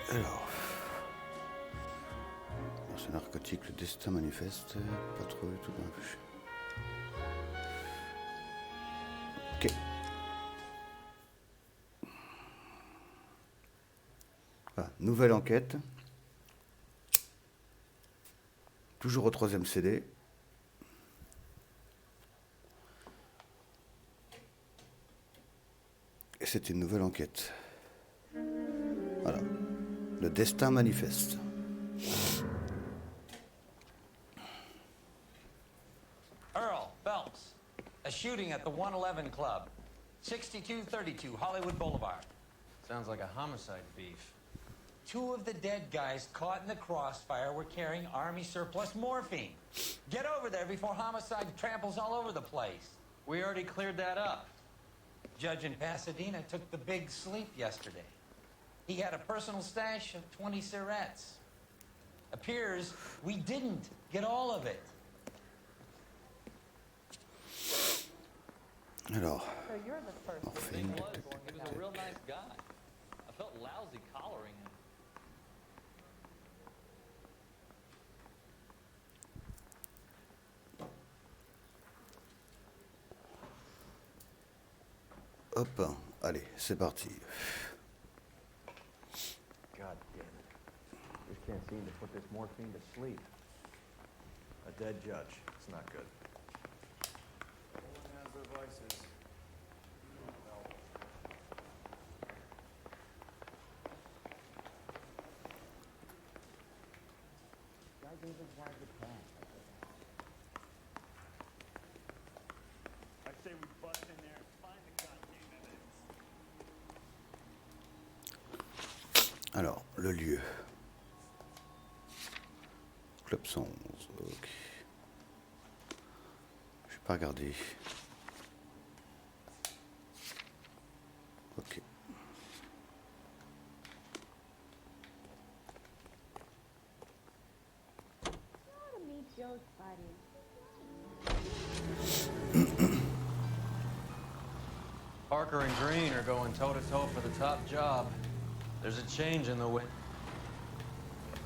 Alors, dans ce narcotique, le destin manifeste, pas trouvé tout d'un coup. Ok. Voilà, nouvelle enquête. Toujours au 3e CD. Et c'était une nouvelle enquête. Voilà. Le destin manifeste. Earl, Phelps. A shooting at the 111 Club. 6232 Hollywood Boulevard. Sounds like a homicide beef. 2 of the dead guys caught in the crossfire were carrying Army surplus morphine. Get over there before homicide tramples all over the place. We already cleared that up. Judge in Pasadena took the big sleep yesterday. He had a personal stash of 20 cigarettes. Appears we didn't get all of it. Alors, So you're the first. morphine, He tac, tac, tac, was tac, a real tac. nice guy. I felt lousy collaring him. Hop, allez, c'est parti. God damn it. Just can't seem to put this morphine to sleep. A dead judge. It's not good. Everyone has their vices. I say we bust in there and find the goddamn evidence. Alors, le lieu. Club 111, ok. Je vais pas regarder. Ok. To meet Joe's buddy. Parker and Green are going toe-to-toe for the top job. There's a change in the wind.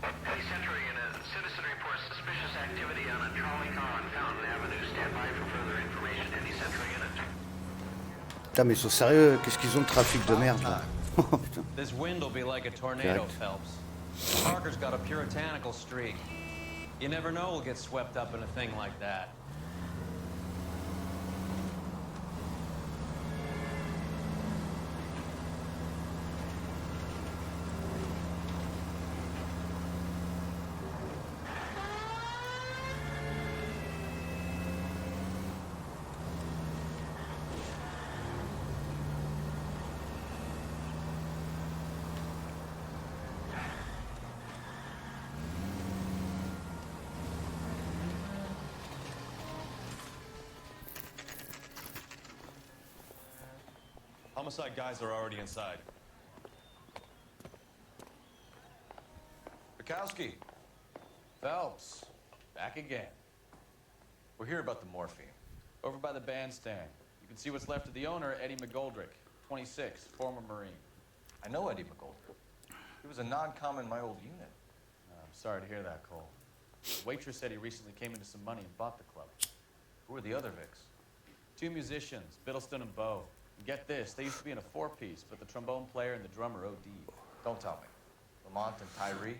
Police Century in a citizen reports suspicious activity on a trolley car on Fountain Avenue. Stand by for further information. Any Century unit. Putain, mais ils sont sérieux? Qu'est-ce qu'ils ont de trafic de merde là? Oh putain. This wind will be like a tornado, Correct. Phelps. Parker's got a puritanical streak. You never know we'll get swept up in a thing like that. Homicide guys are already inside. Okay. Wachowski. Phelps. Back again. We're here about the morphine. Over by the bandstand. You can see what's left of the owner, Eddie McGoldrick. 26, former Marine. I know Eddie McGoldrick. He was a non-com in my old unit. I'm sorry to hear that, Cole. The waitress said he recently came into some money and bought the club. Who are the other Vics? 2 musicians, Biddleston and Bow. And get this, they used to be in a 4-piece, but the trombone player and the drummer OD'd. Don't tell me. Lamont and Tyree?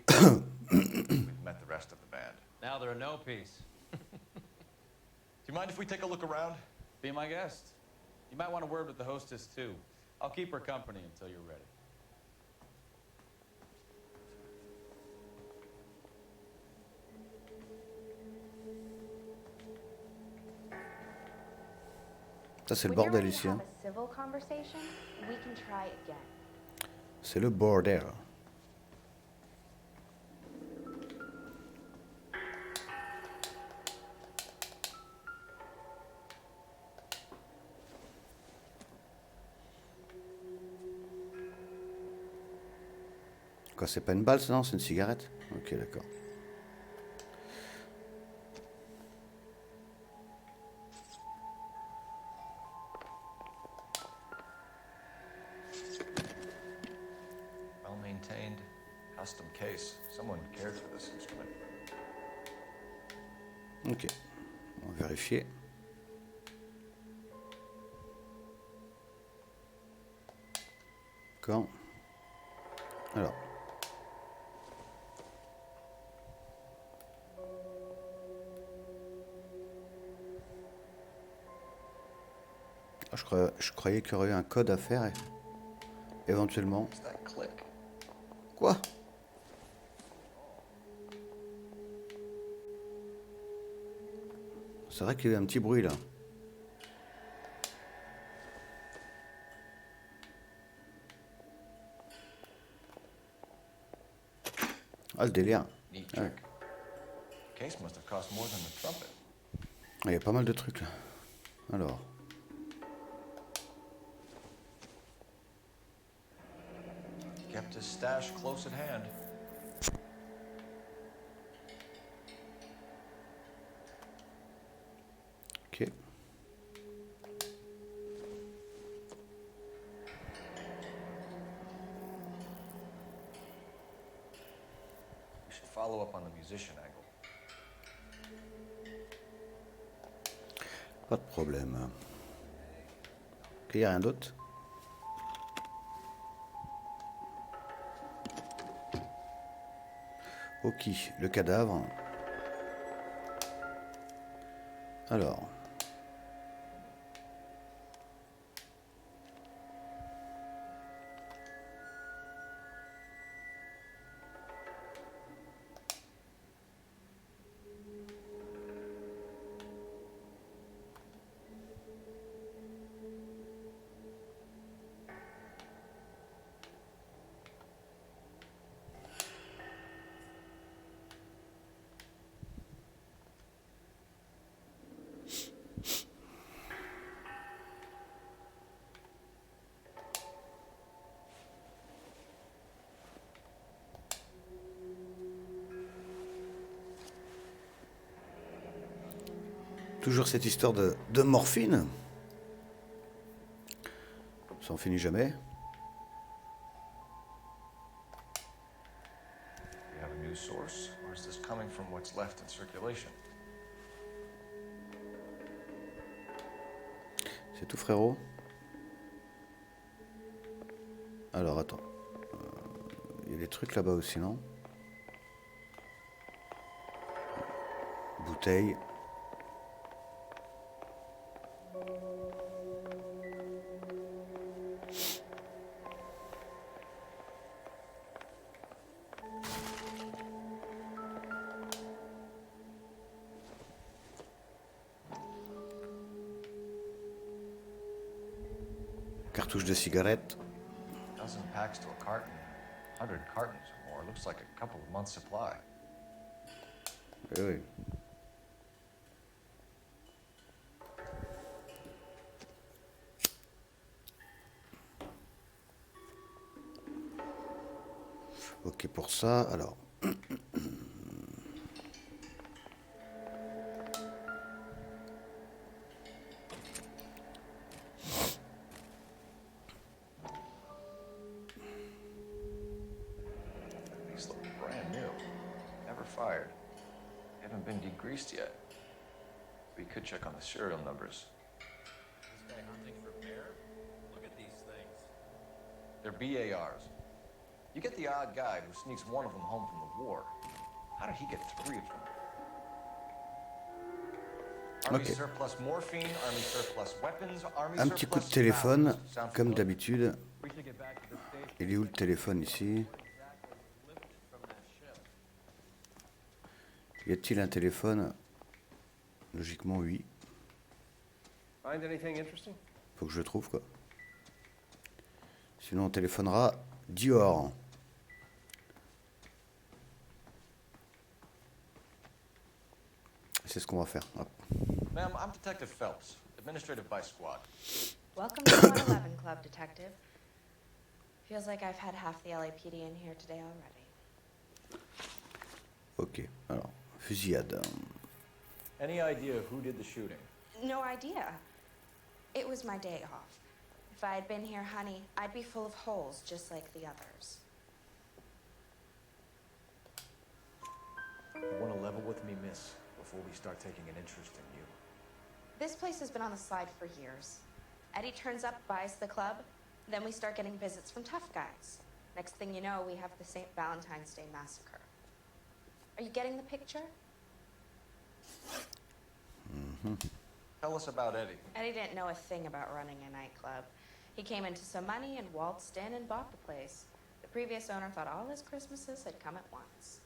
We've met the rest of the band. Now they're a no-piece. Do you mind if we take a look around? Be my guest. You might want a word with the hostess, too. I'll keep her company until you're ready. Ça, c'est le When you're bordel ready to ici. have Hein. a civil conversation, we can try again. C'est le bordel. Quoi, c'est pas une balle, ça, non? C'est une cigarette? Ok, d'accord. Well-maintained, custom case. Someone cared for this instrument. Ok, on va vérifier. D'accord. Alors. Ah, je croyais qu'il y aurait eu un code à faire, éventuellement. What's that click? Quoi? C'est vrai qu'il y a eu un petit bruit là. Ah, le délire. Neat Ah ouais. trick. Case must have cost more than the trumpet. Ah, il y a pas mal de trucs là. Alors. Kept his stash close at hand. Ok. We should follow up on the musician angle. Pas de problème. Ok, il n'y a rien d'autre. Ok, le cadavre. Alors. Toujours cette histoire de morphine. Ça en finit jamais. Do you have a new source, or is this coming from what's left in circulation? C'est tout, frérot. Alors, attends. Il y a des trucs là-bas aussi, non? Bouteille. Cartouche de cigarette. Dozen packs to a carton, 100 cartons or more. Looks like a couple of months' supply. Eh oui. Ok pour ça, alors. creased yet. We could check on the serial numbers. This guy hunting for bear? Look at these things. They're BARs. You get the odd guy who sneaks one of them home from the war. How did he get 3 of them? Army Ok. surplus morphine, army surplus weapons, army Un petit coup de surplus téléphone, rounds. Sound comme familiar? d'habitude. We should get back to the station. Il est où le téléphone ici? Y a-t-il un téléphone? Logiquement, oui. Find anything interesting? Faut que je le trouve, quoi. Sinon, on téléphonera Dior. C'est ce qu'on va faire. Hop. Ma'am, I'm Detective Phelps, Administrative Vice Squad. Welcome to the 111 Club, Detective. Feels like I've had half the LAPD in here today already. Ok, alors, fusillade. Any idea who did the shooting? No idea. It was my day off. If I had been here, honey, I'd be full of holes just like the others. You want to level with me, miss, before we start taking an interest in you. This place has been on the slide for years. Eddie turns up, buys the club, then we start getting visits from tough guys. Next thing you know, we have the St. Valentine's Day massacre. Are you getting the picture? Tell us about Eddie. Eddie didn't know a thing about running a nightclub. He came into some money and waltzed in and bought the place. The previous owner thought all his Christmases had come at once.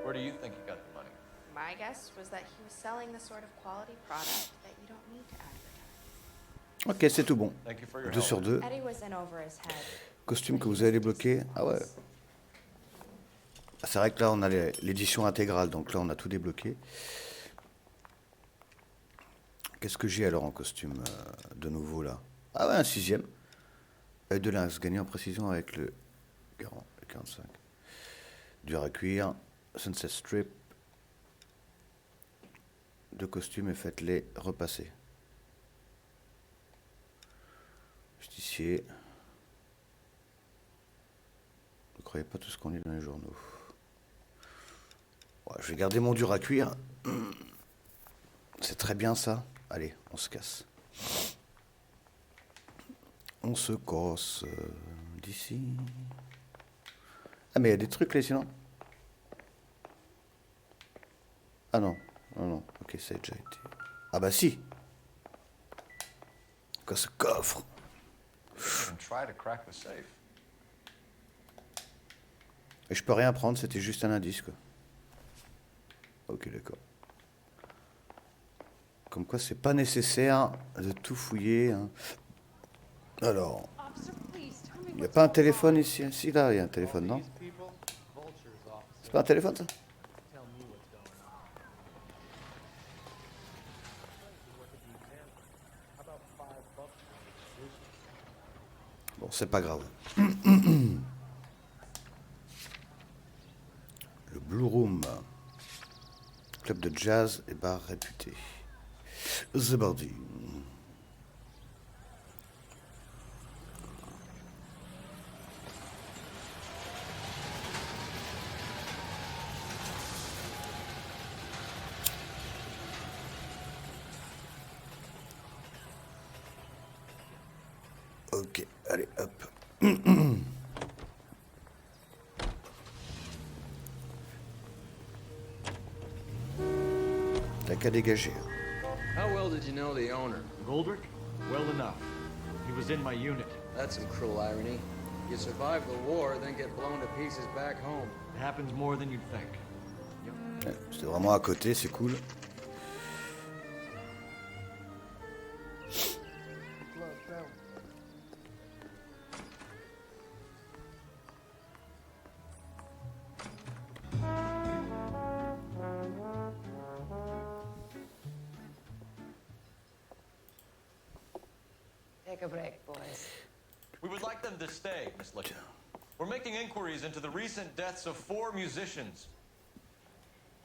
Where do you think he got the money? My guess was that he was selling the sort of quality product that you don't need to advertise. Ok, c'est tout bon. Thank you for your 2 help. sur 2. Eddie was in over his head. Costume que vous allez débloquer. Ah ouais. C'est vrai que là, on a l'édition intégrale. Donc là, on a tout débloqué. Qu'est-ce que j'ai alors en costume de nouveau là? Ah ouais, un 6e. De lynx, gagné en précision avec le 45. Dur à cuire. Sunset strip. 2 costumes et faites-les repasser. Justicier. Ne croyez pas tout ce qu'on lit dans les journaux. Ouais, je vais garder mon dur à cuire. C'est très bien ça. Allez, on se casse. On se casse d'ici. Ah mais il y a des trucs là sinon. Ah non, non, non. Ok, ça a déjà été. Ah bah si. Quoi ce coffre? And try to crack the safe. Et je peux rien prendre, c'était juste un indice quoi. Ok, d'accord. Comme quoi c'est pas nécessaire de tout fouiller. Hein. Alors, il n'y a pas un téléphone ici? Si là, il y a un téléphone, non? C'est pas un téléphone ça? Bon, c'est pas grave. Le Blue Room, club de jazz et bar réputé. C'est parti. Ok, allez, hop. T'as qu'à dégager. How well did you know the owner? Goldrick? Well enough. He was in my unit. That's some cruel irony. You survive the war, then get blown to pieces back home. It happens more than you'd think. Ouais, c'était vraiment à côté, c'est cool. Take a break, boys. We would like them to stay, Miss Lickett. We're making inquiries into the recent deaths of 4 musicians.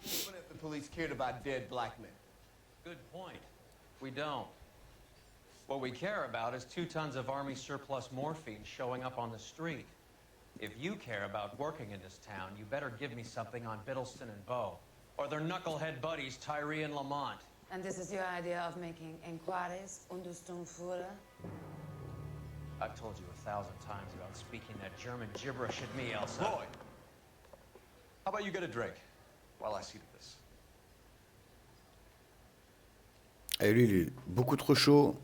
Even if the police cared about dead black men. Good point. We don't. What we care about is 2 tons of Army surplus morphine showing up on the street. If you care about working in this town, you better give me something on Biddleston and Bow, or their knucklehead buddies Tyree and Lamont. And this is your idea of making inquiries, Untersturmführer? I've told you 1,000 times about speaking that German gibberish at me, Elsa. Roy, how about you get a drink while I see to this? Et lui, il est beaucoup trop chaud.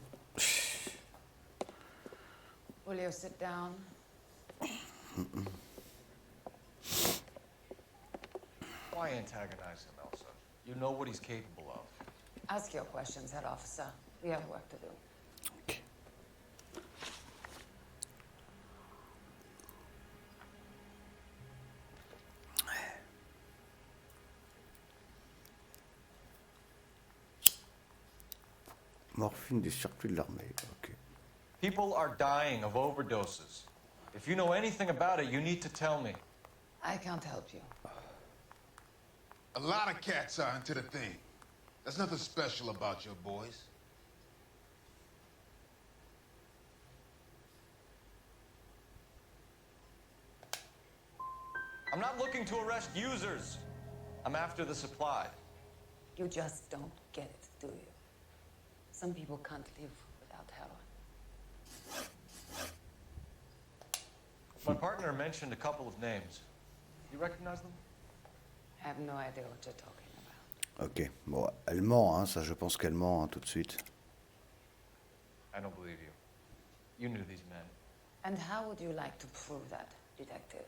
Will you sit down? Why antagonize him, Elsa? You know what he's capable of. Ask your questions, head officer. We have work to do. Ok. Morphine des circuits de l'armée. Ok. People are dying of overdoses. If you know anything about it, you need to tell me. I can't help you. A lot of cats are into the thing. There's nothing special about your boys. I'm not looking to arrest users. I'm after the supply. You just don't get it, do you? Some people can't live without heroin. My partner mentioned a couple of names. You recognize them? I have no idea what you're talking about. Ok. Bon, elle ment, hein, ça je pense qu'elle ment hein, tout de suite. I don't believe you. You knew these men. And how would you like to prove that, detective?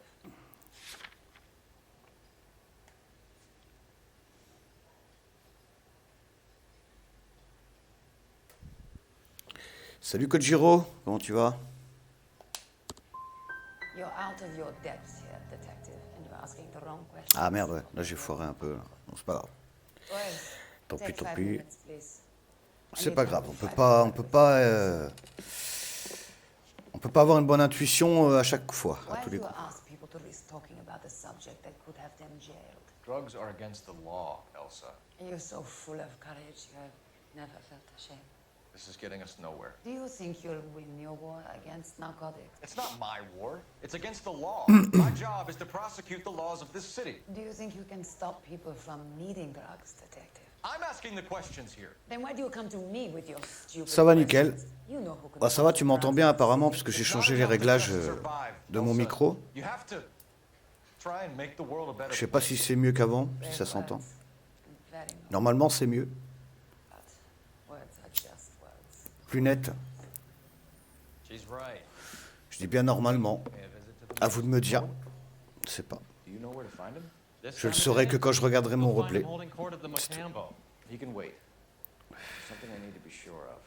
Salut Kojiro, comment tu vas? You're out of your depths here, detective, and you're asking the wrong question. Ah merde, ouais. Là j'ai foiré un peu. Bon, c'est pas grave. Tant pis, tant pis. C'est pas grave, on peut pas avoir une bonne intuition à chaque fois, à tous les coups. Drugs are against the law, Elsa. You're so full of courage, you have never felt ashamed. This is getting us nowhere. Do you think you'll win your war against narcotics? It's not my war. It's against the law. My job is to prosecute the laws of this city. Do you think you can stop people from needing drugs, detective? I'm asking the questions here. Then why do you come to me with your stupid Ça va nickel. questions? You know who can Bah, ça va, tu m'entends bien apparemment puisque j'ai changé les réglages de mon micro. You have to try and make the world a better Je sais pas si c'est mieux qu'avant, si ça s'entend. Normalement c'est mieux. Plus net. She's right. Je dis bien normalement. À vous de me dire. Je sais pas. Do you know where to find him? Je le saurai que quand je regarderai mon replay. He can wait. Something I need to be sure of.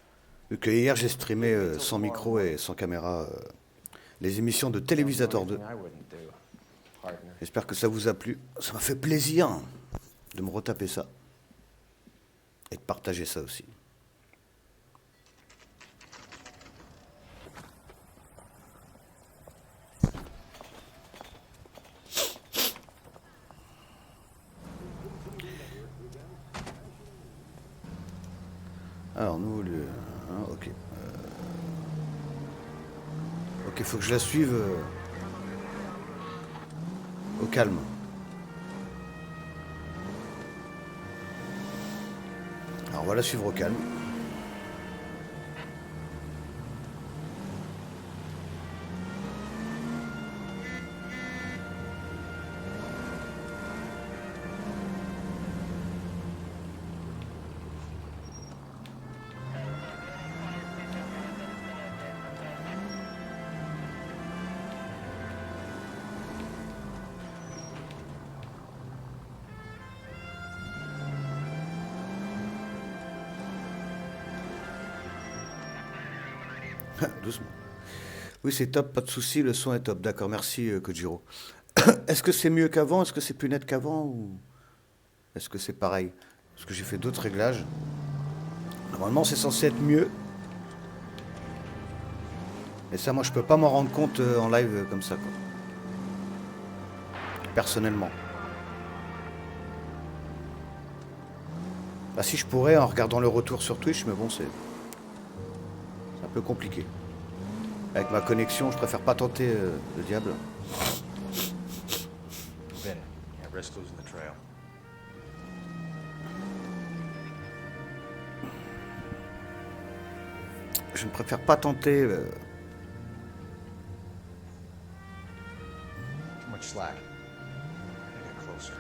Vu que hier j'ai streamé sans micro et sans caméra les émissions de Télévisateur 2. J'espère que ça vous a plu. Ça m'a fait plaisir de me retaper ça. Et de partager ça aussi. Alors, nous, hein, ok. Ok, faut que je la suive au calme. Alors, on va la suivre au calme. Doucement. Oui, c'est top, pas de souci, le son est top. D'accord, merci Kojiro. Est-ce que c'est mieux qu'avant? Est-ce que c'est plus net qu'avant? Ou est-ce que c'est pareil? Parce que j'ai fait d'autres réglages. Normalement, c'est censé être mieux. Mais ça, moi, je peux pas m'en rendre compte en live comme ça, quoi. Personnellement. Bah si je pourrais en regardant le retour sur Twitch, mais bon, c'est... peu compliqué. Avec ma connexion, je préfère pas tenter le diable. Ben, can't risk losing the trail. Je ne préfère pas tenter... Too much slack. I gotta get closer.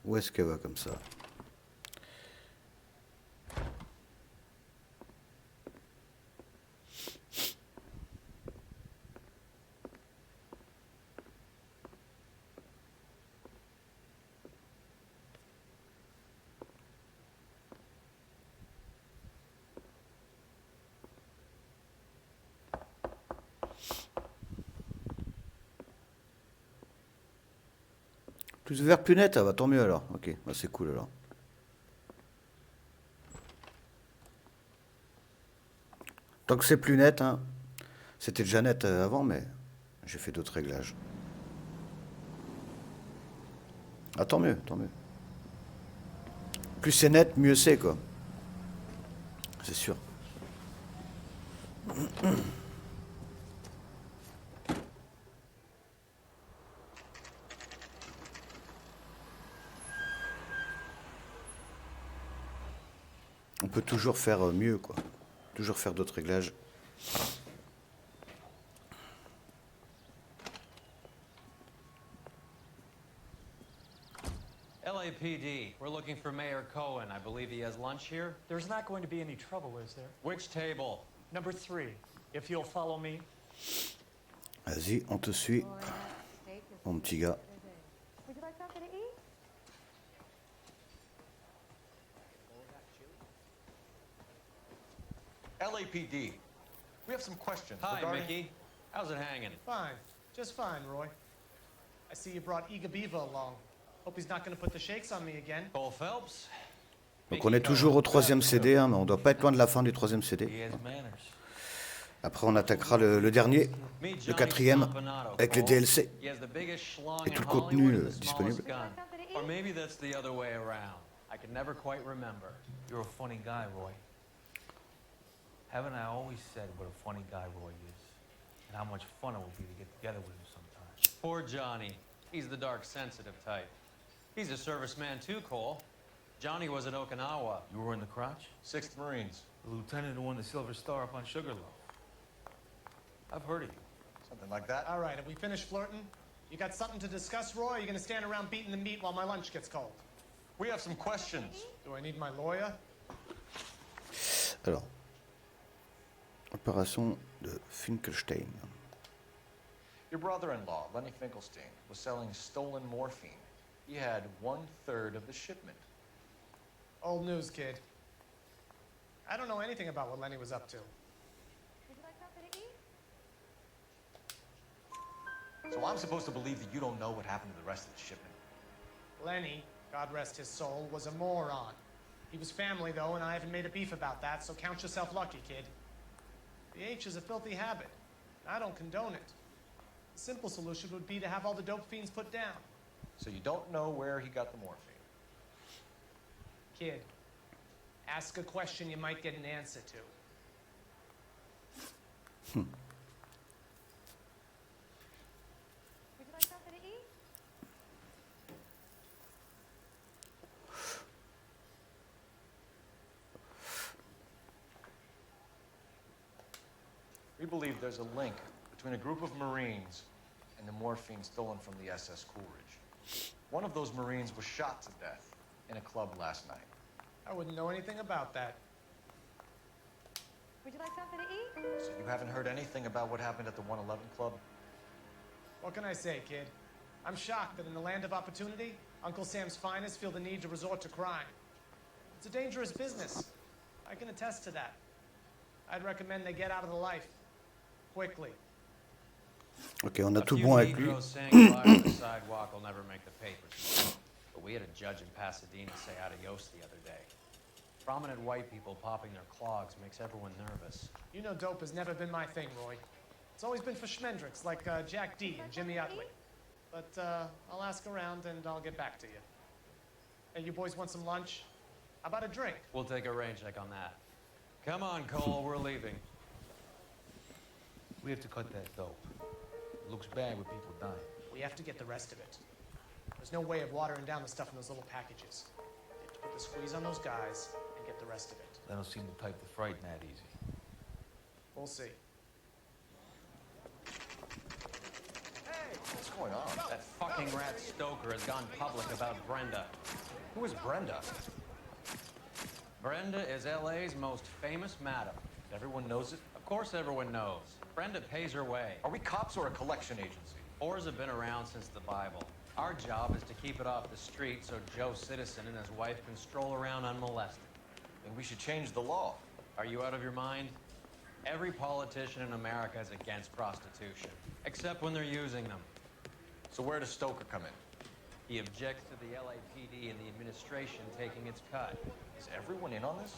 Où est-ce qu'elle va comme ça? Plus vert, plus net, ah bah tant mieux alors. Ok, bah c'est cool alors. Tant que c'est plus net, hein. C'était déjà net avant, mais j'ai fait d'autres réglages. Ah tant mieux, tant mieux. Plus c'est net, mieux c'est quoi. C'est sûr. On peut toujours faire mieux, quoi. Toujours faire d'autres réglages. LAPD, we're looking for Mayor Cohen. I believe he has lunch here. There's not going to be any trouble, is there? Which table? Number 3, if you'll follow me. Vas-y, on te suit, mon petit gars. Would you like something to eat? LAPD, we have some questions Hi, regarding... Mickey. How's it hanging? Fine. Just fine, Roy. I see you brought Iga Beaver along. Hope he's not going to put the shakes on me again. Cole Phelps? Donc on est toujours au 3e CD, hein, mais on doit pas être loin de la fin du 3e He CD. has manners. Après on attaquera le dernier, le 4e, avec les DLC. He has the biggest schlong Et tout in le contenu Hollywood and the disponible. smallest gun. Or maybe that's the other way around. I can never quite remember. You're a funny guy, Roy. Haven't I always said what a funny guy Roy is? And how much fun it would be to get together with him sometimes. Poor Johnny. He's the dark, sensitive type. He's a serviceman too, Cole. Johnny was in Okinawa. You were in the crotch? 6th Marines. The lieutenant who won the Silver Star up on Sugarloaf. I've heard of you. Something like that. All right, have we finished flirting? You got something to discuss, Roy? Or are you going to stand around beating the meat while my lunch gets cold? We have some questions. Do I need my lawyer? Alors, opération de Finkelstein. Your brother-in-law, Lenny Finkelstein, was selling stolen morphine. He had 1/3 of the shipment. Old news, kid. I don't know anything about what Lenny was up to. Would you like something to eat? So I'm supposed to believe that you don't know what happened to the rest of the shipment? Lenny, God rest his soul, was a moron. He was family, though, and I haven't made a beef about that, so count yourself lucky, kid. The H is a filthy habit. I don't condone it. The simple solution would be to have all the dope fiends put down. So you don't know where he got the morphine? Kid, ask a question you might get an answer to. Would you like something to eat? We believe there's a link between a group of Marines and the morphine stolen from the SS Coolidge. One of those Marines was shot to death in a club last night. I wouldn't know anything about that. Would you like something to eat? So you haven't heard anything about what happened at the 111 Club? What can I say, kid? I'm shocked that in the land of opportunity, Uncle Sam's finest feel the need to resort to crime. It's a dangerous business. I can attest to that. I'd recommend they get out of the life. Quickly. Ok, on a A tout few bon avec lui. Negroes saying goodbye on the sidewalk will never make the papers. But we had a judge in Pasadena say adios the other day. Prominent white people popping their clogs makes everyone nervous. You know dope has never been my thing, Roy. It's always been for schmendricks like Jack D and Jimmy Utley. But I'll ask around and I'll get back to you. Hey, you boys want some lunch? How about a drink? We'll take a rain check on that. Come on, Cole, we're leaving. We have to cut that dope. It looks bad with people dying. We have to get the rest of it. There's no way of watering down the stuff in those little packages. You have to put the squeeze on those guys and get the rest of it. They don't seem the type to frighten that easy. We'll see. What's going on? That fucking rat Stoker has gone public about Brenda. Who is Brenda? Brenda is LA's most famous madam. Everyone knows it? Of course everyone knows. Brenda pays her way. Are we cops or a collection agency? Whores have been around since the Bible. Our job is to keep it off the street so Joe Citizen and his wife can stroll around unmolested. Then we should change the law. Are you out of your mind? Every politician in America is against prostitution, except when they're using them. So where does Stoker come in? He objects to the LAPD and the administration taking its cut. Is everyone in on this?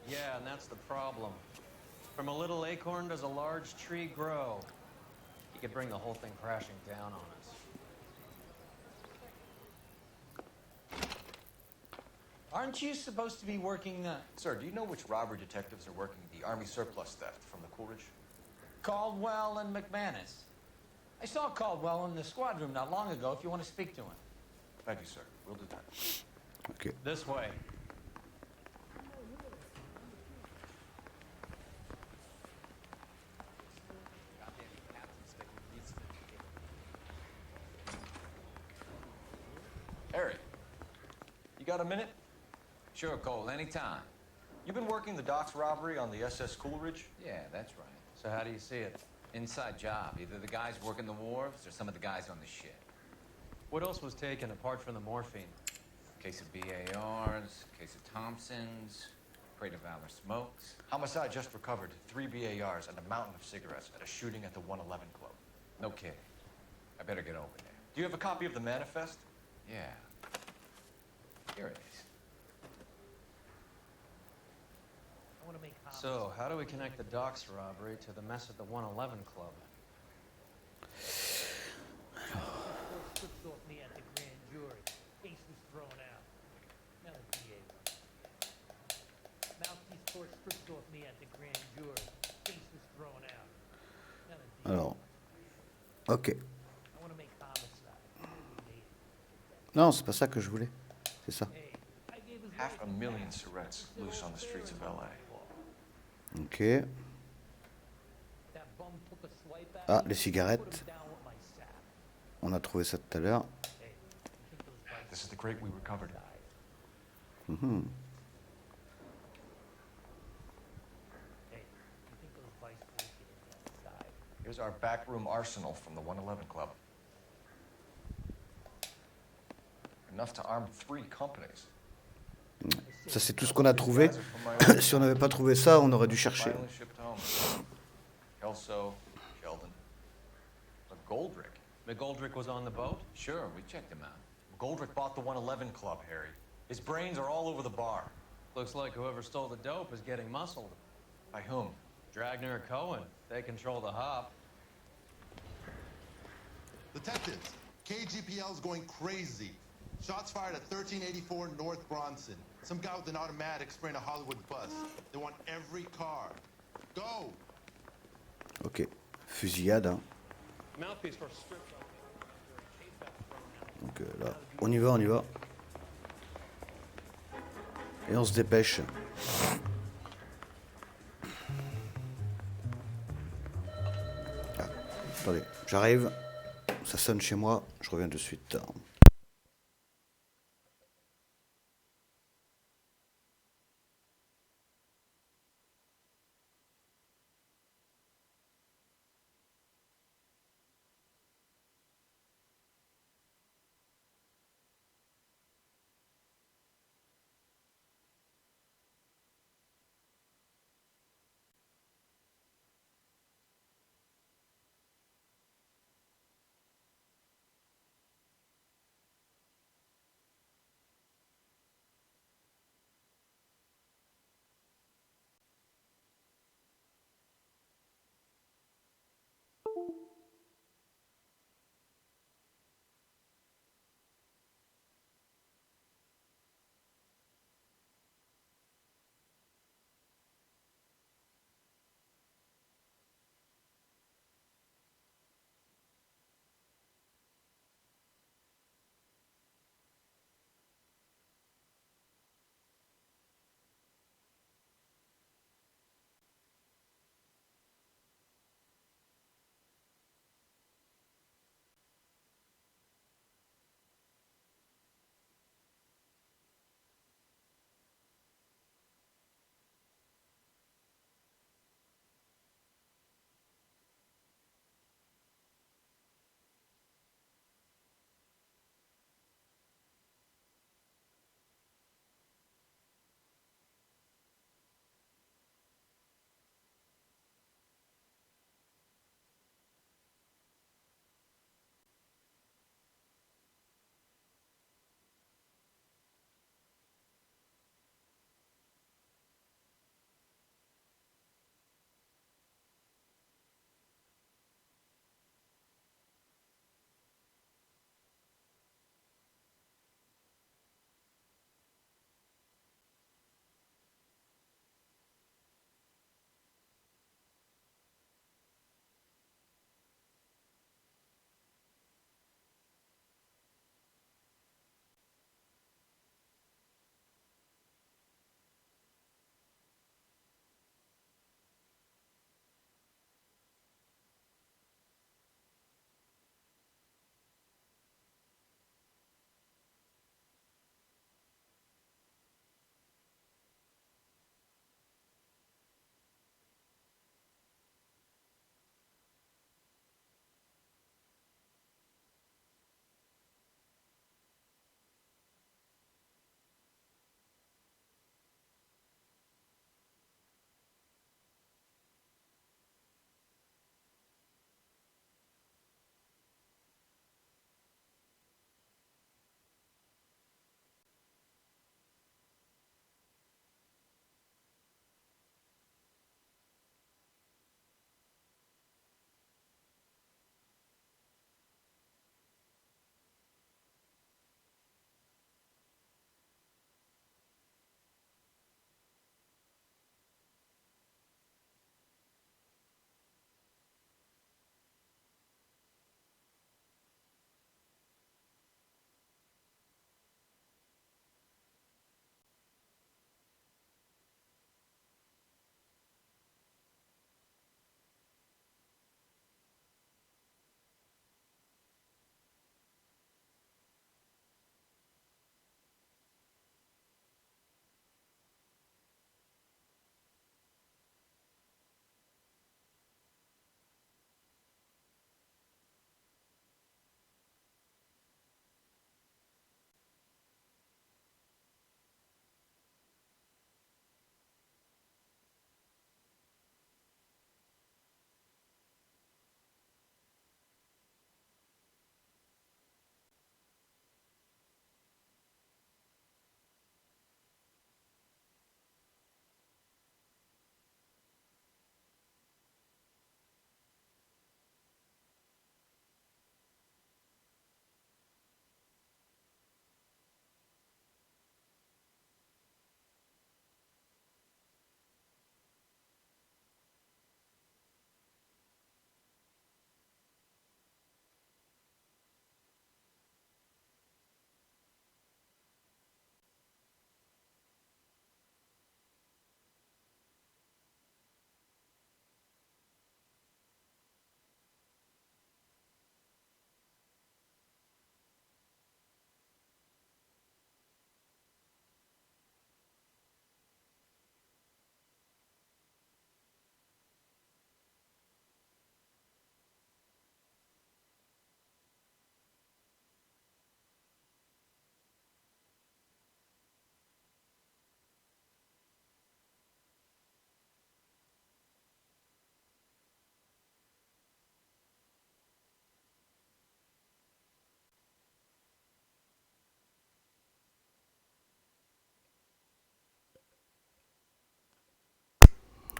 Yeah, and that's the problem. From a little acorn does a large tree grow. He could bring the whole thing crashing down on us. Aren't you supposed to be working, Sir, do you know which robbery detectives are working the Army surplus theft from the Coolidge? Caldwell and McManus? I saw Caldwell in the squad room not long ago if you want to speak to him. Thank you, sir. We'll do that. Ok. This way. Harry, you got a minute? Sure, Cole, anytime. You've been working the docks robbery on the SS Coolidge? Yeah, that's right. So how do you see it? Inside job. Either the guys working the wharves or some of the guys on the ship. What else was taken apart from the morphine? Case of BARs, case of Thompsons, crate of Valor smokes. Homicide just recovered 3 BARs and a mountain of cigarettes at a shooting at the 111 Club. No kidding. I better get over there. Do you have a copy of the manifest? Yeah. Here it is. So, how do we connect the docks robbery to the mess at the 111 Club? Alors. Ok. Non, c'est pas ça que je voulais. C'est ça. 500,000 cigarettes loose on the streets of LA. Ok. Ah, les cigarettes. On a trouvé ça tout à l'heure. This is the crate we recovered. Mhm. Here's our backroom arsenal from the 111 Club. Enough to arm 3 companies. Ça, c'est tout ce qu'on a trouvé. Si on n'avait pas trouvé ça, on aurait dû chercher. Finally shipped home. Kelso, Sheldon, McGoldrick. McGoldrick was on the boat? Sure, we checked him out. McGoldrick bought the 111 Club, Harry. His brains are all over the bar. Looks like whoever stole the dope is getting muscled. By whom? Dragner or Cohen. They control the hop. Detectives, KGPL's going crazy. Shots fired at 1384 North Bronson. Some guy with an automatic spraying a Hollywood bus. They want every car. Go! Ok. Fusillade. Hein. Donc là, on y va, on y va. Et on se dépêche. Ah, attendez, j'arrive. Ça sonne chez moi, je reviens de suite.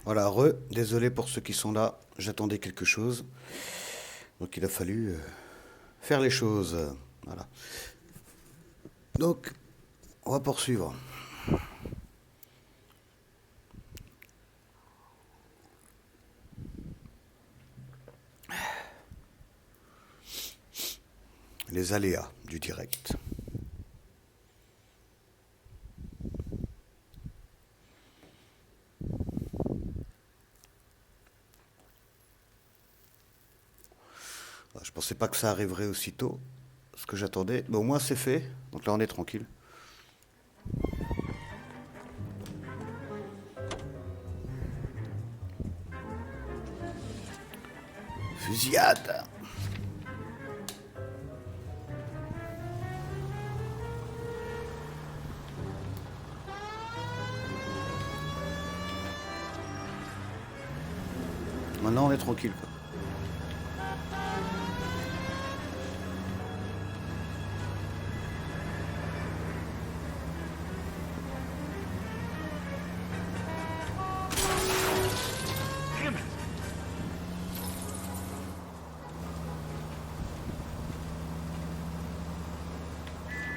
Voilà, désolé pour ceux qui sont là, j'attendais quelque chose. Donc il a fallu faire les choses. Voilà. Donc, on va poursuivre. Les aléas du direct. Je pensais pas que ça arriverait aussitôt, ce que j'attendais. Mais au moins c'est fait, donc là on est tranquille. Fusillade. Maintenant on est tranquille quoi.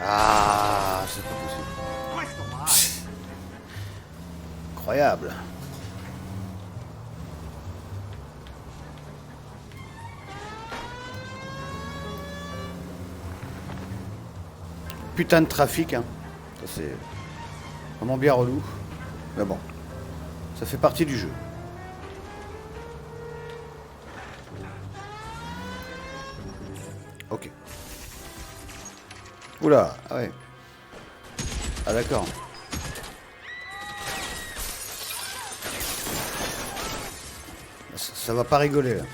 Ah, c'est pas possible. Incroyable. Putain de trafic, hein. Ça c'est vraiment bien relou. Mais bon, ça fait partie du jeu. Ok. Oula, ah ouais. Ah d'accord. Ça va pas rigoler là.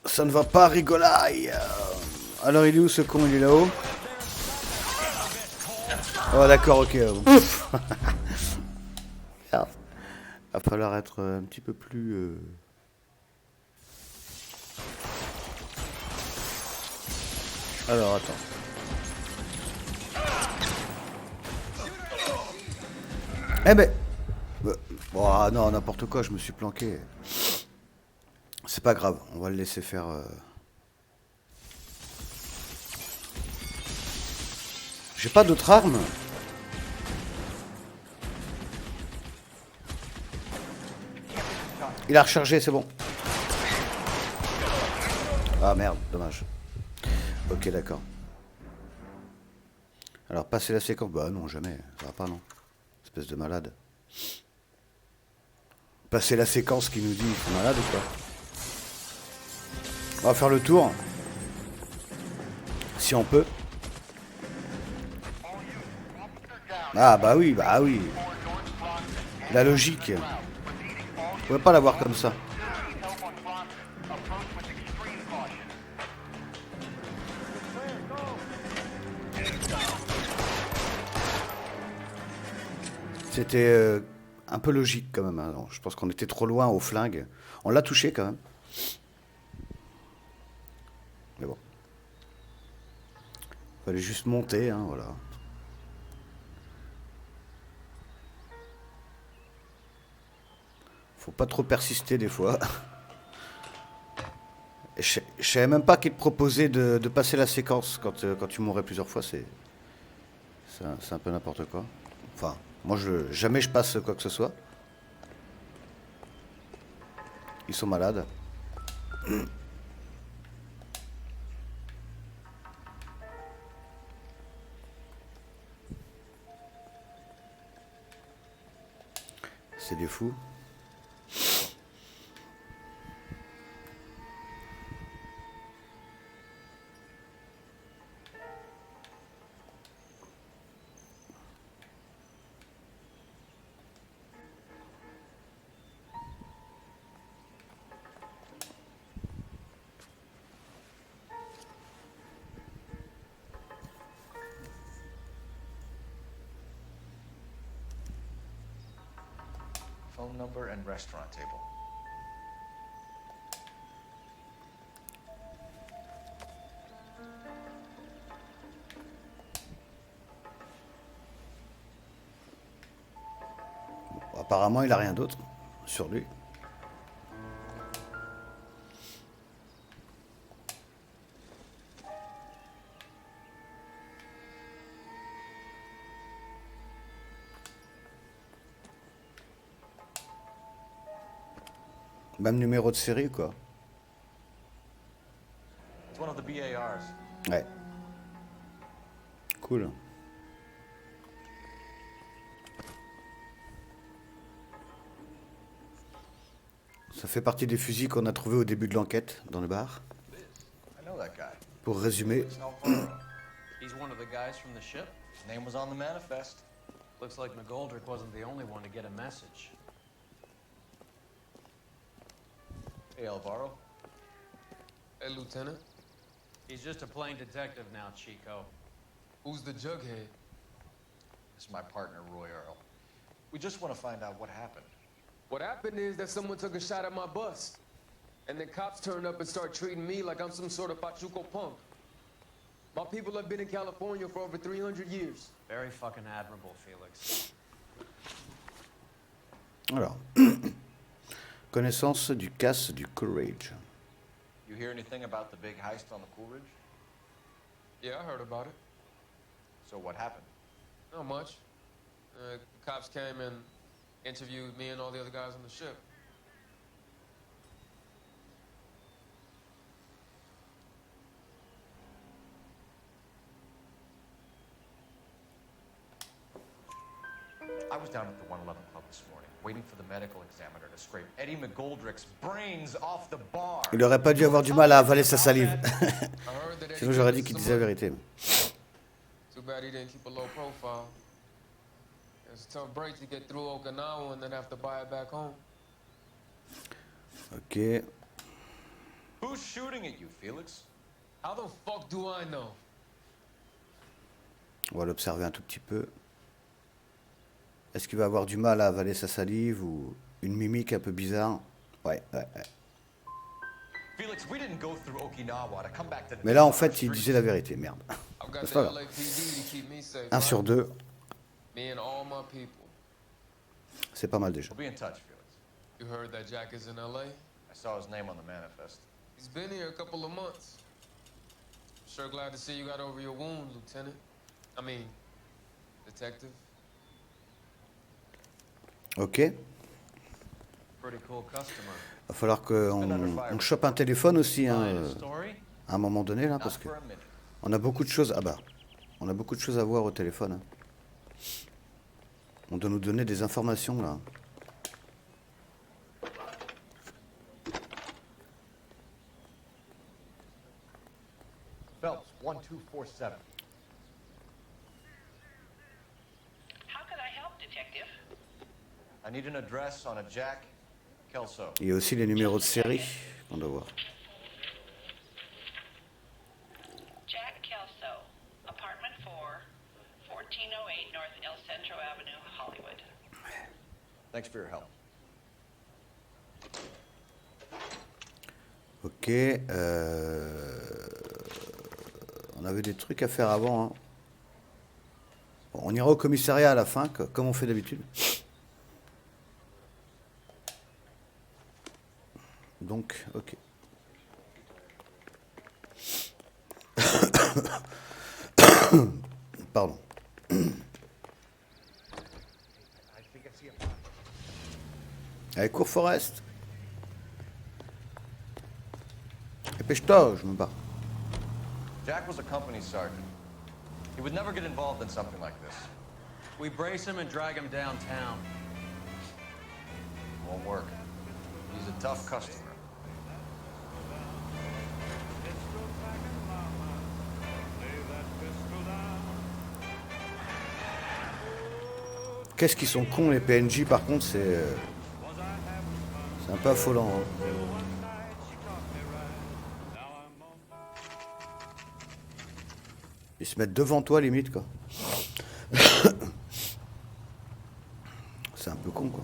Ça ne va pas rigoler. Alors il est où ce con? Il est là-haut. Oh d'accord, ok. Ouf. Merde. Va falloir être un petit peu plus... Alors attends. Eh ben... Bon, ah, non, n'importe quoi, je me suis planqué. C'est pas grave, on va le laisser faire... J'ai pas d'autres armes. Il a rechargé, c'est bon. Ah merde, dommage. Ok, d'accord. Alors, passer la séquence... Bah non, jamais. Ça va pas, non. Espèce de malade. Passer la séquence qui nous dit il est malade ou quoi? On va faire le tour. Si on peut. Ah bah oui, bah oui. La logique. On peut pas l'avoir comme ça. C'était un peu logique quand même. Hein. Je pense qu'on était trop loin au flingue. On l'a touché quand même. Mais bon. Fallait juste monter, hein, voilà. Faut pas trop persister des fois. Et je savais même pas qu'il te proposait de passer la séquence quand tu mourrais plusieurs fois. C'est un peu n'importe quoi. Enfin, moi jamais je passe quoi que ce soit. Ils sont malades. C'est des fous. Phone number and restaurant table. Apparemment, il a rien d'autre sur lui. Même numéro de série, quoi. It's one of the BARs. Ouais. Cool. Ça fait partie des fusils qu'on a trouvés au début de l'enquête, dans le bar. I know that guy. Pour résumer, He's one of the guys from the ship? His name was on the manifest. Looks like McGoldrick wasn't the only one to get a message. Hey, Alvaro. Hey, Lieutenant. He's just a plain detective now, Chico. Who's the jughead? This is my partner, Roy Earl. We just want to find out what happened. What happened is that someone took a shot at my bus. And then cops turned up and started treating me like I'm some sort of Pachuco punk. My people have been in California for over 300 years. Very fucking admirable, Felix. alors. Connaissance du casse du Courage. You hear anything about the big heist on the Coolidge? Yeah, I heard about it. So what happened? Not much. The cops came and interviewed me and all the other guys on the ship. I was down at the 111 Club this morning, waiting for the medical examiner to scrape Eddie McGoldrick's brains off the bar. Il aurait pas dû avoir du mal à avaler sa salive. Sinon j'aurais dit qu'il disait la vérité. Too bad he didn't keep a low profile. It's a tough break to get through Okinawa and then have to buy it back home. Ok. Who's shooting at you, Felix? How the fuck do I know? On va l'observer un tout petit peu. Est-ce qu'il va avoir du mal à avaler sa salive ou une mimique un peu bizarre? Ouais. Felix, we didn't go through Okinawa to come back to. Mais là, en fait, il disait la vérité. Merde. C'est pas grave. 1 sur 2. Me and all my people. C'est pas mal déjà. We'll be in touch, Felix. You heard that Jack is in LA? I saw his name on the manifest. He's been here a couple of months. Sure glad to see you got over your wound, Lieutenant. I mean, Detective. Ok. Pretty cool customer. Va falloir qu'on chope un téléphone aussi hein, à un moment donné là parce que on a beaucoup de choses. Ah bah, on a beaucoup de choses à voir au téléphone. Hein. On doit nous donner des informations là. Phelps, 1247. How can I help, Detective? I need an address on a Jack Kelso. Il y a aussi les numéros de série qu'on doit voir. Jack Kelso, apartment 4, 1408 North El Centro Avenue, Hollywood. Thanks for your help. Ok. On avait des trucs à faire avant. Hein. Bon, on ira au commissariat à la fin, comme on fait d'habitude. Donc, ok. Pardon. Allez, cours Forest. Dépêche-toi, je me bats. Jack was a company sergeant. He would never get involved in something like this. We brace him and drag him downtown. Won't work. He's a tough customer. Qu'est-ce qu'ils sont cons les PNJ par contre, c'est un peu affolant. Hein. Ils se mettent devant toi limite quoi. C'est un peu con quoi.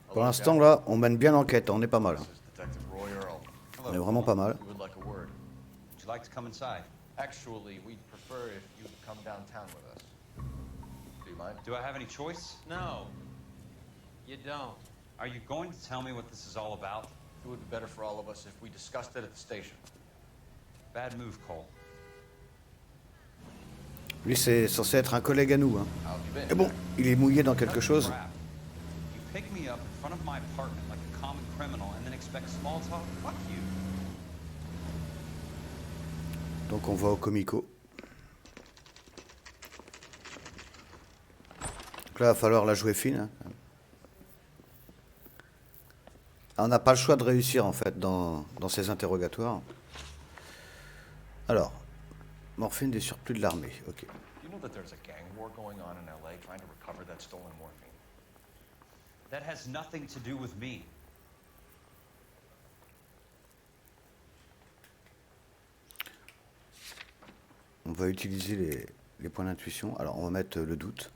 Pour l'instant là, on mène bien l'enquête, on est pas mal. Hein. On est vraiment pas mal. Actually, we'd prefer if you'd come downtown with us. Do you mind? Do I have any choice? No, you don't. Are you going to tell me what this is all about? It would be better for all of us if we discussed it at the station. Bad move, Cole. Lui, c'est censé être un collègue à nous. Hein. Et bon, il est mouillé dans quelque chose. You pick me up in front of my apartment like a common criminal and then expect small talk? Fuck you. Donc on va au comico. Donc là, il va falloir la jouer fine. Hein. On n'a pas le choix de réussir en fait dans ces interrogatoires. Alors, morphine des surplus de l'armée, ok. Do you know that there's a gang war going on in LA trying to recover that stolen morphine? That has nothing to do with me. On va utiliser les points d'intuition. Alors, on va mettre le doute.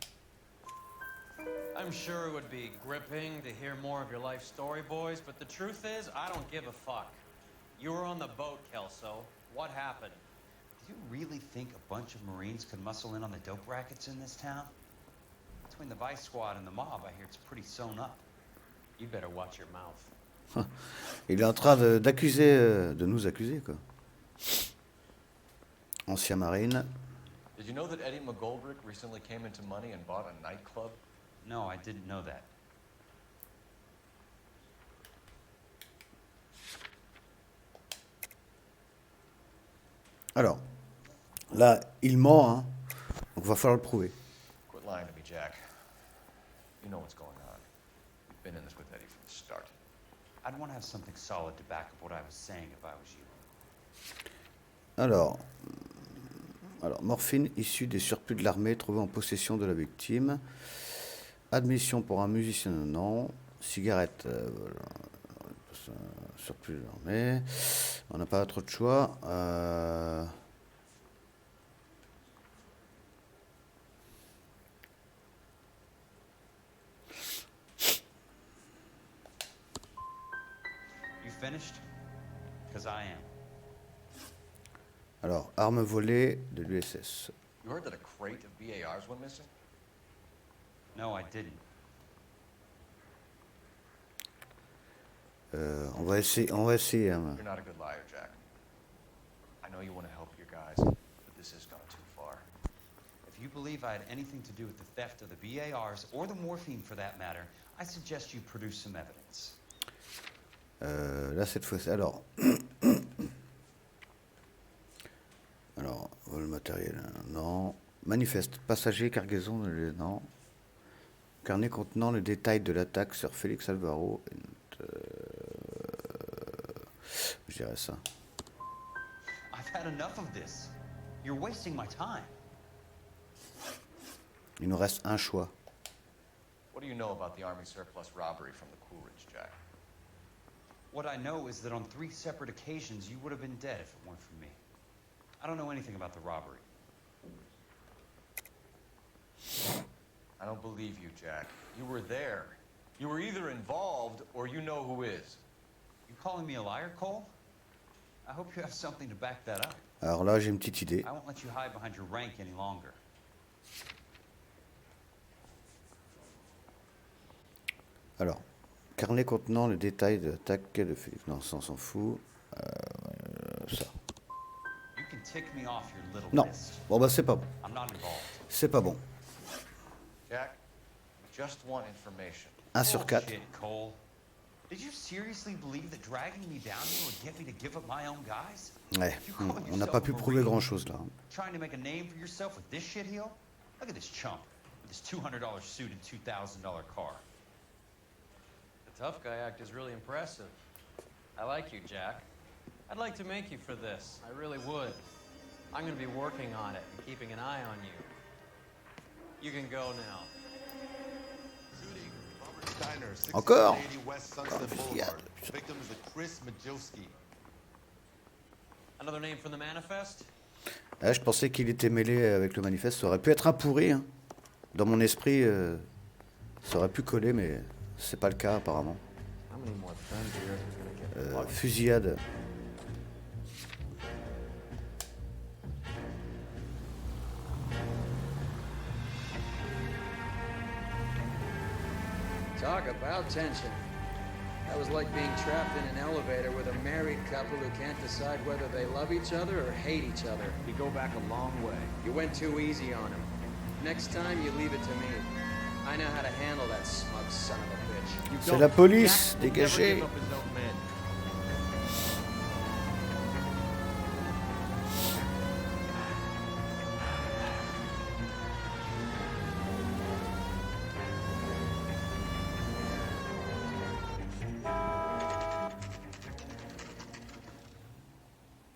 I'm sure it would be gripping to hear more of your life story, boys, but the truth is, I don't give a fuck. You were on the boat, Kelso. What happened? Do you really think a bunch of Marines could muscle in on the dope rackets in this town? Between the Vice Squad and the mob, I hear it's pretty sewn up. You better watch your mouth. Il est en train d'accuser, de nous accuser, quoi. Ancien marine. Did you know that Eddie McGoldrick recently came into money and bought a nightclub? No, I didn't know that. Alors, là, il ment, hein. Donc, va falloir le prouver. Quit lying to me, Jack. You know what's going on. You've been in this with Eddie from the start. I'd want to have something solid to back up what I was saying if I was you. Alors, morphine issue des surplus de l'armée trouvée en possession de la victime. Admission pour un musicien, non. Cigarette, surplus de l'armée. On n'a pas trop de choix. You finished? Because I am. Alors, arme volée de l'USS. You heard that a crate of BARs went missing? No, I didn't. On va essayer. Hein. You're not a good liar, Jack. I know you want to help your guys, but this has gone too far. If you believe I had anything to do with the theft of the BARs, or the morphine for that matter, I suggest you produce some evidence. Là, cette fois-ci. Alors, vol matériel, non. Manifeste, passager, cargaison, non. Carnet contenant le détail de l'attaque sur Félix Alvaro. Je dirais ça. I've had enough of this. You're wasting my time. Il nous reste un choix. What do you know about the Army surplus robbery from the Coolidge, Jack? What I know is that on 3 separate occasions you would have been dead if it weren't for me. I don't know anything about the robbery. I don't believe you, Jack. You were there. You were either involved or you know who is. You calling me a liar, Cole? I hope you have something to back that up. Alors là, j'ai une petite idée. I won't let you hide behind your rank any longer. Alors, carnet contenant le détail de l'attaque de Félix. Non, ça, on s'en fout. Ça. You can tick me off your little Non. list. Bon, bah, c'est pas bon. I'm not involved. C'est pas bon. Jack, we just want information. 1 sur 4. Bullshit, Cole. Did you seriously believe that dragging me down here would get me to give up my own guys? Ouais, on n'a pas pu prouver grand-chose là. Trying to make a name for yourself with this shitheel? Look at this chump with his $200 suit and $2,000 car. The tough guy act is really impressive. I like you, Jack. I'd like to make you for this. I really would. I'm going to be working on it and keeping an eye on you. You can go now. Encore? Another name from the manifest? Ah, je pensais qu'il était mêlé avec le manifeste. Ça aurait pu être un pourri. Hein. Dans mon esprit, ça aurait pu coller, mais c'est pas le cas apparemment. Fusillade. About tension. That was like being trapped in an elevator with a married couple who can't decide whether they love each other or hate each other. You go back a long way. You went too easy on him. Next time, you leave it to me. I know how to handle that smug son of a bitch. C'est la police, dégagez.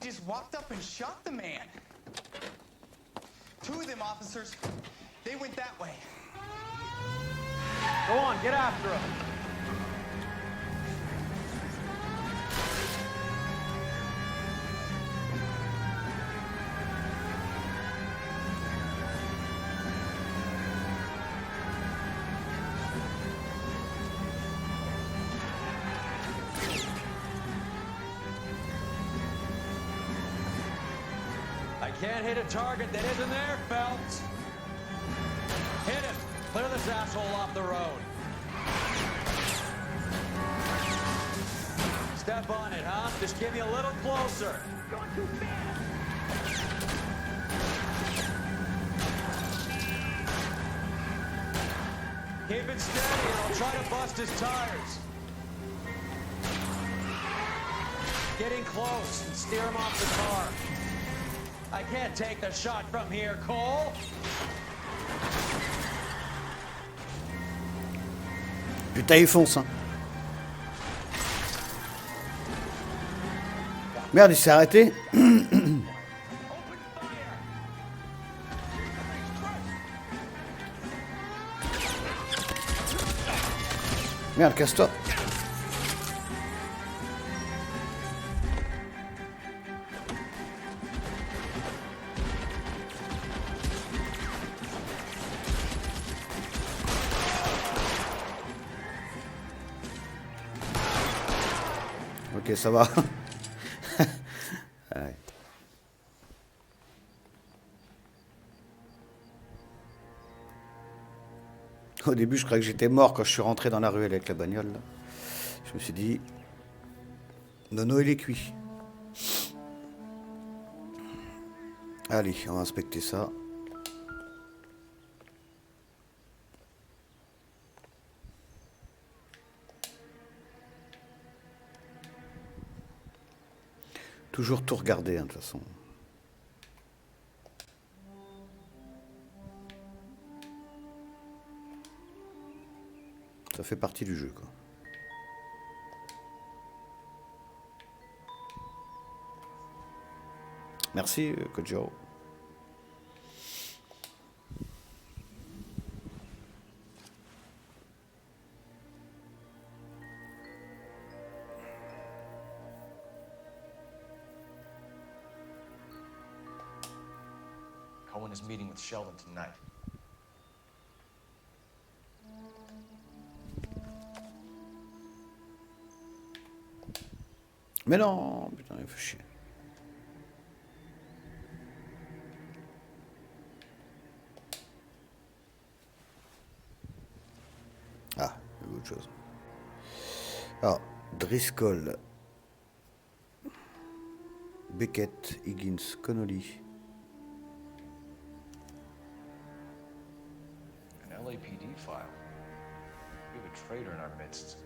Just walked up and shot the man. Two of them officers, they went that way. Go on, get after him. I can't hit a target that isn't there, Phelps. Hit him. Clear this asshole off the road. Step on it, huh? Just get me a little closer. Going too fast. Keep it steady and I'll try to bust his tires. Getting close and steer him off the car. I can't take the shot from here, Cole. Putain, il fonce, hein. Merde, il s'est arrêté. Merde, casse-toi. Ok, ça va. Ouais. Au début, je croyais que j'étais mort quand je suis rentré dans la ruelle avec la bagnole. Là. Je me suis dit, Nono, il est cuit. Allez, on va inspecter ça. Toujours tout regarder, hein, de toute façon. Ça fait partie du jeu, quoi. Merci, Kojiro. Cohen is meeting with Sheldon tonight. Mais non, putain, il fait chier. Ah, il y a autre chose. Alors, Driscoll, Beckett, Higgins, Connolly. An LAPD file. We have a traitor in our midst.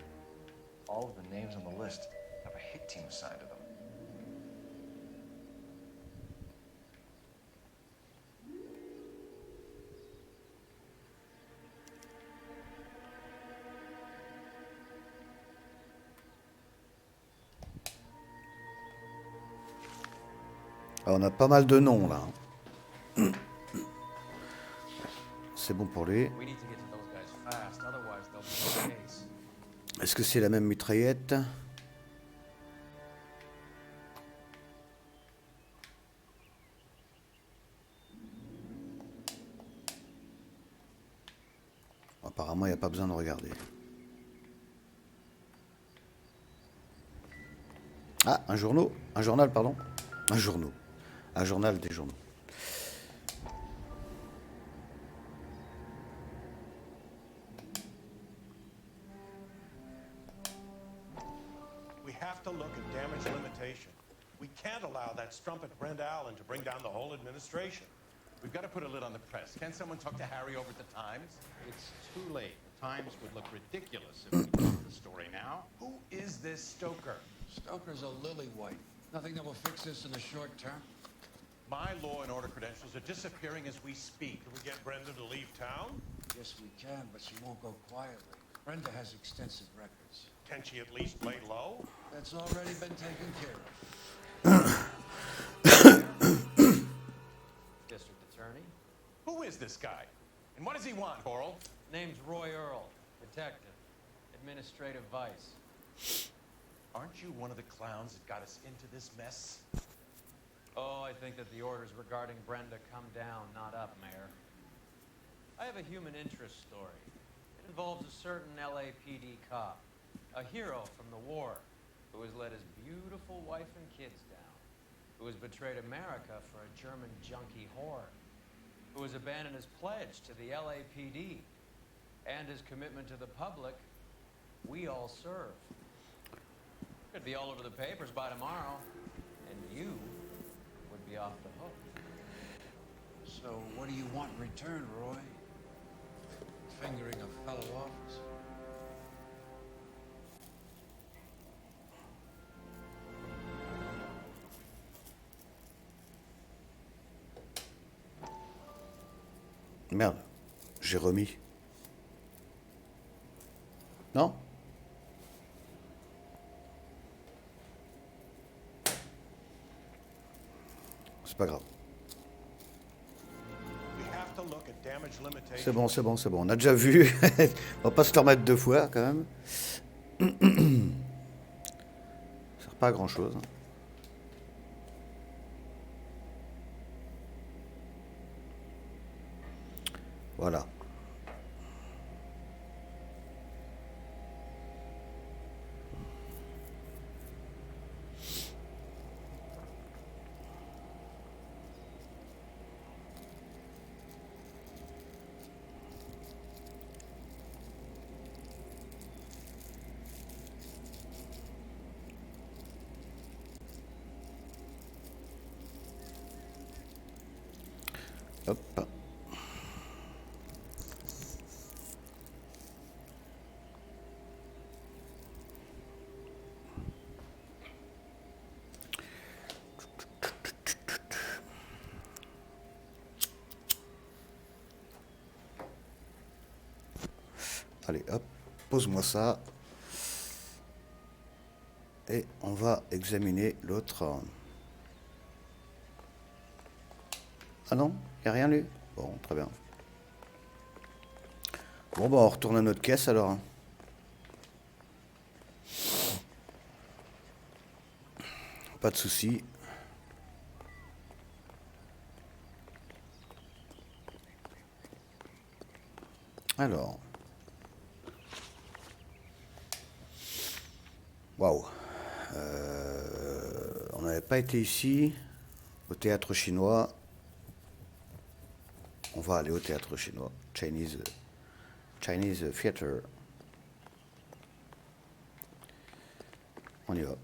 All of the names on the list have a hit team assigned to them. Alors, on a pas mal de noms là. C'est bon pour lui. Est-ce que c'est la même mitraillette? Apparemment, il n'y a pas besoin de regarder. Ah, un journal, pardon. Un journal des journaux. have to look at damage limitation. We can't allow that strumpet Brent Allen to bring down the whole administration. We've got to put a lid on the press. Can't someone talk to Harry over at the Times? It's too late. The Times would look ridiculous if we told the story now. Who is this Stoker? Stoker's a lily-white. Nothing that will fix this in the short term. My law and order credentials are disappearing as we speak. Can we get Brenda to leave town? Yes, we can, but she won't go quietly. Brenda has extensive records. Can she at least lay low? That's already been taken care of. District Attorney. Who is this guy? And what does he want, Boral? Name's Roy Earl, detective. Administrative vice. Aren't you one of the clowns that got us into this mess? Oh, I think that the orders regarding Brenda come down, not up, Mayor. I have a human interest story. It involves a certain LAPD cop, a hero from the war, who has let his beautiful wife and kids down, who has betrayed America for a German junkie whore, who has abandoned his pledge to the LAPD and his commitment to the public. We all serve. Could be all over the papers by tomorrow, and you would be off the hook. So what do you want in return, Roy? Fingering a fellow officer. Merde, j'ai remis. Non? C'est pas grave. C'est bon, c'est bon, c'est bon. On a déjà vu. On va pas se le remettre deux fois, quand même. Ça sert pas à grand chose. Voilà. Hop. Allez, hop, pose-moi ça. Et on va examiner l'autre. Ah non, il n'y a rien lu. Bon, très bien. Bon, bah on retourne à notre caisse alors. Pas de souci. Alors. Waouh. On n'avait pas été ici, au théâtre chinois. On va aller au théâtre chinois. Chinese Theater. On y va.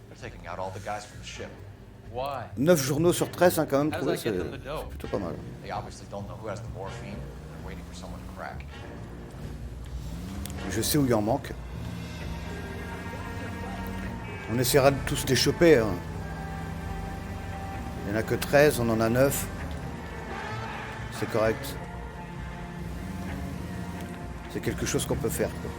They're taking out all the guys from the ship. Why? 9 journaux sur 13, hein, quand même, How trouvé, does that c'est get them the dough? plutôt pas mal. They obviously don't know who has the morphine. They're waiting for someone to crack. Je sais où il en manque. On essaiera de tous les choper. Hein. Il n'y en a que 13, on en a 9. C'est correct. C'est quelque chose qu'on peut faire, quoi.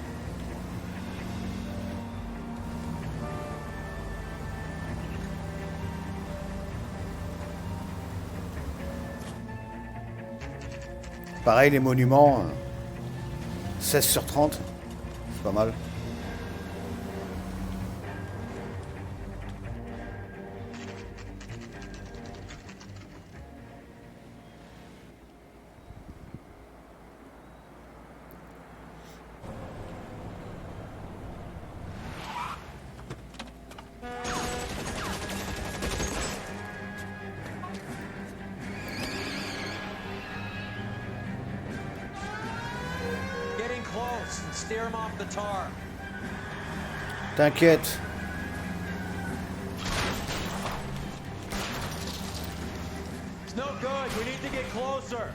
Pareil, les monuments, 16 sur 30, c'est pas mal. close and steer him off the tar. T'inquiète. It's no good. We need to get closer.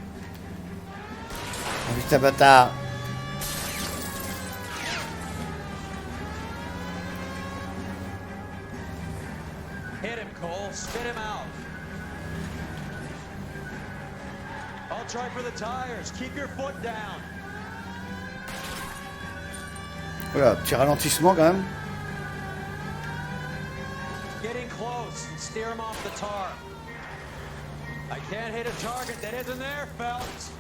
Putain bâtard. Hit him, Cole. Spit him out. I'll try for the tires. Keep your foot down. Voilà, petit ralentissement quand même. Getting close and steer him off the tar. I can't hit a target that isn't there, Phelps.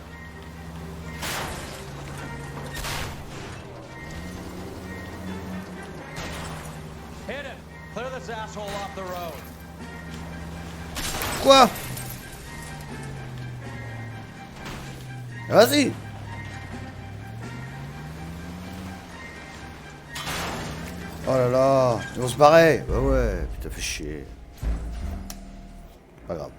Hit him. Clear this asshole off the road. Quoi? Vas-y. Oh là là, ils vont se barrer. Bah ouais, putain, fait chier. Pas grave.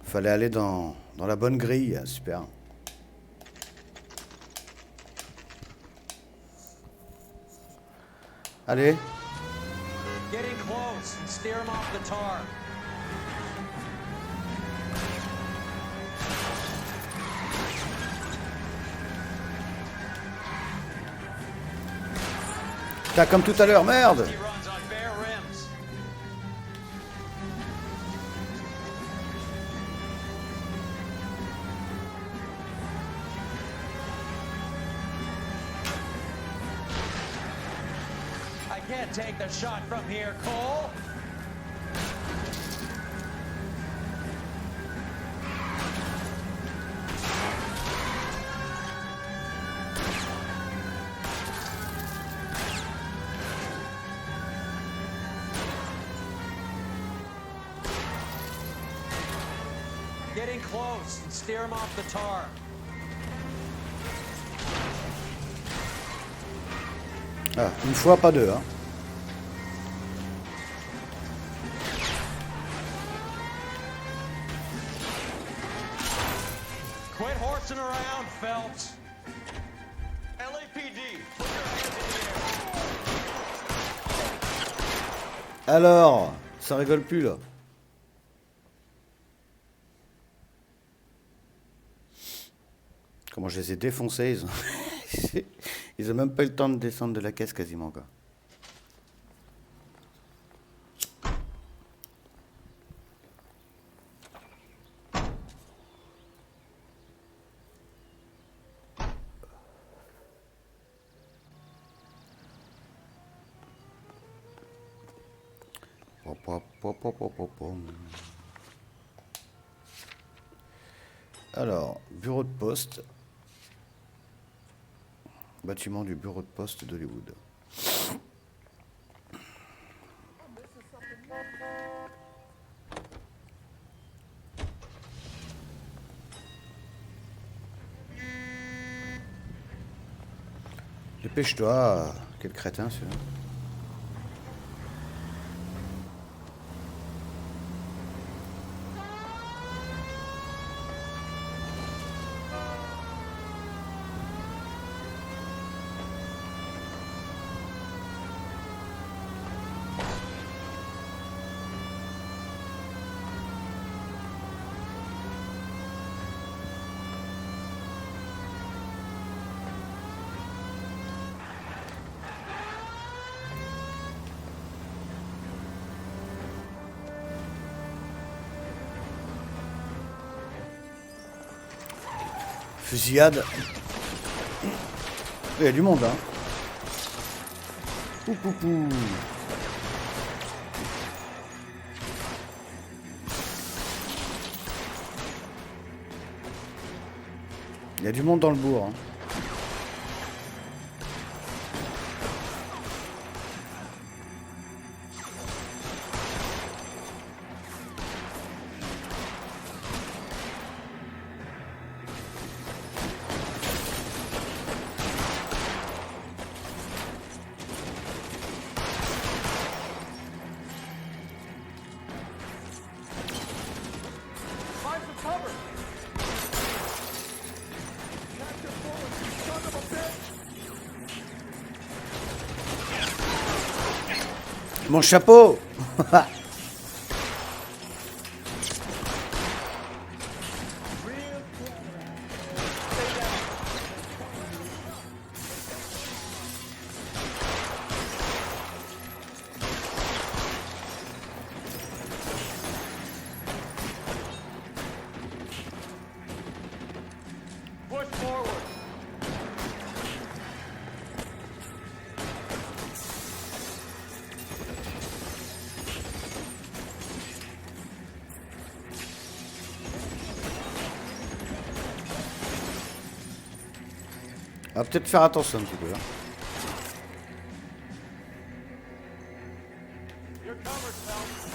Fallait aller dans la bonne grille, super. Allez. Getting close and steer him off the tar. Putain, comme tout à l'heure, merde. He runs on bare rims. I can't take the shot from here, Cole. Getting close and steer him off the tar. Ah, une fois, pas deux, hein. Quit horsing around, Phelps. LAPD, put your hands in the air. Alors, ça rigole plus là. Comment je les ai défoncés, ils ont... ils ont même pas eu le temps de descendre de la caisse quasiment quoi. Alors, bureau de poste. Bâtiment du bureau de poste d'Hollywood. Dépêche-toi, quel crétin celui-là. Fusillade. Il y a du monde hein. Pou pou pou. Il y a du monde dans le bourg hein. Mon chapeau. Push forward. On va peut-être faire attention un petit peu. Hein. You're covered, Phelps.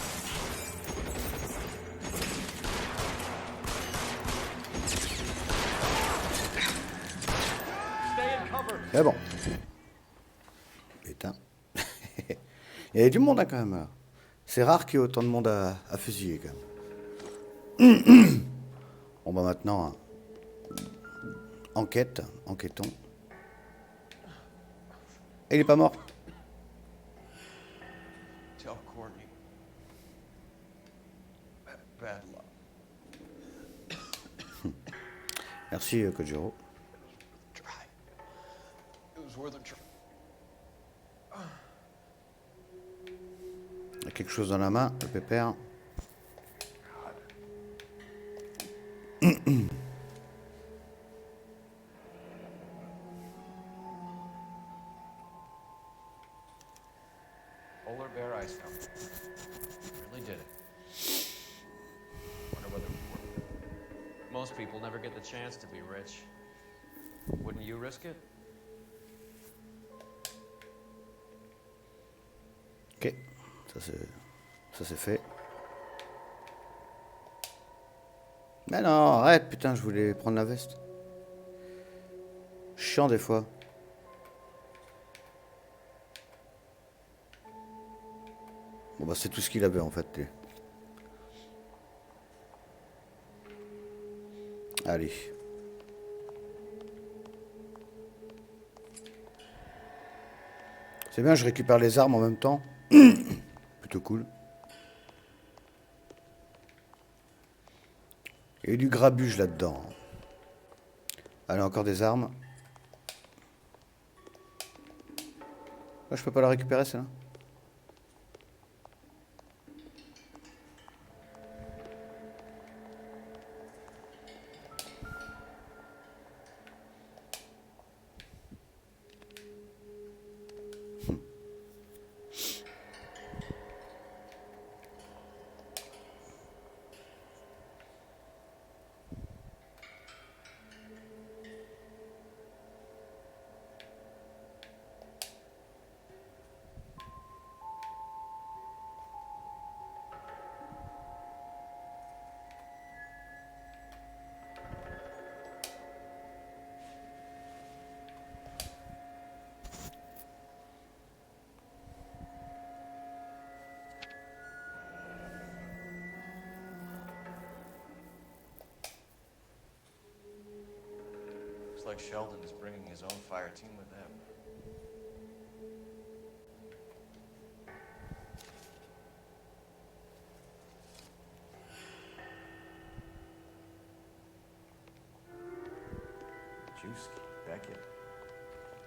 Stay in cover. C'est bon. Putain. Il y avait du monde hein, quand même. C'est rare qu'il y ait autant de monde à fusiller quand même. Bon bah maintenant, hein. Enquêtons. Et il est pas mort. Tell Courtney. Bad luck. Merci Kojiro. It was worth a try. Il y a quelque chose dans la main, le pépère. Polar bear ice helmet. Really did it. Wonder whether it worked. Most people never get the chance to be rich. Wouldn't you risk it? Ok, ça c'est fait. Mais non, arrête, putain, je voulais prendre la veste. Chiant des fois. Bon bah c'est tout ce qu'il avait en fait. Lui. Allez. C'est bien, je récupère les armes en même temps. Plutôt cool. Et du grabuge là-dedans. Allez, encore des armes. Là, je peux pas la récupérer, celle-là. Looks like Sheldon is bringing his own fire team with him.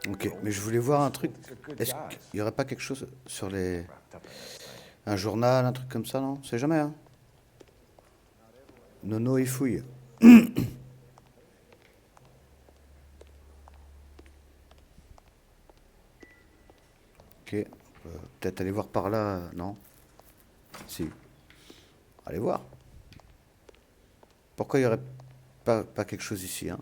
Ok, mais je voulais voir un truc. Est-ce qu'il n'y aurait pas quelque chose sur les... Un journal, un truc comme ça, non? C'est jamais, hein? Nono et fouille. Ok, peut-être aller voir par là, non? Si. Allez voir. Pourquoi il n'y aurait pas quelque chose ici, hein?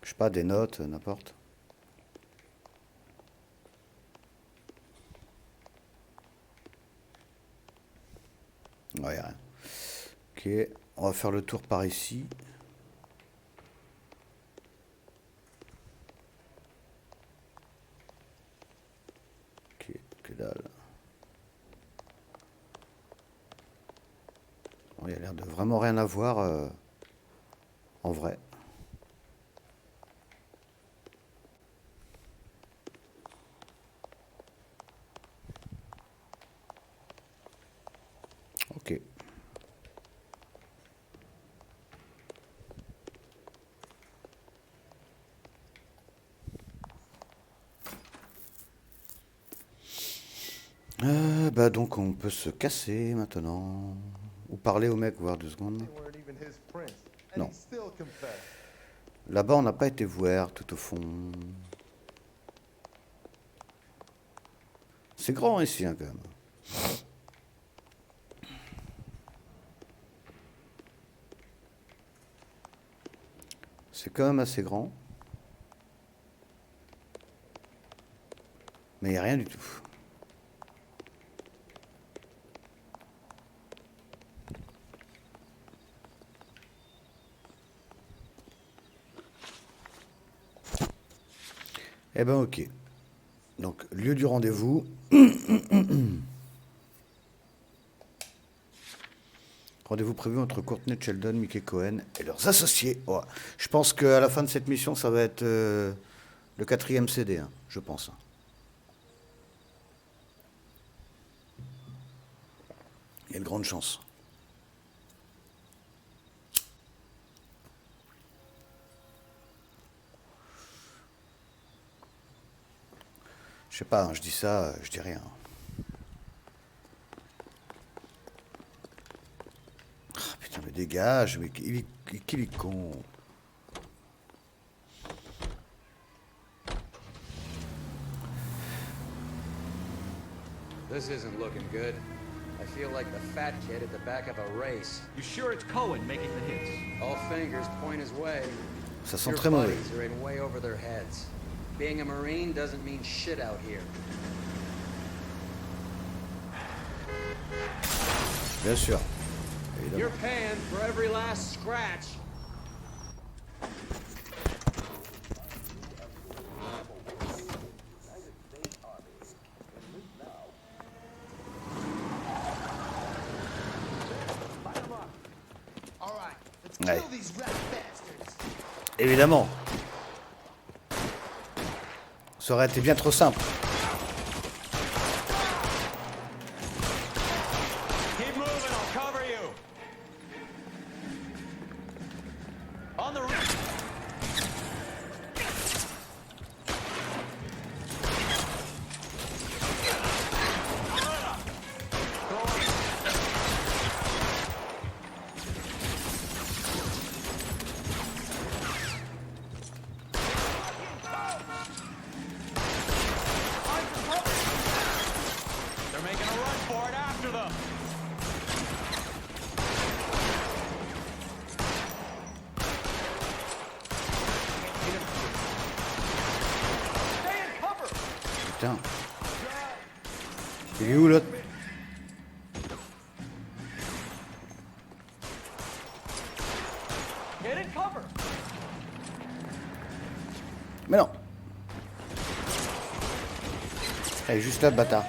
Je sais pas, des notes, n'importe. Ouais, rien. Ok, on va faire le tour par ici. Ok, que dalle. Bon, il y a l'air de vraiment rien avoir en vrai. Bah donc on peut se casser maintenant. Ou parler au mec, voir 2 secondes. Non. Là-bas on n'a pas été voir tout au fond. C'est grand ici hein, quand même. C'est quand même assez grand. Mais il n'y a rien du tout. Eh ben ok. Donc, lieu du rendez-vous. Rendez-vous prévu entre Courtney Sheldon, Mickey Cohen et leurs associés. Oh, je pense qu'à la fin de cette mission, ça va être le 4e CD, hein, je pense. Il y a de grandes chances. Je sais pas, hein, je dis ça, je dis rien. Ah, putain, mais dégage, mais qu'il est con. This isn't looking good. I feel like the fat kid at the back of a race. You sure it's Cohen making the hits? All fingers point his way. Ça sent Your très mauvais. buddies are in way over their heads. Being a Marine doesn't mean shit out here. Bien sûr. Évidemment. You're paying for every last scratch. Ouais. Évidemment. Ça aurait été bien trop simple. Keep moving, I'll cover you. On the roof. They're making a run for it after them. Stay in cover. Putain. Il est où l'autre? Get in cover. Mais non. Elle est juste là, le bâtard.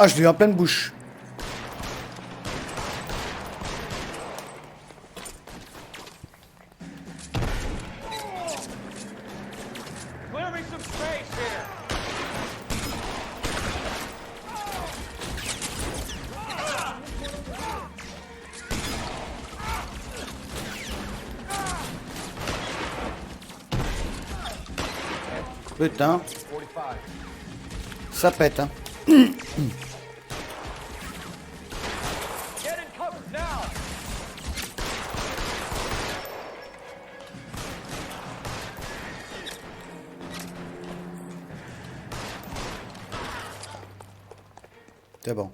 Ah, je l'ai eu en pleine bouche. Clear me some space here. Putain. Ça pète, hein. Get in cover now. C'est bon.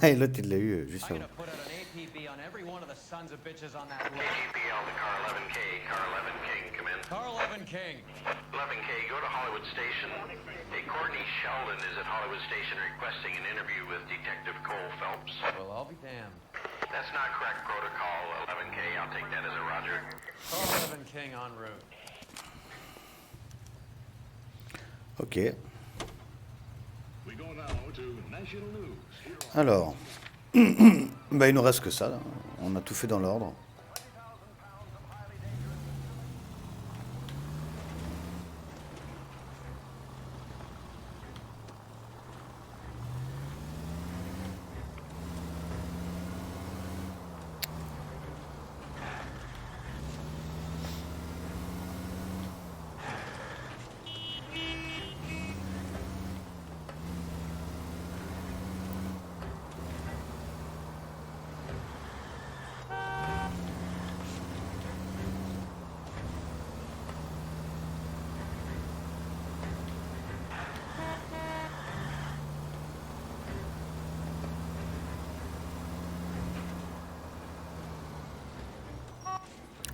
Et l'autre, il l'a eu juste I'm avant. gonna put out an APB on every one of the sons of bitches on that list. KGPL to car 11K. Car 11 King, come in. Car 11 King. 11K, go to Hollywood Station. Hey, Courtney Sheldon is at Hollywood Station requesting an interview with Detective Cole Phelps. Well, I'll be damned. That's not correct protocol, 11K. I'll take that as a roger. Car 11 King en route. Ok. We go now to national news. Alors. Bah, il nous reste que ça, là. On a tout fait dans l'ordre.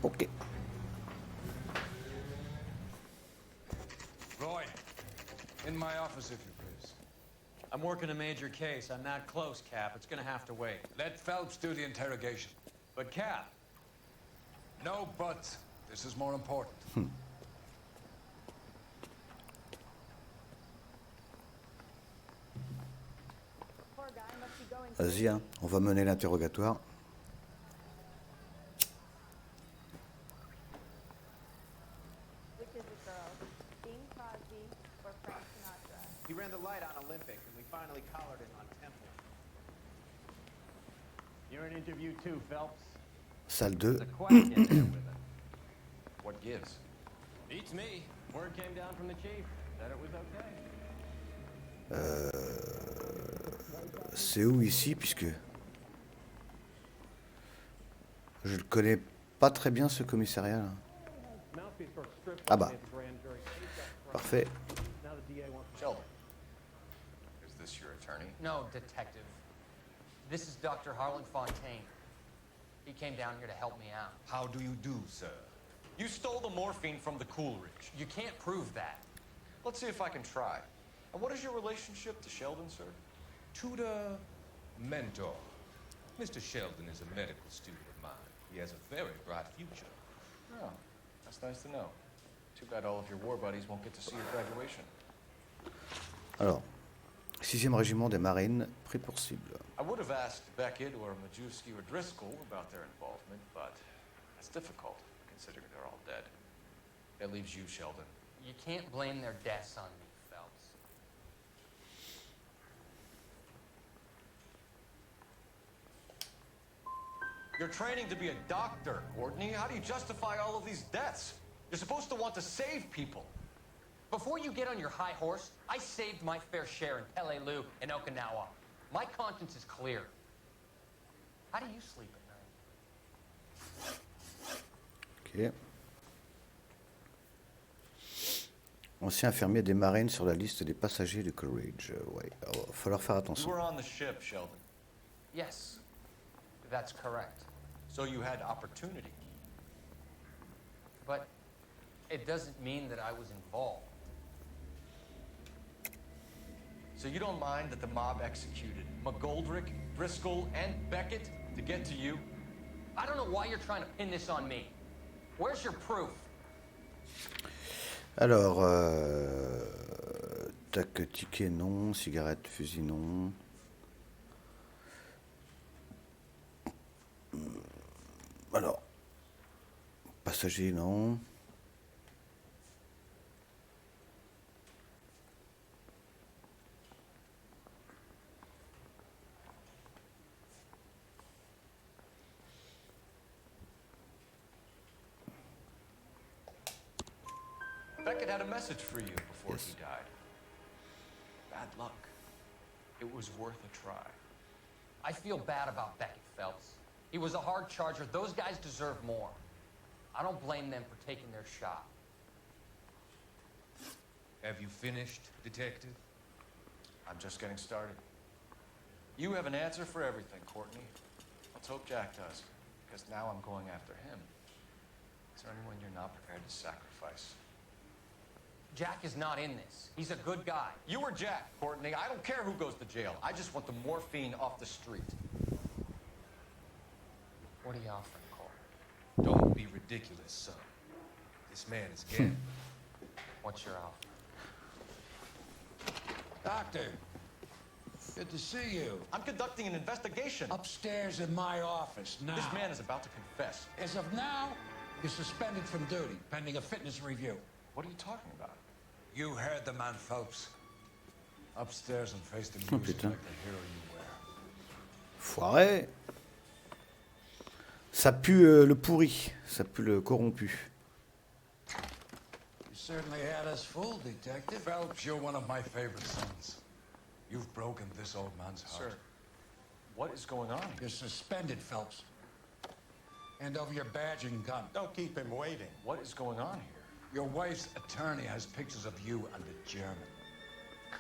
Ok. Roy, in my office, if you please. I'm working a major case. I'm not close, Cap. It's gonna have to wait. Let Phelps do the interrogation. But, Cap. No buts. This is more important. Vas-y, hein, on va mener l'interrogatoire. Which is it, girls? Bing Crosby or Frank Sinatra? He ran the light on Olympic, and we finally collared him on Temple. You're in interview too, Phelps. Salle 2. What gives? Beats me. Word came down from the chief that it was okay. C'est où ici, puisque je le connais pas très bien, ce commissariat là. Ah bah, parfait. Sheldon, is this your attorney? No, detective. This is Dr. Harlan Fontaine. He came down here to help me out. How do you do, sir? You stole the morphine from the Coolidge. You can't prove that. Let's see if I can try. And what is your relationship to Sheldon, sir? Tutor, mentor. Mr. Sheldon is a medical student of mine. He has a very bright future. Oh, that's nice to know. Too bad all of your war buddies won't get to see your graduation. Alors, 6e régiment des marines, pris pour cible. I would have asked Beckett or Majewski or Driscoll about their involvement, but that's difficult, considering they're all dead. That leaves you, Sheldon. You can't blame their deaths on me, Phelps. You're training to be a doctor, Courtney. How do you justify all of these deaths? You're supposed to want to save people. Before you get on your high horse, I saved my fair share in Peleliu and Okinawa. My conscience is clear. How do you sleep at night? Ok. Ancien infirmier des marines sur la liste des passagers du Courage. Ouais, il va falloir faire You attention. were on the ship, Sheldon. Yes, that's correct. So you had opportunity. But it doesn't mean that I was involved. So you don't mind that the mob executed McGoldrick, Driscoll, and Beckett to get to you? I don't know why you're trying to pin this on me. Where's your proof? Alors, tac, ticket non, cigarette, fusil non. Alors, passager non. Beckett had a message for you before he died. Bad luck. It was worth a try. I feel bad about Beckett, Phelps. He was a hard charger. Those guys deserve more. I don't blame them for taking their shot. Have you finished, detective? I'm just getting started. You have an answer for everything, Courtney. Let's hope Jack does, because now I'm going after him. Is there anyone you're not prepared to sacrifice? Jack is not in this. He's a good guy. You or Jack, Courtney. I don't care who goes to jail. I just want the morphine off the street. What are you offering, Cole? Don't be ridiculous, son. This man is gambling. What's your offer? Doctor, good to see you. I'm conducting an investigation. Upstairs in my office, now. This man is about to confess. As of now, you're suspended from duty, pending a fitness review. What are you talking about? You heard the man, Phelps. Upstairs and face the Oh, music putain. like the hero you were. Foiré. Ça pue le pourri, ça pue le corrompu. You certainly had us fooled, Detective. Phelps, you're one of my favorite sons. You've broken this old man's heart. Sir, what is going on? You're suspended, Phelps. Hand over your badge and gun. Don't keep him waiting. What is going on here? Your wife's attorney has pictures of you and the German.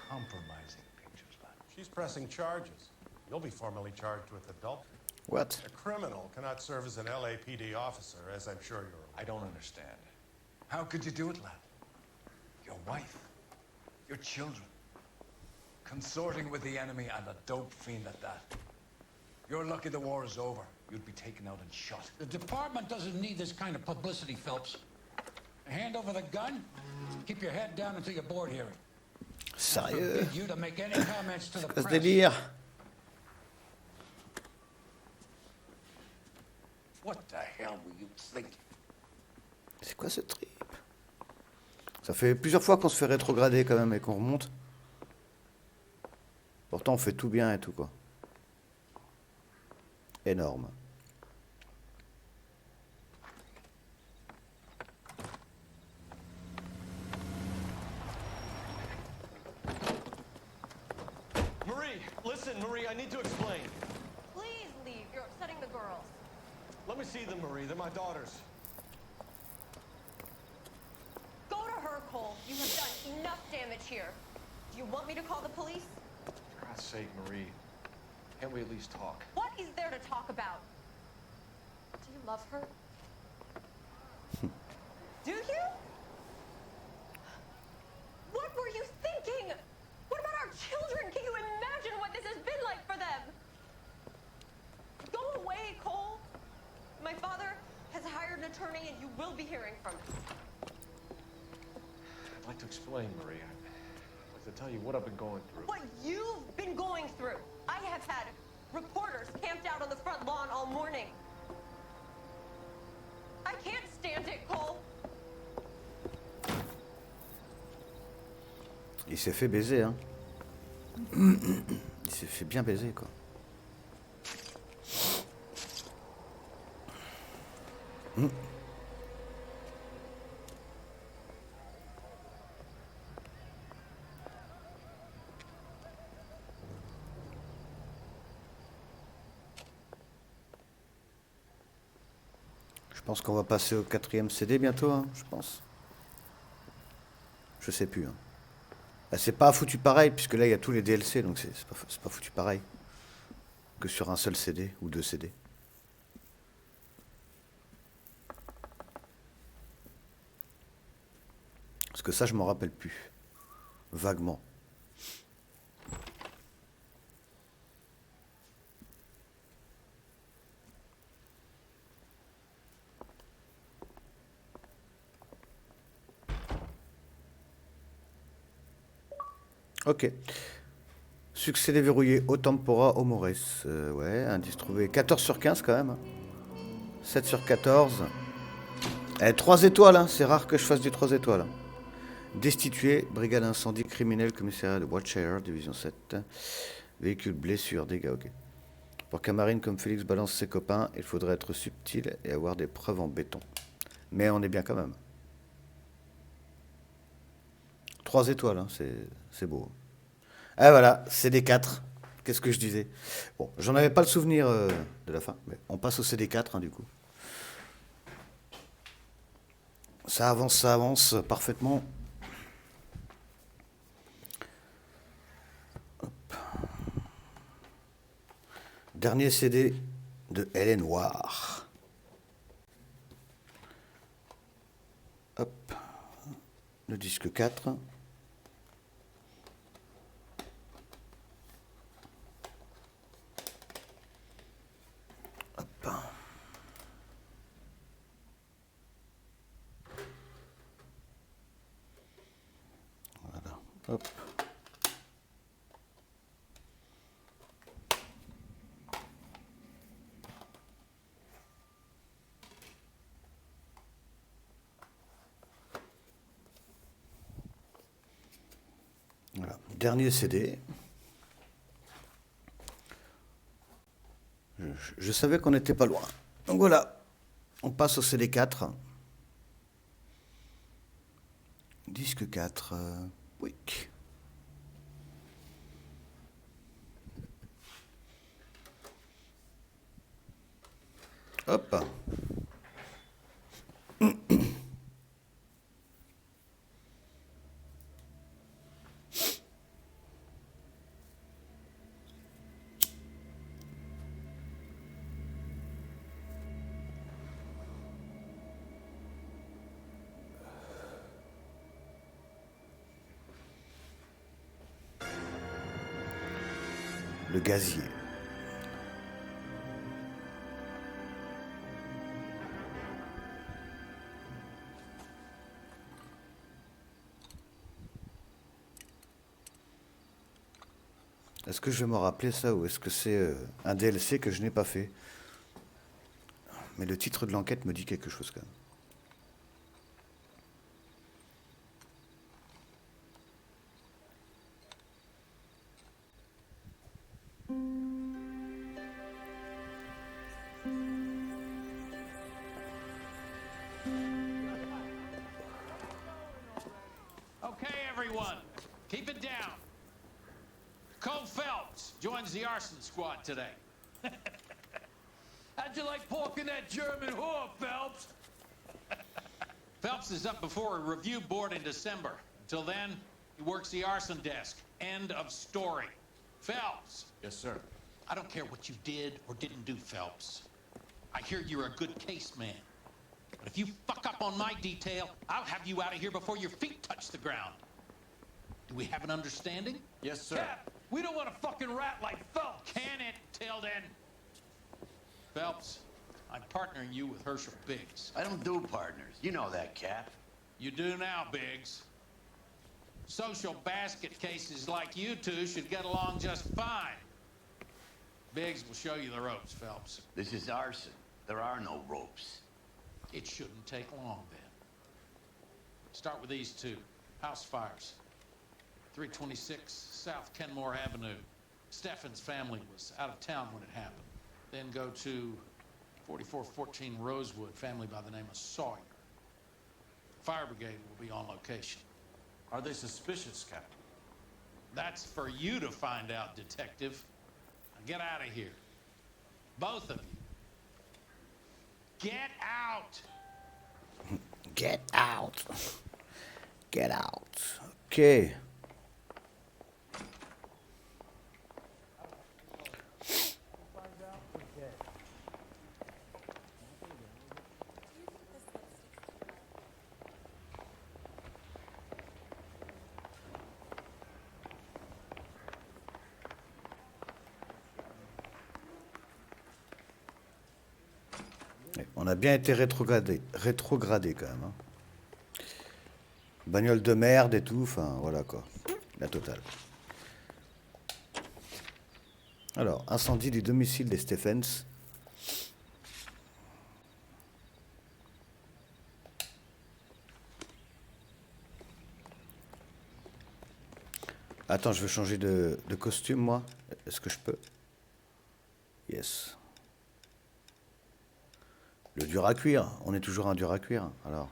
Compromising pictures, lad. She's pressing charges. You'll be formally charged with adultery. What? A criminal cannot serve as an LAPD officer, as I'm sure you're aware. I don't understand. How could you do it, lad? Your wife, your children, consorting with the enemy and a dope fiend at that. You're lucky the war is over. You'd be taken out and shot. The department doesn't need this kind of publicity, Phelps. Hand over the gun, keep your head down until your board hearing. Sérieux? Forbid you to make any comments to the Quoi ce press. délire? What the hell were you thinking? C'est quoi ce trip? Ça fait plusieurs fois qu'on se fait rétrograder quand même et qu'on remonte. Pourtant on fait tout bien et tout quoi. Énorme. Marie, listen, Marie, I need to explain. Please leave. You're upsetting the girls. Let me see them, Marie. They're my daughters. Go to her, Cole. You have done enough damage here. Do you want me to call the police? For God's sake, Marie. Can't we at least talk? What is there to talk about? Do you love her? Do you? What were you thinking? What about our children? Can you imagine what this has been like for them? Go away, Cole. My father has hired an attorney and you will be hearing from him. I'd like to explain, Marie. I'd like to tell you what I've been going through. What you've been going through. I have had reporters camped out on the front lawn all morning. I can't stand it, Cole. Il s'est fait baiser, hein. Il s'est fait bien baiser, quoi. Je pense qu'on va passer au 4e CD bientôt, hein, je pense. Je sais plus. Hein. Bah, c'est pas foutu pareil, puisque là il y a tous les DLC, donc c'est pas foutu pareil que sur un seul CD ou 2 CD. Parce que ça, je m'en rappelle plus. Vaguement. Ok. Succès déverrouillé au Tempora, au Mores. Ouais, indice trouvé. 14 sur 15 quand même. 7 sur 14. 3 étoiles, hein. C'est rare que je fasse du 3 étoiles. Hein. Destitué, brigade incendie criminel, commissariat de Watchshire, division 7. Véhicule blessure, dégâts, ok. Pour qu'un marine comme Félix balance ses copains, il faudrait être subtil et avoir des preuves en béton. Mais on est bien quand même. 3 étoiles, hein, c'est beau. Ah voilà, CD4. Qu'est-ce que je disais? Bon, j'en avais pas le souvenir de la fin, mais on passe au CD4 hein, du coup. Ça avance parfaitement. Hop. Dernier CD de Elle est Noire. Hop. Le disque 4. Hop. Voilà. Hop. Voilà. Dernier CD. Je savais qu'on n'était pas loin. Donc voilà, on passe au CD4. Disque 4. Oui. Hop. Le gazier. Est-ce que je vais me rappeler ça ou est-ce que c'est un DLC que je n'ai pas fait? Mais le titre de l'enquête me dit quelque chose quand même. Okay, everyone, keep it down. Cole Phelps joins the arson squad today. How'd you like pork in that German whore, Phelps? Phelps is up before a review board in December. Until then, he works the arson desk. End of story. Phelps. Yes, sir. I don't care what you did or didn't do, Phelps. I hear you're a good case man. But if you fuck up on my detail, I'll have you out of here before your feet touch the ground. Do we have an understanding? Yes, sir. Cap, we don't want a fucking rat like Phelps. Can it, Tilden? Phelps, I'm partnering you with Herschel Biggs. I don't do partners. You know that, Cap. You do now, Biggs. Social basket cases like you two should get along just fine. Biggs will show you the ropes, Phelps. This is arson. There are no ropes. It shouldn't take long, then. Start with these two. House fires. 326 South Kenmore Avenue. Steffen's family was out of town when it happened. Then go to 4414 Rosewood, family by the name of Sawyer. Fire brigade will be on location. Are they suspicious, Captain? That's for you to find out, detective. Now get out of here. Both of you. Get out! Get out. Get out. Ok. On a bien été rétrogradé quand même. Hein. Bagnole de merde et tout, enfin voilà quoi, la totale. Alors, incendie du domicile des Stephens. Attends, je veux changer de costume moi. Est-ce que je peux? Yes. Le dur à cuire, on est toujours un dur à cuire, alors.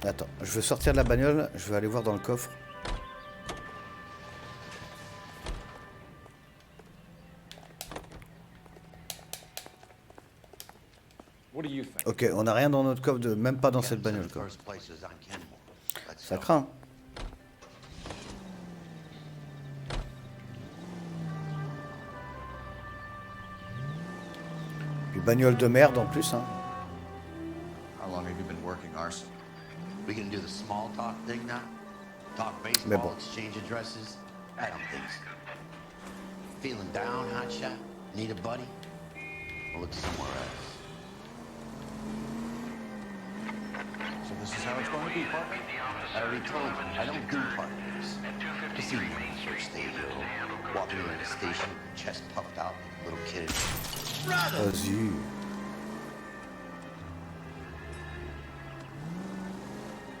Attends, je veux sortir de la bagnole, je vais aller voir dans le coffre. Ok, on n'a rien dans notre coffre, même pas dans cette bagnole. Quoi. Ça craint. Puis bagnole de merde en plus. Hein. How long have you been working, Arson? We can do the small talk thing now? Talk Mais baseball, bon. exchange addresses? I don't think so. Feeling down, hotshot? Need a buddy? Well, look somewhere else. So this is how it's going to be, partner? I already told you, I don't do partners. Just see me on the first day of the walking into the station, chest puffed out like a little kid. Vas-y.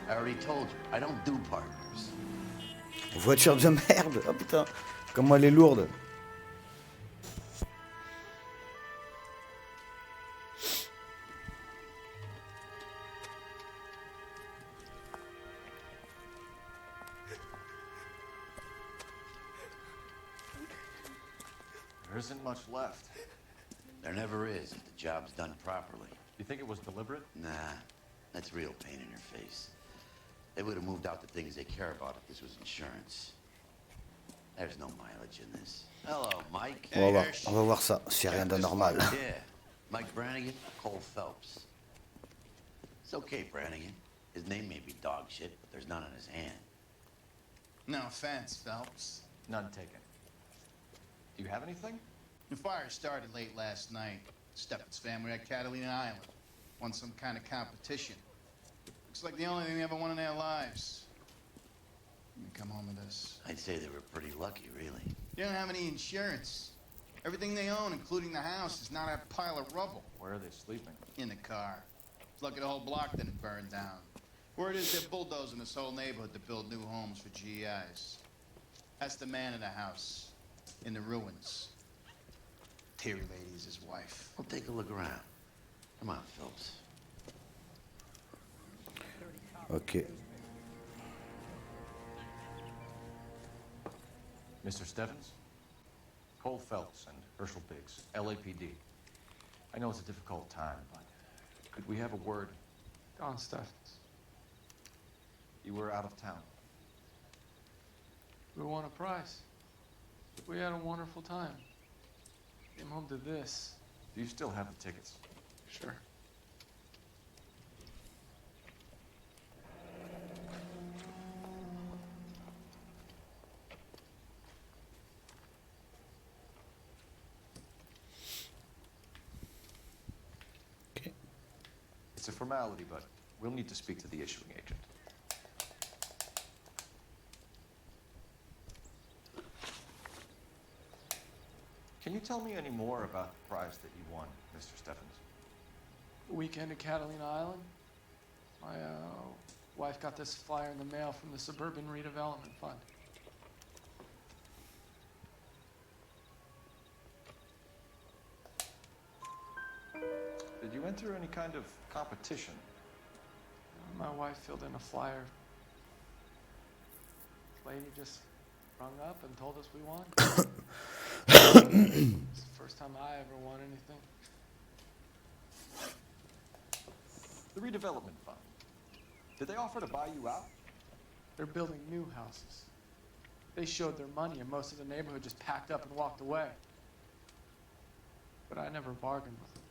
I already told you, I don't do partners. Voiture de merde. Oh putain, comment elle est lourde. There isn't much left. There never is if the job's done properly. You think it was deliberate? Nah, that's real pain in your face. They would have moved out the things they care about if this was insurance. There's no mileage in this. Hello, Mike. On va voir ça, s'il n'y a rien d'anormal. Yeah, Mike Brannigan, Cole Phelps. It's okay, Brannigan. His name may be dog shit, but there's none on his hand. No offense, Phelps. None taken. Do you have anything? The fire started late last night. Steffen's family at Catalina Island. Won some kind of competition. Looks like the only thing they ever won in their lives. Let me come home with this. I'd say they were pretty lucky, really. They don't have any insurance. Everything they own, including the house, is not a pile of rubble. Where are they sleeping? In the car. Lucky the whole block didn't burn down. Word is they're bulldozing this whole neighborhood to build new homes for GIs. That's the man in the house, in the ruins. Teary lady's his wife. Well, take a look around. Come on, Phelps. Ok. Mr. Steffens? Cole Phelps and Herschel Biggs, LAPD. I know it's a difficult time, but could we have a word? Don Steffens. You were out of town. We won a prize. We had a wonderful time. Came home to this. Do you still have the tickets? Sure. It's a formality, but we'll need to speak to the issuing agent. Can you tell me any more about the prize that you won, Mr. Steffens? The weekend at Catalina Island. My wife got this flyer in the mail from the Suburban Redevelopment Fund. Did you enter any kind of competition? My wife filled in a flyer. Lady just rung up and told us we won. It's the first time I ever won anything. The Redevelopment Fund. Did they offer to buy you out? They're building new houses. They showed their money and most of the neighborhood just packed up and walked away. But I never bargained with them.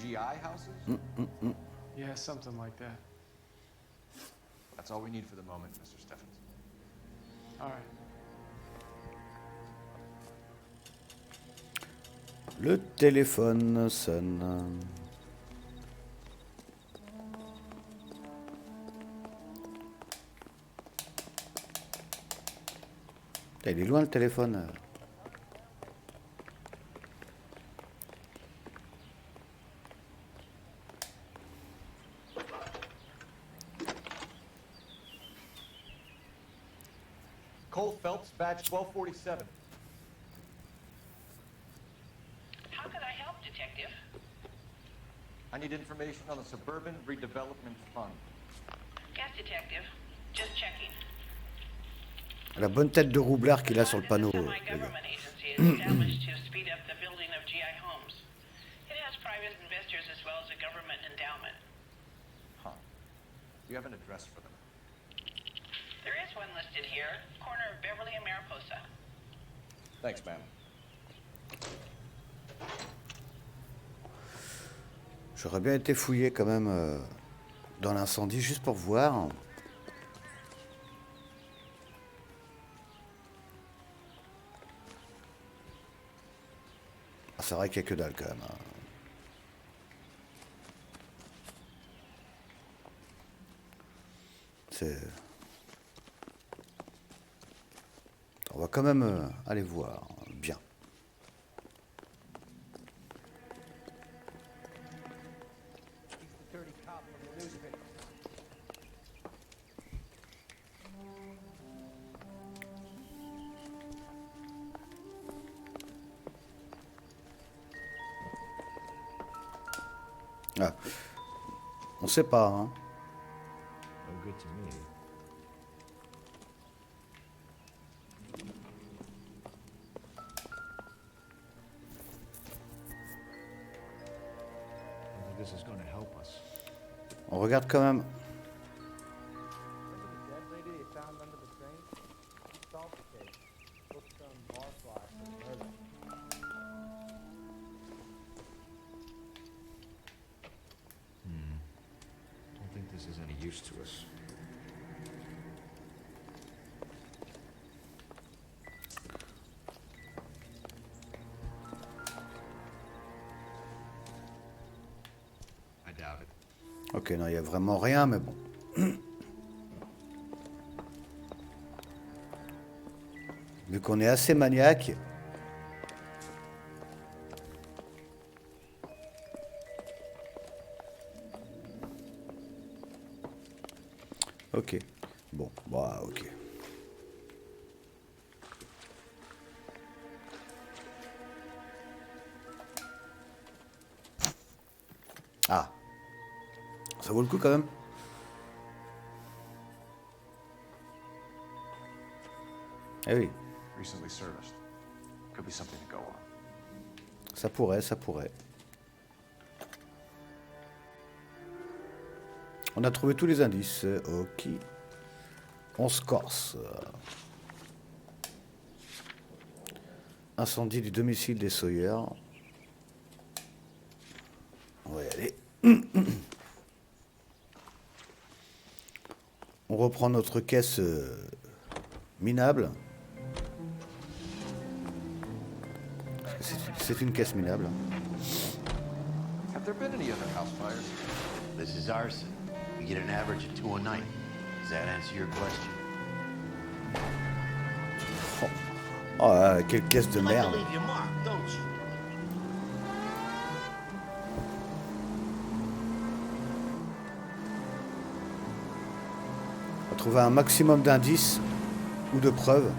GI houses? Yeah, something like that. That's all we need for the moment, Mr. Steffens. All right. Le téléphone sonne. Il est loin le téléphone. Cole Phelps, badge 1247. How could I help, Detective? I need information on the Suburban Redevelopment Fund. Yes, Detective. Just checking. La bonne tête de roublard qu'il a sur le panneau. Semi-government agency is established to speed up the building of GI homes. It has private investors as well as a government endowment. Huh. Do you have an address for them? There is one listed here, corner of Beverly and Mariposa. Thanks, ma'am. J'aurais bien été fouillé quand même dans l'incendie juste pour voir. Ah, c'est vrai qu'il n'y a que dalle quand même. C'est... On va quand même aller voir bien. Ah. On sait pas, hein. No good to me. This is going to help us. On regarde quand même. this is any use to us. I doubt it. Ok, non, il n'y a vraiment rien, mais bon. Vu qu'on est assez maniaque. Ok. Bon, bah, ok. Ah. Ça vaut le coup quand même. Eh oui. Recently serviced. Could be something to go on. Ça pourrait, ça pourrait. On a trouvé tous les indices. Ok. On se corse. Incendie du domicile des Sawyer. On va y aller. On reprend notre caisse minable. C'est une caisse minable. Have there been any other house fires? This is Arson. We get an average of 2 a night. Does that answer your question? Oh, quelle caisse de merde. Leave your mark, don't you? On va trouver un maximum d'indices ou de preuves.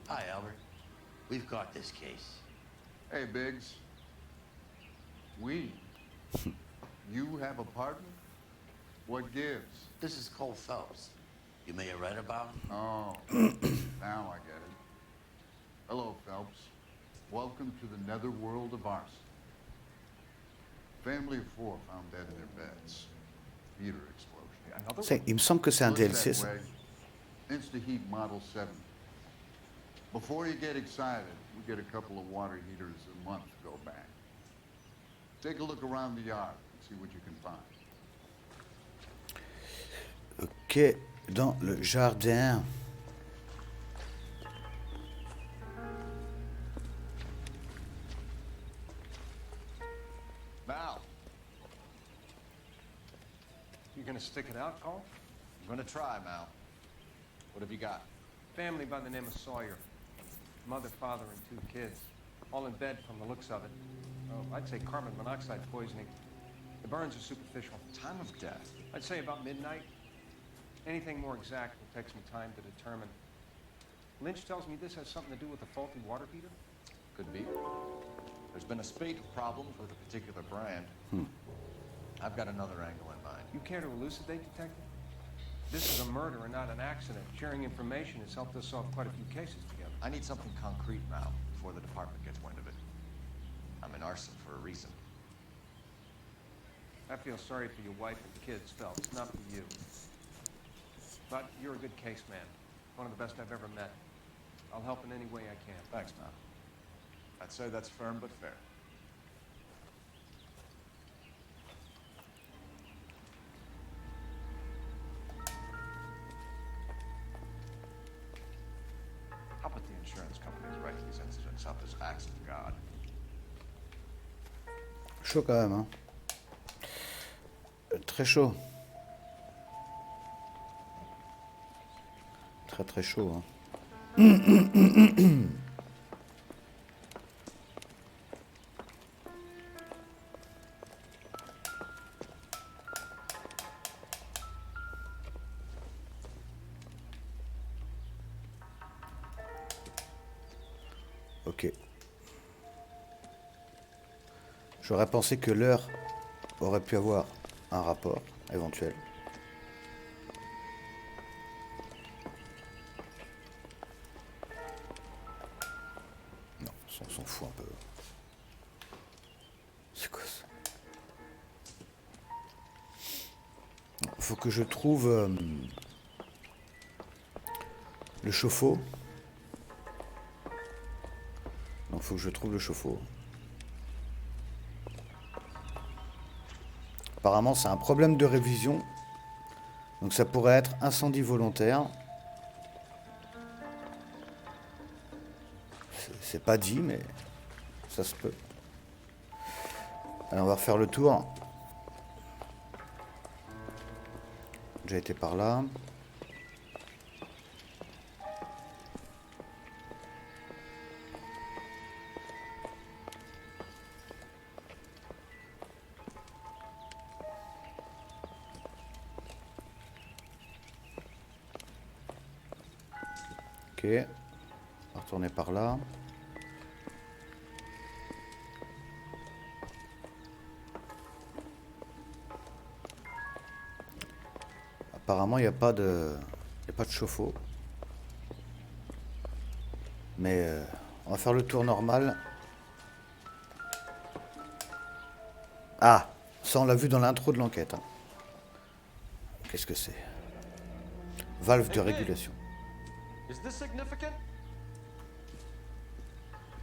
Hi, Albert. We've got this case. Hey, Biggs. We? You have a partner? What gives? This is Cole Phelps. You may have read about him. Oh, now I get it. Hello, Phelps. Welcome to the netherworld of Arson. Family of 4 found dead in their beds. Heater explosion. Il me semble que c'est un DLC, ça. Insta-Heat Model 7. Before you get excited, we get a couple of water heaters a month to go back. Take a look around the yard and see what you can find. Ok, dans le jardin. Mal. You gonna stick it out, Cole? I'm gonna try, Mal. What have you got? Family by the name of Sawyer. Mother, father, and 2 kids. All in bed from the looks of it. Oh, I'd say carbon monoxide poisoning. The burns are superficial. Time of death? I'd say about midnight. Anything more exact will take some time to determine. Lynch tells me this has something to do with the faulty water heater. Could be. There's been a spate of problems with a particular brand. I've got another angle in mind. You care to elucidate, Detective? This is a murder and not an accident. Sharing information has helped us solve quite a few cases together. I need something concrete, Mal, before the department gets wind of it. I'm in Arson for a reason. I feel sorry for your wife and kids, Phelps, not for you. But you're a good case man. One of the best I've ever met. I'll help in any way I can. Thanks, Mal. I'd say that's firm but fair. How about the insurance companies write these incidents up as acts of God? Chaud quand même, hein. très chaud. Très très chaud. Hein. Ok. J'aurais pensé que l'heure aurait pu avoir un rapport éventuel. Non, on s'en fout un peu. C'est quoi ça? Faut que je trouve le chauffe-eau. Donc faut que je trouve le chauffe-eau. Apparemment c'est un problème de révision. Donc ça pourrait être incendie volontaire. C'est pas dit mais ça se peut. Allez, on va refaire le tour. J'ai été par là. Ok, on va retourner par là. Apparemment, il n'y a pas de chauffe-eau. Mais on va faire le tour normal. Ah, ça on l'a vu dans l'intro de l'enquête. Hein. Qu'est-ce que c'est? Valve de régulation. Is this significant?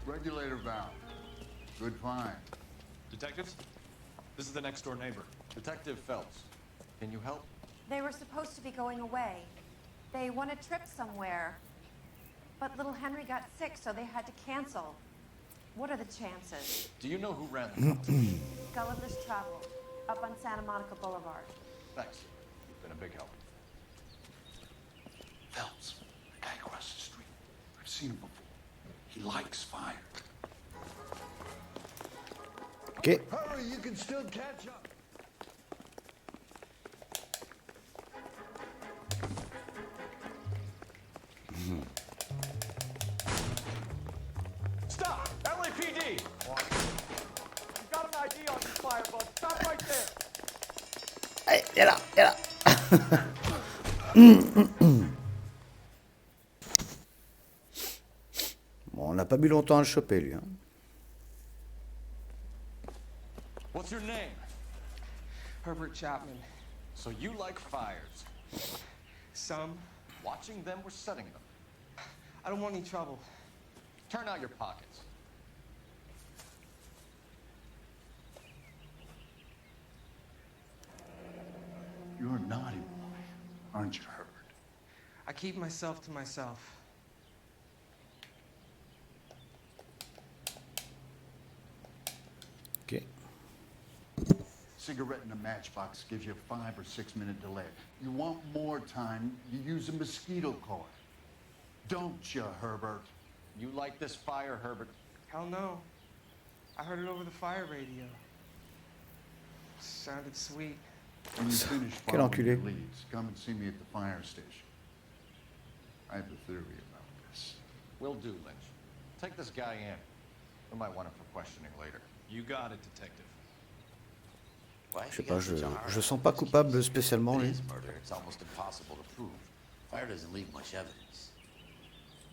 Regulator valve. Good find. Detectives? This is the next door neighbor, Detective Phelps. Can you help? They were supposed to be going away. They won a trip somewhere. But little Henry got sick, so they had to cancel. What are the chances? Do you know who ran the company? Gulliver's Travel, up on Santa Monica Boulevard. Thanks. You've been a big help. Phelps, the guy across the street. I've seen him before. He likes fire. Okay. Hurry, you can still catch up. Stop! LAPD! You've got an ID on your firebug. Stop right there! Allez, viens là, viens là. Bon, on n'a pas mis longtemps à le choper, lui. Hein. What's your name? Herbert Chapman. So you like fires? Some. Watching them or setting them? I don't want any trouble. Turn out your pockets. You're a naughty boy, aren't you, Herbert? I keep myself to myself. Okay. Cigarette in a matchbox gives you a 5 or 6 minute delay. You want more time, you use a mosquito coil. Don't you, Herbert? You like this fire, Herbert? Hell no. I heard it over the fire radio. Sounded sweet. When you finish Quel following enculé. your leads, come and see me at the fire station. I have a theory about this. Will do, Lynch. Take this guy in. We might want him for questioning later. You got it, Detective. Je sais pas, je sens pas coupable spécialement, It lui. is murder. It's almost impossible to prove. Fire doesn't leave much evidence.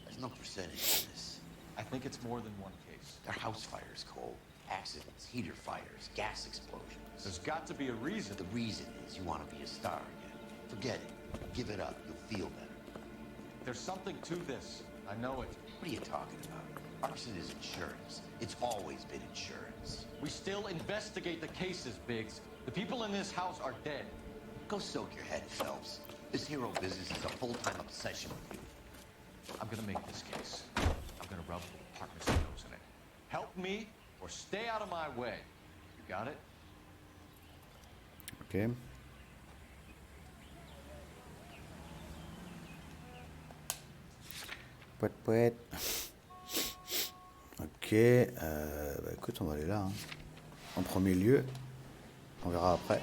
There's no percentage in this. I think it's more than one case. They're house fires, Cole. Accidents, heater fires, gas explosions. There's got to be a reason. The reason is you want to be a star again. Forget it. Give it up. You'll feel better. There's something to this. I know it. What are you talking about? Arson is insurance. It's always been insurance. We still investigate the cases, Biggs. The people in this house are dead. Go soak your head, Phelps. This hero business is a full-time obsession with you. I'm gonna make this case. I'm gonna rub the department's nose in it. Help me or stay out of my way. You got it? Ok. Pouet, pouet. Ok, bah écoute, on va aller là. Hein. En premier lieu, on verra après.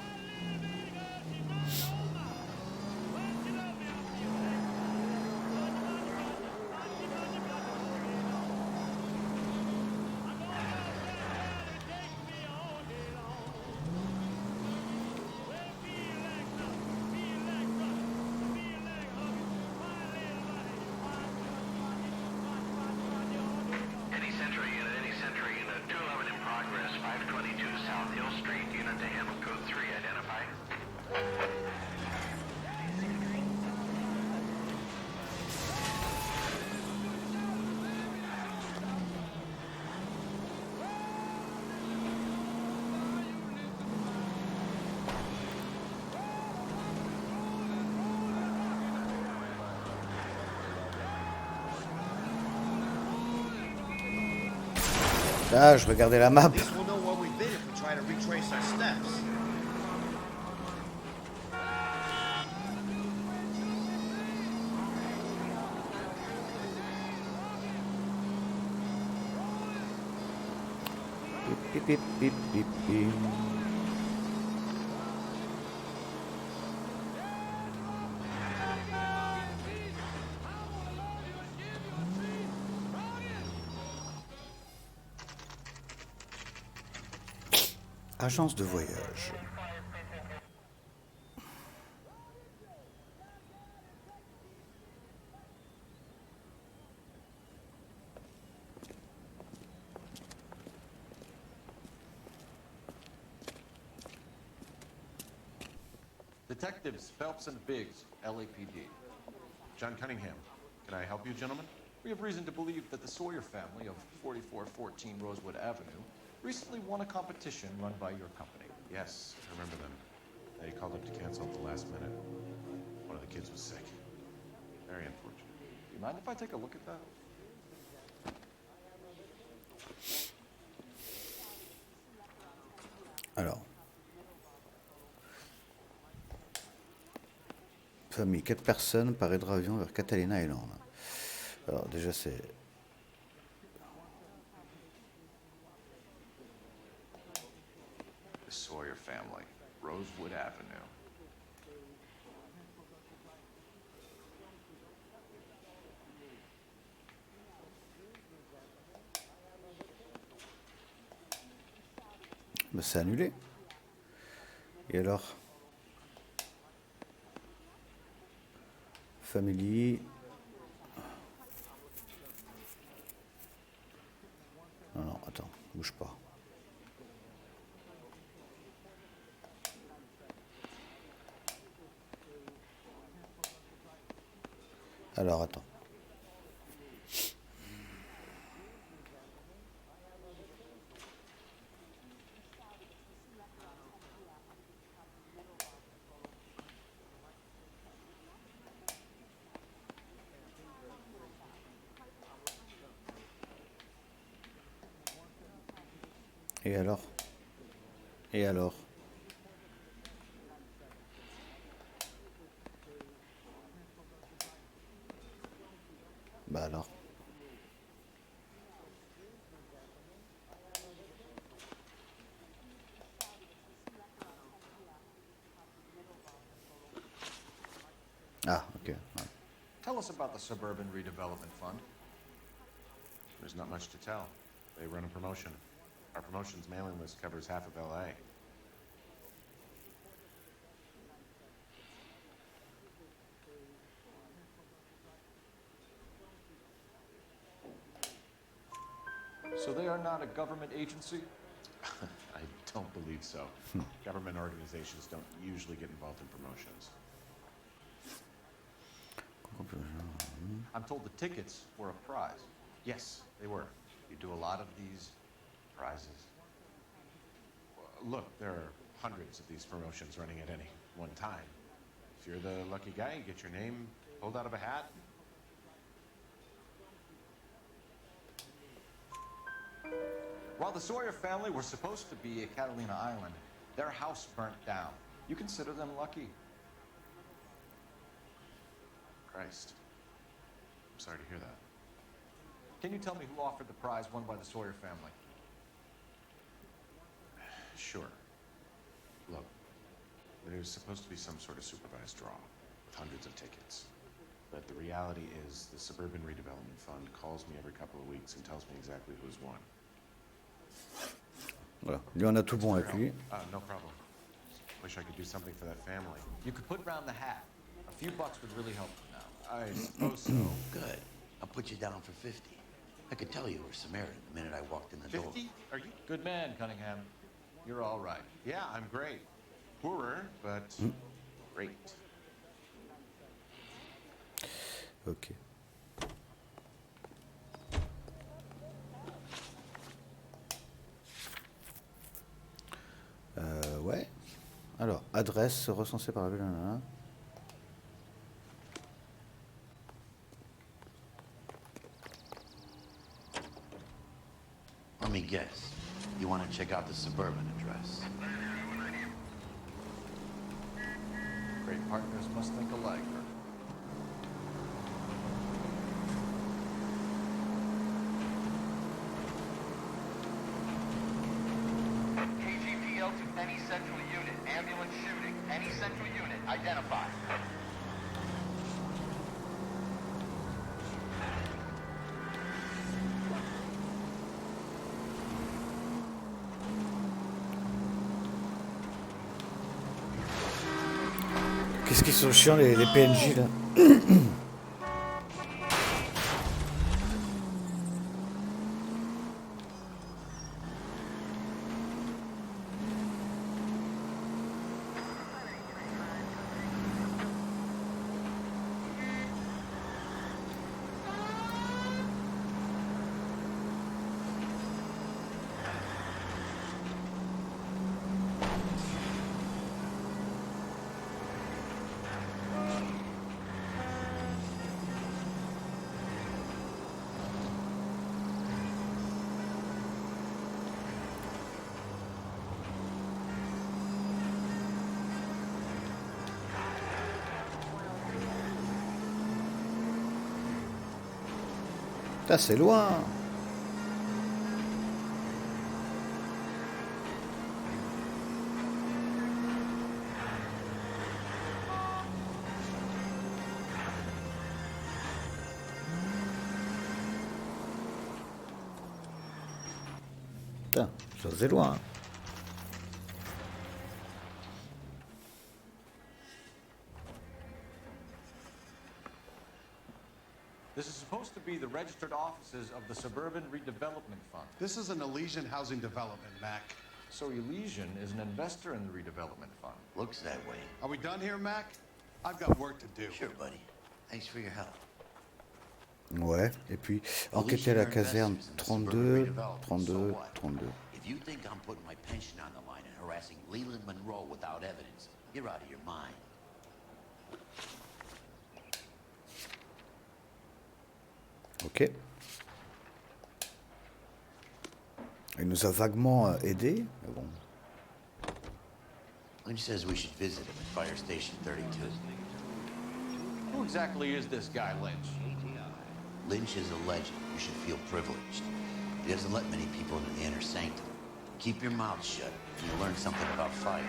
Any Century unit, 211 in progress, 522 South Hill Street, unit to handle code 3, identify. Ah, je regardais la map. We'll know where we've been if we try to retrace our steps. Pip, pip, pip, pip, pip. Agence de voyage. Detectives Phelps and Biggs, LAPD. John Cunningham. Can I help you, gentlemen? We have reason to believe that the Sawyer family of 4414 Rosewood Avenue recently won a competition run by your company. Yes, I remember them. They called up to cancel at the last minute. One of the kids was sick. Very unfortunate. Do you mind if I take a look at that? Alors. Famille, 4 personnes par hydravion vers Catalina Island. Alors déjà c'est... The Sawyer family, Rosewood Avenue. Bah, c'est annulé. Et alors? Family. Non, non, attends, bouge pas. Alors, attends. Et alors? Et alors? Bah alors? Ah, ok. Ouais. Tell us about the Suburban Redevelopment Fund. There's not much to tell. They run a promotion. Our promotion's mailing list covers half of LA. So they are not a government agency? I don't believe so. Government organizations don't usually get involved in promotions. I'm told the tickets were a prize. Yes, they were. You do a lot of these prizes. Look, there are hundreds of these promotions running at any one time. If you're the lucky guy, you get your name pulled out of a hat. While the Sawyer family were supposed to be at Catalina Island, their house burnt down. You consider them lucky? Christ. I'm sorry to hear that. Can you tell me who offered the prize won by the Sawyer family? Sure. Look, there's supposed to be some sort of supervised draw with hundreds of tickets. But the reality is the Suburban Redevelopment Fund calls me every couple of weeks and tells me exactly who's won. Voilà, lui on a tout bon avec lui. No problem. Wish I could do something for that family. You could put round the hat. A few bucks would really help them now. I suppose so. Good. I'll put you down for 50. I could tell you were Samaritan the minute I walked in the door. 50? Are you? Good man, Cunningham. You're all right. Yeah, I'm great. Poorer, but great. Ok. Ouais. Alors, adresse recensée par la ville. Let me guess. You want to check out the Suburban address. Great partners must think alike. KGPL to any central unit. Ambulance shooting. Any central unit. Identify. Qu'est-ce qu'ils sont chiants les PNJ là. Putain, c'est loin. Putain, ça c'est loin. This is supposed to be the registered offices of the Suburban Redevelopment Fund. This is an Elysian housing development, Mac. So Elysian is an investor in the Redevelopment Fund. Looks that way. Are we done here, Mac? I've got work to do. Sure, buddy. Thanks for your help. Ouais, et puis enquêter à la caserne 32, 32, 32. If you think I'm putting my pension on the line and harassing Leland Monroe without evidence, you're out of your mind. Ok. Il nous a vaguement aidé, mais bon. Lynch says we should visit him at Fire Station 32. Who exactly is this guy, Lynch? Lynch is a legend. You should feel privileged. He doesn't let many people into the inner sanctum. Keep your mouth shut, and you'll learn something about fires.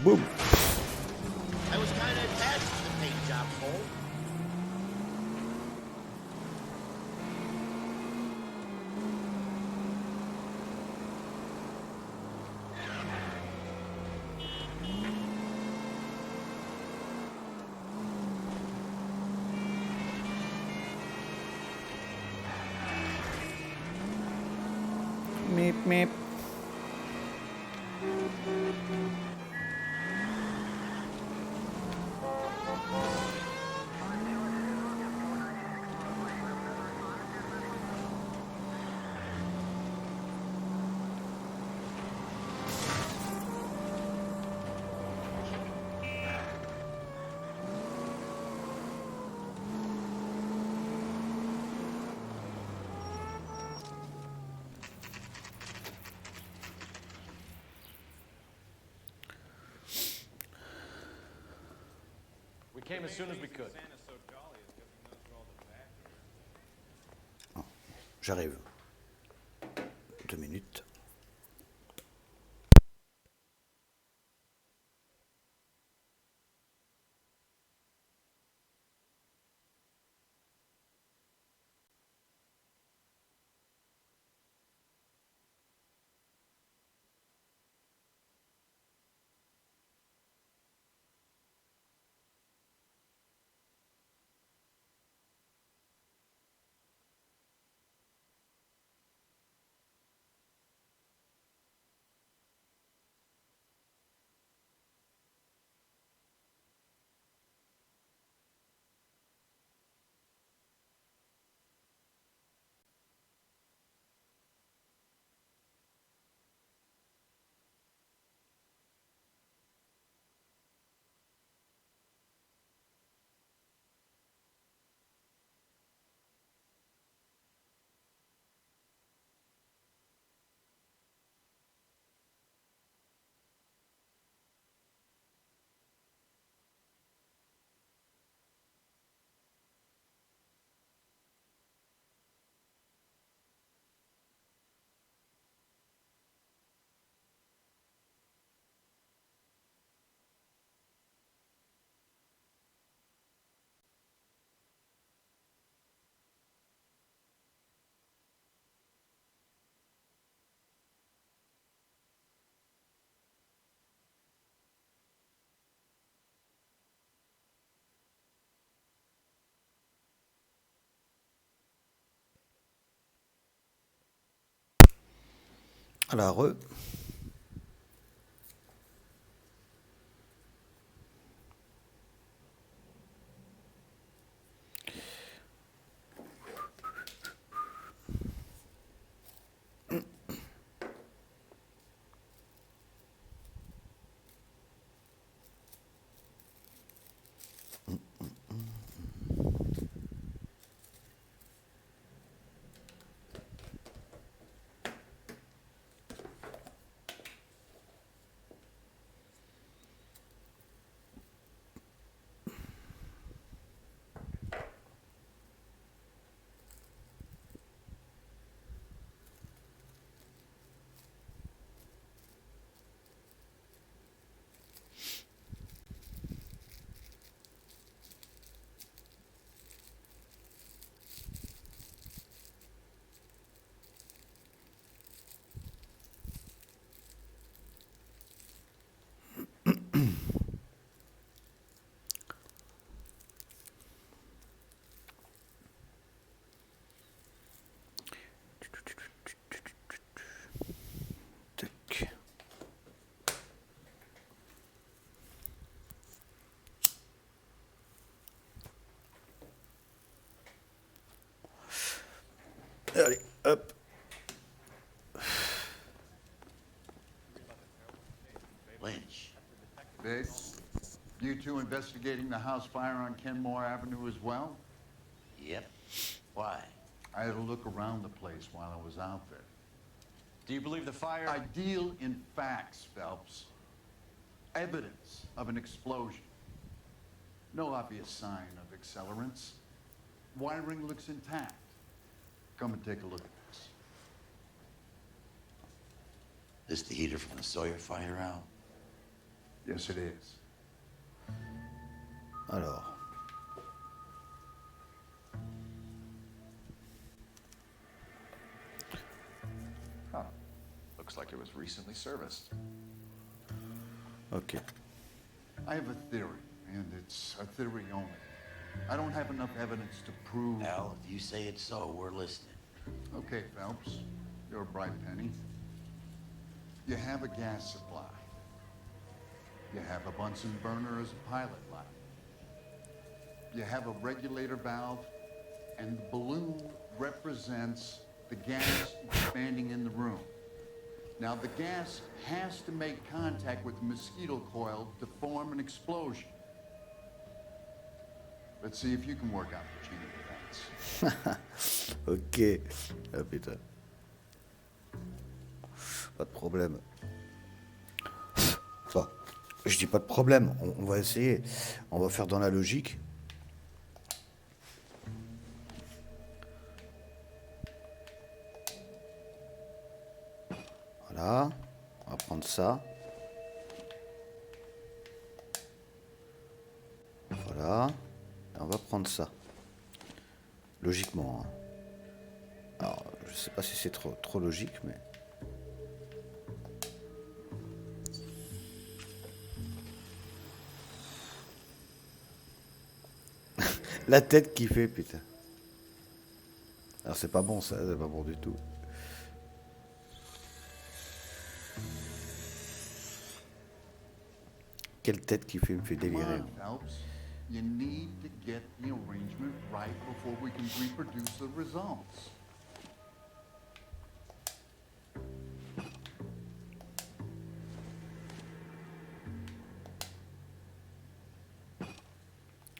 Boom. I was kind of attached to the paint job, Cole. Meep, meep. came as soon as we could. J'arrive. 2 minutes. Alors, tac. Allez, hop. Lynch. Babe, you two investigating the house fire on Kenmore Avenue as well? Yep. Why? I had a look around the place while I was out there. Do you believe the fire? I deal in facts, Phelps. Evidence of an explosion. No obvious sign of accelerants. Wiring looks intact. Come and take a look at this. This the heater from the Sawyer fire out? Yes, it is. Alors. Huh. Looks like it was recently serviced. Ok. I have a theory, and it's a theory only. I don't have enough evidence to prove... Al, if you say it's so, we're listening. Okay, Phelps. You're a bright penny. You have a gas supply. You have a Bunsen burner as a pilot light. You have a regulator valve, and the balloon represents the gas expanding in the room. Now, the gas has to make contact with the mosquito coil to form an explosion. Let's see if you can work out the chain of events. Ok. Ah putain. Pas de problème. Enfin, Je dis pas de problème, on va essayer. On va faire dans la logique. Voilà. On va prendre ça. Voilà. Et on va prendre ça. Logiquement. Hein. Alors, je sais pas si c'est trop logique, mais... La tête qu'il fait, putain. Alors c'est pas bon ça, c'est pas bon du tout. Quelle tête qu'il fait, me fait délirer. Phelps, you need to get the arrangement right before we can reproduce the results.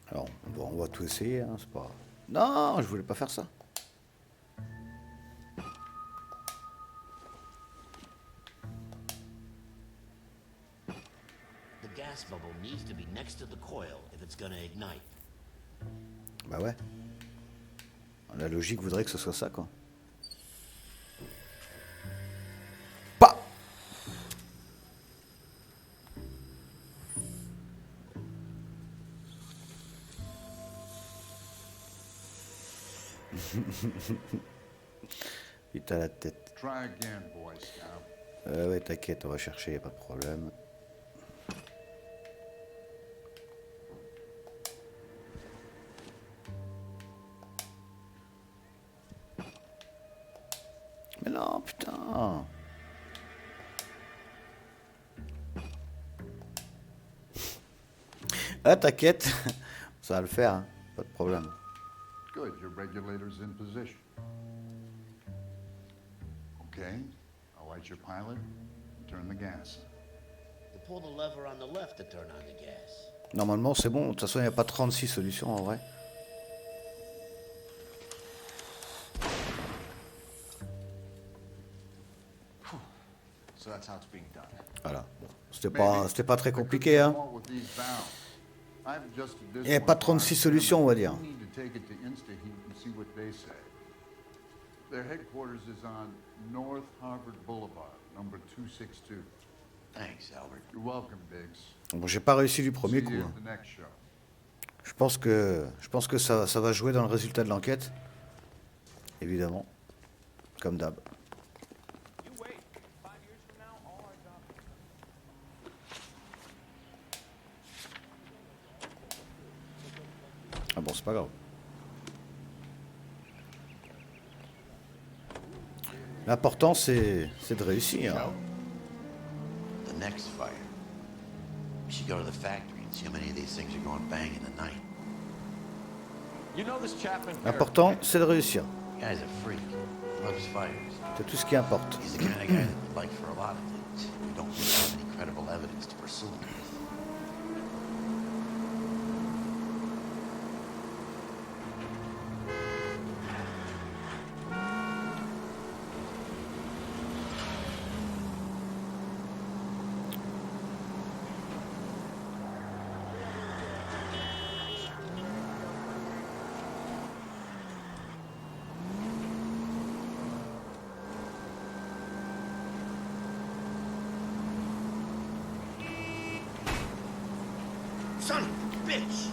Alors, on va tout essayer, hein, c'est pas... Non, je voulais pas faire ça. The gas bubble needs to be next to the coil if it's gonna ignite. Bah ouais. La logique voudrait que ce soit ça, quoi. Pas. Il t'a la tête. Try again, Boy Scout. Ouais, t'inquiète, on va chercher, y a pas de problème. Mais non, putain. Ah, t'inquiète, ça va le faire, hein. Pas de problème. Good, your regulator's in position. Okay, I'll light your pilot and turn the gas. You pull the lever on the left to turn on the gas. Normalement, c'est bon. De toute façon, il n'y a pas 36 solutions en vrai. So that's how it's being done. Voilà. Bon. C'était pas très compliqué, hein. Il n'y avait pas 36 solutions, on va dire. Their headquarters is on North Harvard Boulevard, number 262. Thanks, Albert. You're welcome, Biggs. Bon, j'ai pas réussi du premier coup. See you Hein. at the next show. Je pense que ça va jouer dans le résultat de l'enquête. Évidemment. Comme d'hab. Ah bon, c'est pas grave. L'important, c'est de réussir. Hein. The next fire. We should go to the factory and see how many of these things are going bang in the night. You know this Chapman L'important, c'est de réussir. The guy's a freak. Loves fires. C'est tout ce qui importe. He's the kind of guy that would like for a lot of things. We don't really have any credible evidence to pursue him with. Son of a bitch!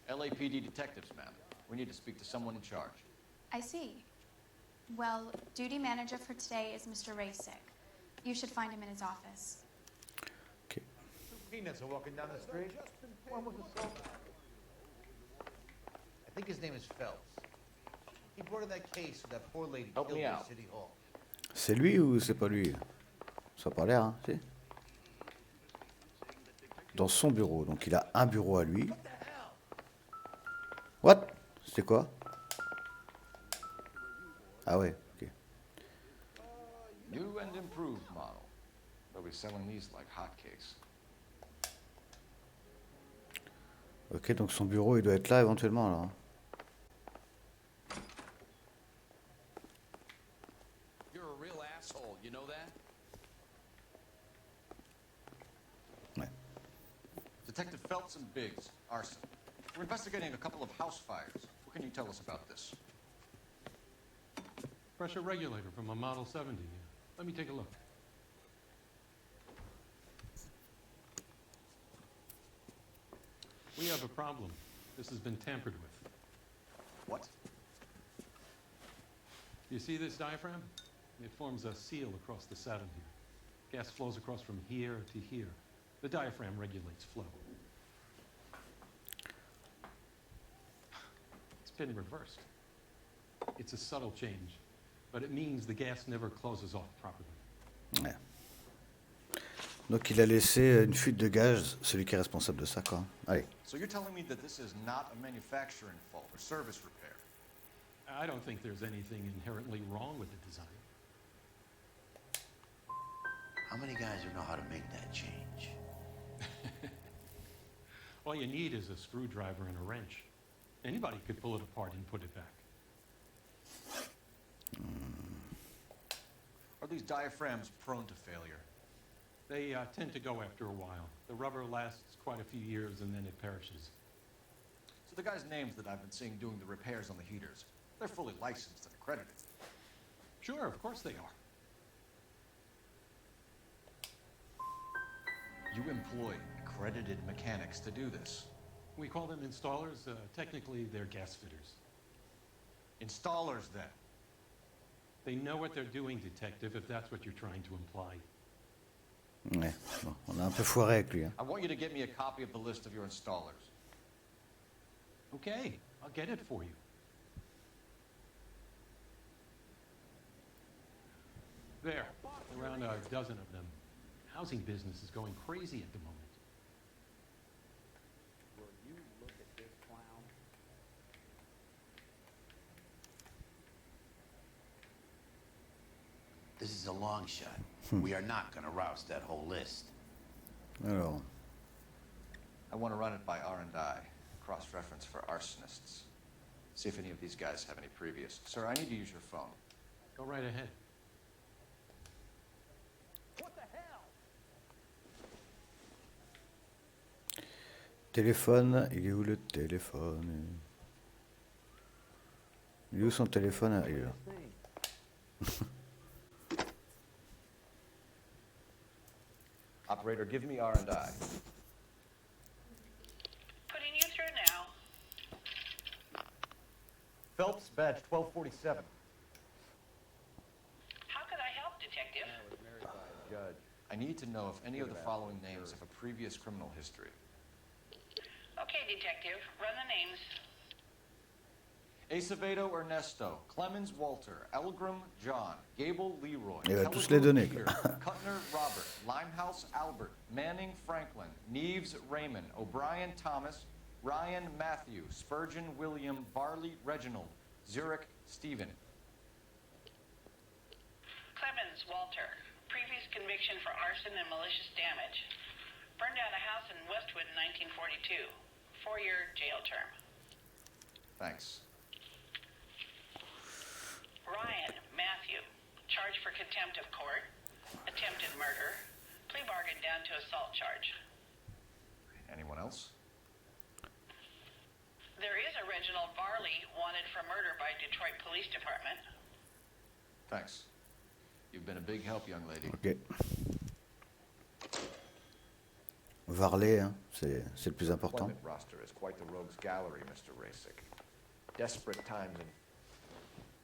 LAPD detectives, ma'am. We need to speak to someone in charge. I see. Well, duty manager for today is Mr. Rasick. You should find him in his office. Okay. peanuts are walking down the street. One was assaulted. I think his name is Phelps. He brought in that case with that poor lady Help killed me in out. City Hall. C'est lui ou c'est pas lui? Ça a pas l'air, hein, si? Dans son bureau, donc il a un bureau à lui. What? C'était quoi? Ah ouais, ok. New and improved model. They'll be selling these like hotcakes. Ok, donc son bureau, il doit être là éventuellement, alors. You're a real asshole, you know that? Ouais. Detective Phelps and Biggs, Arson. We're investigating a couple of house fires. What can you tell us about this? Pressure regulator from a Model 70. Let me take a look. We have a problem. This has been tampered with. What? You see this diaphragm? It forms a seal across the saddle here. Gas flows across from here to here. The diaphragm regulates flow. It's been reversed. It's a subtle change, but it means the gas never closes off properly. Ouais. Donc il a laissé une fuite de gaz, celui qui est responsable de ça, quoi. Allez. So you're telling me that this is not a manufacturing fault or service repair? I don't think there's anything inherently wrong with the design. How many guys know how to make that change? All you need is a screwdriver and a wrench. Anybody could pull it apart and put it back. Are these diaphragms prone to failure? They tend to go after a while. The rubber lasts quite a few years and then it perishes. So the guys' names that I've been seeing doing the repairs on the heaters, they're fully licensed and accredited. Sure, of course they are. You employ accredited mechanics to do this. We call them installers. Technically, they're gas fitters. Installers, then? They know what they're doing, detective, if that's what you're trying to imply. Ouais. Bon, on a un peu foiré avec lui. Hein. I want you to get me a copy of the list of your installers. Okay, I'll get it for you. There, around a dozen of them. Housing business is going crazy at the moment. Will you look at this clown? This is a long shot. We are not going to roust that whole list. Alors. I want to run it by R&I, cross-reference for arsonists. See if any of these guys have any previous. Sir, I need to use your phone. Go right ahead. Téléphone, il est où le téléphone? Il est où son téléphone? Il est là. Operator, give me R&I. Putting you through now. Phelps, badge 1247. How could I help, Detective? Judge. I need to know if any of the following names have a previous criminal history. Okay, Detective. Run the names. Acevedo Ernesto, Clemens Walter, Elgram John, Gable Leroy, Il va tous les donner, Peter, quoi. Cutner Robert, Limehouse Albert, Manning Franklin, Neves Raymond, O'Brien Thomas, Ryan Matthew, Spurgeon William, Barley Reginald, Zurich Stephen. Clemens Walter. Previous conviction for arson and malicious damage. Burned down a house in Westwood in 1942. 4-year jail term. Thanks. Ryan Matthew. Charged for contempt of court. Attempted murder. Plea bargain down to assault charge. Anyone else? There is a Reginald Barley wanted for murder by Detroit Police Department. Thanks. You've been a big help, young lady. Ok. Varley, hein, c'est le plus important. Employment roster is quite the rogues gallery, Mr. Rasick. Desperate times and...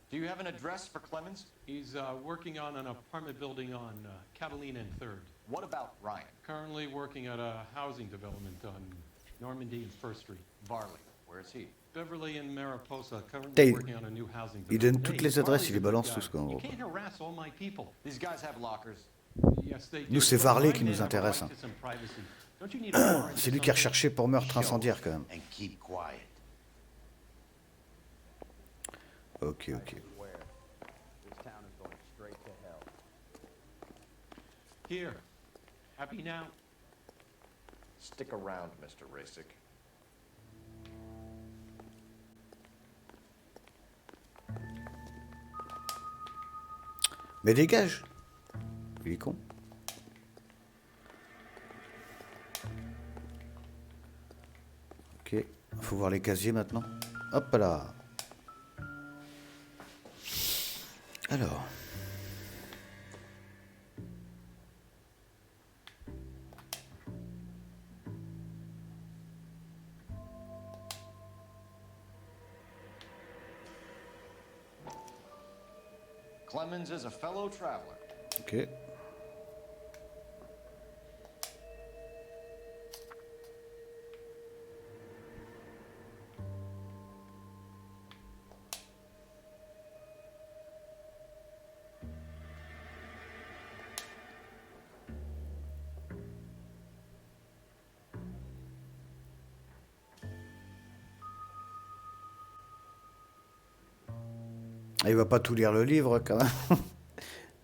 Do you have an address for Clemens? He's working on an apartment building on Catalina and 3rd. What about Ryan? Currently working at a housing development on Normandy and First Street. Varley, where is he? Beverly and Mariposa, currently Putain, working on a new housing il donne development. toutes Hey, les adresses, Varley's il a les good balance guy. tous, quoi, en You gros. can't harass all my people. These guys have lockers. Yes, they do. Nous, c'est But Varley my qui nous men have a intéresse. right to some privacy. Don't you need a warrant or C'est lui qui est something? recherché pour meurtre incendiaire, quand même. And keep quiet. Ok, ok. Beware. This town is going straight to hell. Here. Happy now? Stick around, Mr. Rasick. Mais dégage! Il est con. Ok, faut voir les casiers maintenant. Hop là! Alors. Clemens is a fellow traveler. Ok. Ah, il va pas tout lire le livre quand même.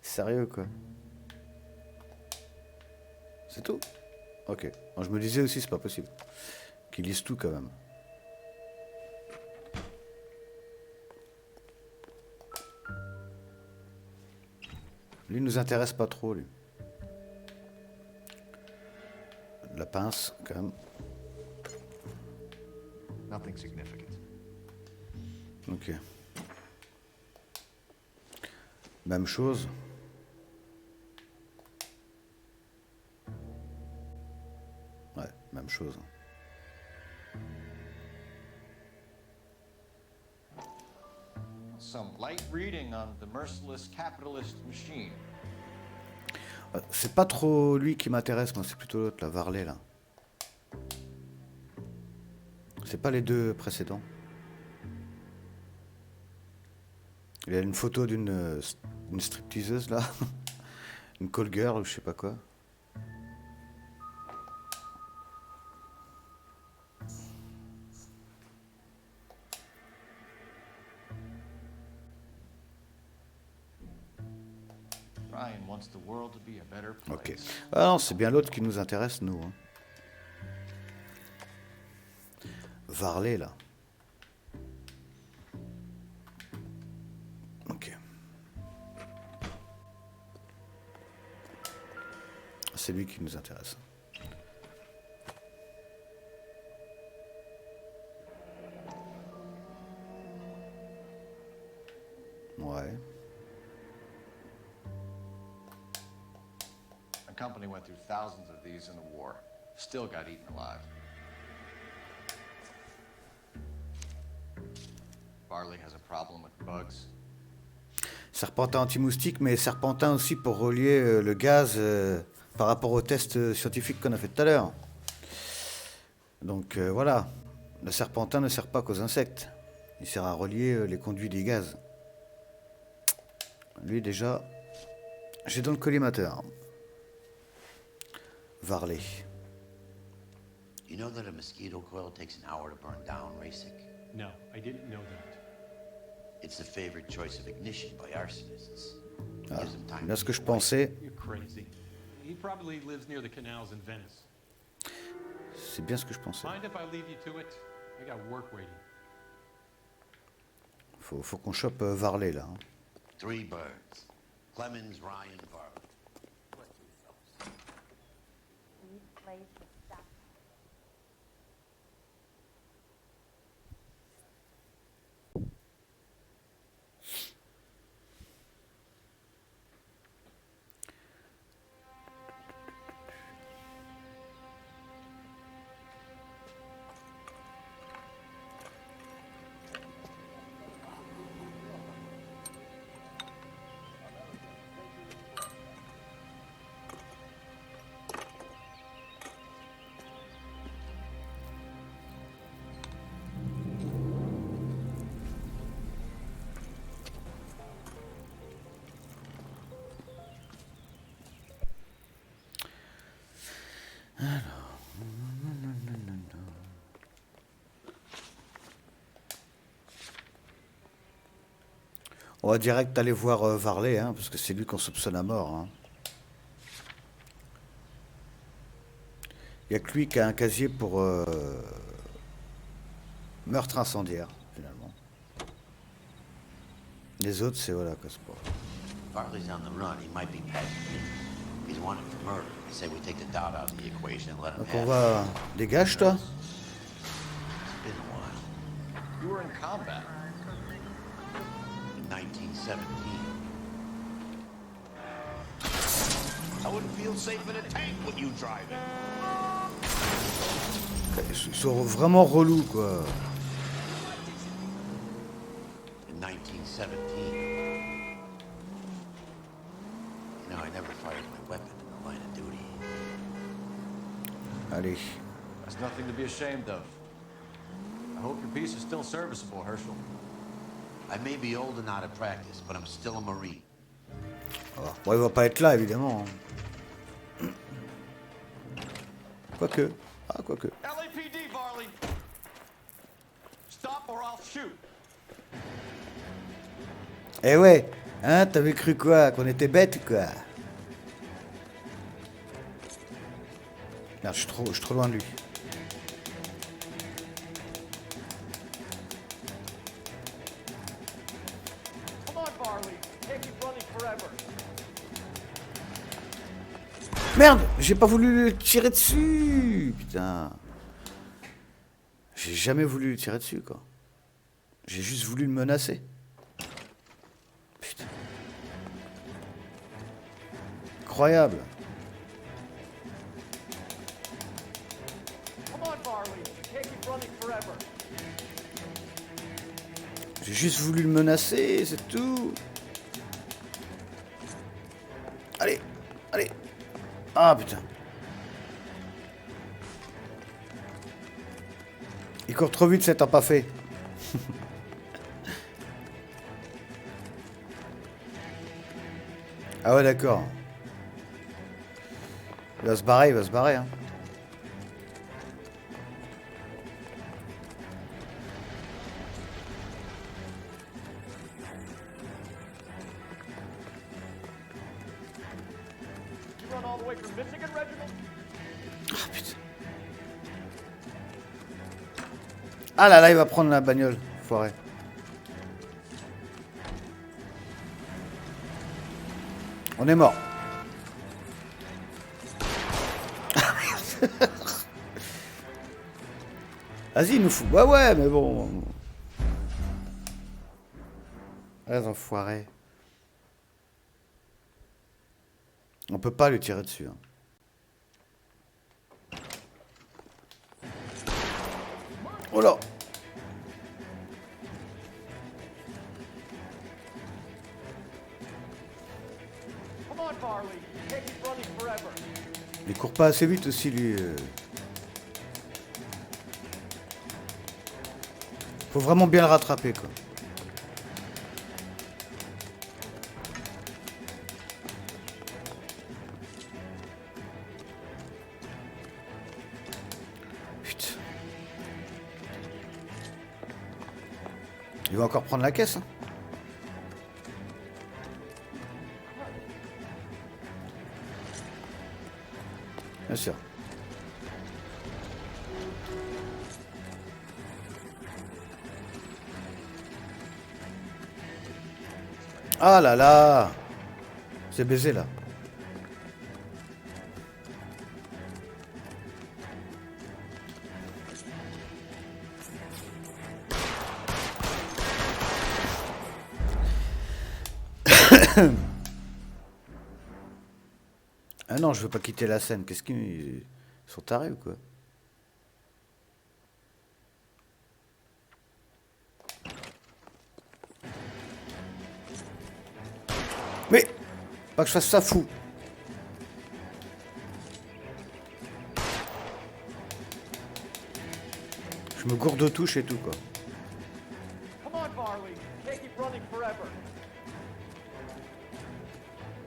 Sérieux quoi. C'est tout? Ok. Moi, je me disais aussi c'est pas possible. Qu'ils lisent tout quand même. Lui nous intéresse pas trop lui. La pince quand même. Nothing significant. Ok. Même chose. Ouais, même chose. Some light reading on the merciless capitalist machine. C'est pas trop lui qui m'intéresse, moi, c'est plutôt l'autre, la Varley, là. C'est pas les deux précédents. Il y a une photo d'une stripteaseuse, là. Une call girl, ou je sais pas quoi. Ryan wants the world to be a better place. Ok. Ah non, c'est bien l'autre qui nous intéresse, nous. Hein. Varley, là. Ok. C'est lui qui nous intéresse. Ouais. A company went through thousands of these in the war. Still got eaten alive. Varley has a problem with bugs. Serpentin anti-moustique, mais serpentin aussi pour relier le gaz par rapport au test scientifique qu'on a fait tout à l'heure. Donc voilà, le serpentin ne sert pas qu'aux insectes. Il sert à relier les conduits des gaz. Lui déjà, j'ai dans le collimateur. Varley. You know that a mosquito coil takes an hour to burn down, Rasick? No, I didn't know that. It's the favorite choice of ignition by arsonists. Ah, Gives them time bien to ce que je get away. pensais. You're crazy. He probably lives near the canals in Venice. C'est bien ce que je pensais. Mind if I leave you to it? I got work waiting. Faut qu'on chope Varley là. Hein. 3 birds. Clemens, Ryan, Varley. On va direct aller voir Varley, hein, parce que c'est lui qu'on soupçonne à mort. Hein. Il n'y a que lui qui a un casier pour meurtre incendiaire, finalement. Les autres, c'est voilà, quoi, c'est pas... Farley's on the run. He might be past me. He's wanted for murder. They say we take the doubt out of the equation and let him Donc have on va... Dégage, toi. It's been a while. You were in combat. In 1917. I wouldn't feel safe in a tank with you driving. Ils sont vraiment relous, quoi. In 1917. You know, I never fired my weapon in the line of duty. Allez. That's nothing to be ashamed of. I hope your piece is still serviceable, Herschel. I may be old and out of practice, but I'm still a Marine. Bon, il va pas être là, évidemment. Quoique. Ah, quoique. LAPD, Varley! Stop or I'll shoot! Eh ouais, hein, t'avais cru quoi? Qu'on était bêtes, quoi? Merde, je suis trop loin de lui. Come on, Varley! Can't keep running forever! Merde, j'ai pas voulu lui tirer dessus. Putain. J'ai jamais voulu lui tirer dessus, quoi. J'ai juste voulu le menacer. Putain. Incroyable. Come on, Varley! Can't keep running forever! J'ai juste voulu le menacer, c'est tout. Allez, allez. Ah, putain. Il court trop vite, cet pas fait. Ah ouais, d'accord. Il va se barrer, il va se barrer. Hein. You run all the way from Michigan, Regiment? Ah, putain. Ah là là, il va prendre la bagnole, foiré. On est mort. Vas-y, il nous fout. Ouais, ouais, mais bon. Les enfoirés. On peut pas lui tirer dessus. Hein. Oh là! Come on, Varley! Can't keep running forever! Il court pas assez vite aussi, lui. Faut vraiment bien le rattraper, quoi. Putain. Il va encore prendre la caisse, hein. Bien sûr. Ah là là! C'est baisé là. Ah non, je veux pas quitter la scène. Qu'est-ce qu'ils sont tarés ou quoi? Mais pas que je fasse ça fou. Je me gourde aux touches et tout quoi. Come on, Varley! Can't keep running forever!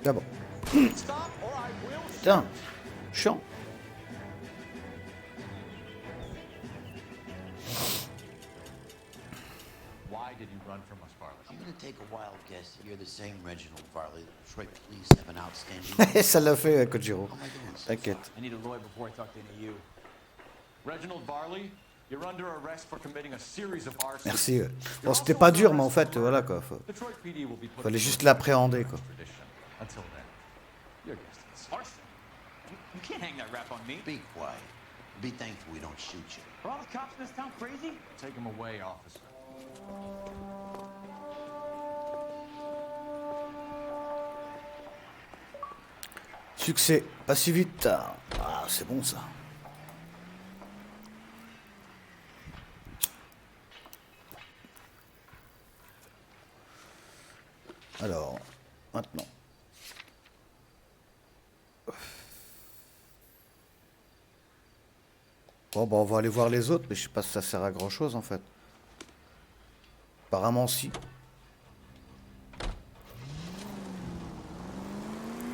D'abord. Stop or I will Putain, chiant. did you run from us, Farley? I'm gonna take a wild guess that you're the same Reginald Farley that Detroit police have an outstanding... Ça l'a fait, Kojiro. T'inquiète. I need a lawyer before I talk to any of you. Reginald Varley, you're under arrest for committing a series of arson. Merci. Bon, c'était pas dur, mais en fait, voilà quoi. Fallait juste l'appréhender, quoi. Until then, your guest is Arson? You can't hang that rap on me. Be quiet. Be thankful we don't shoot you. Are all the cops in this town crazy? Take him away, officer. Succès. Pas si vite. Ah, c'est bon ça. Alors, maintenant. Bon, bah, on va aller voir les autres, mais je sais pas si ça sert à grand chose en fait. Apparemment, si.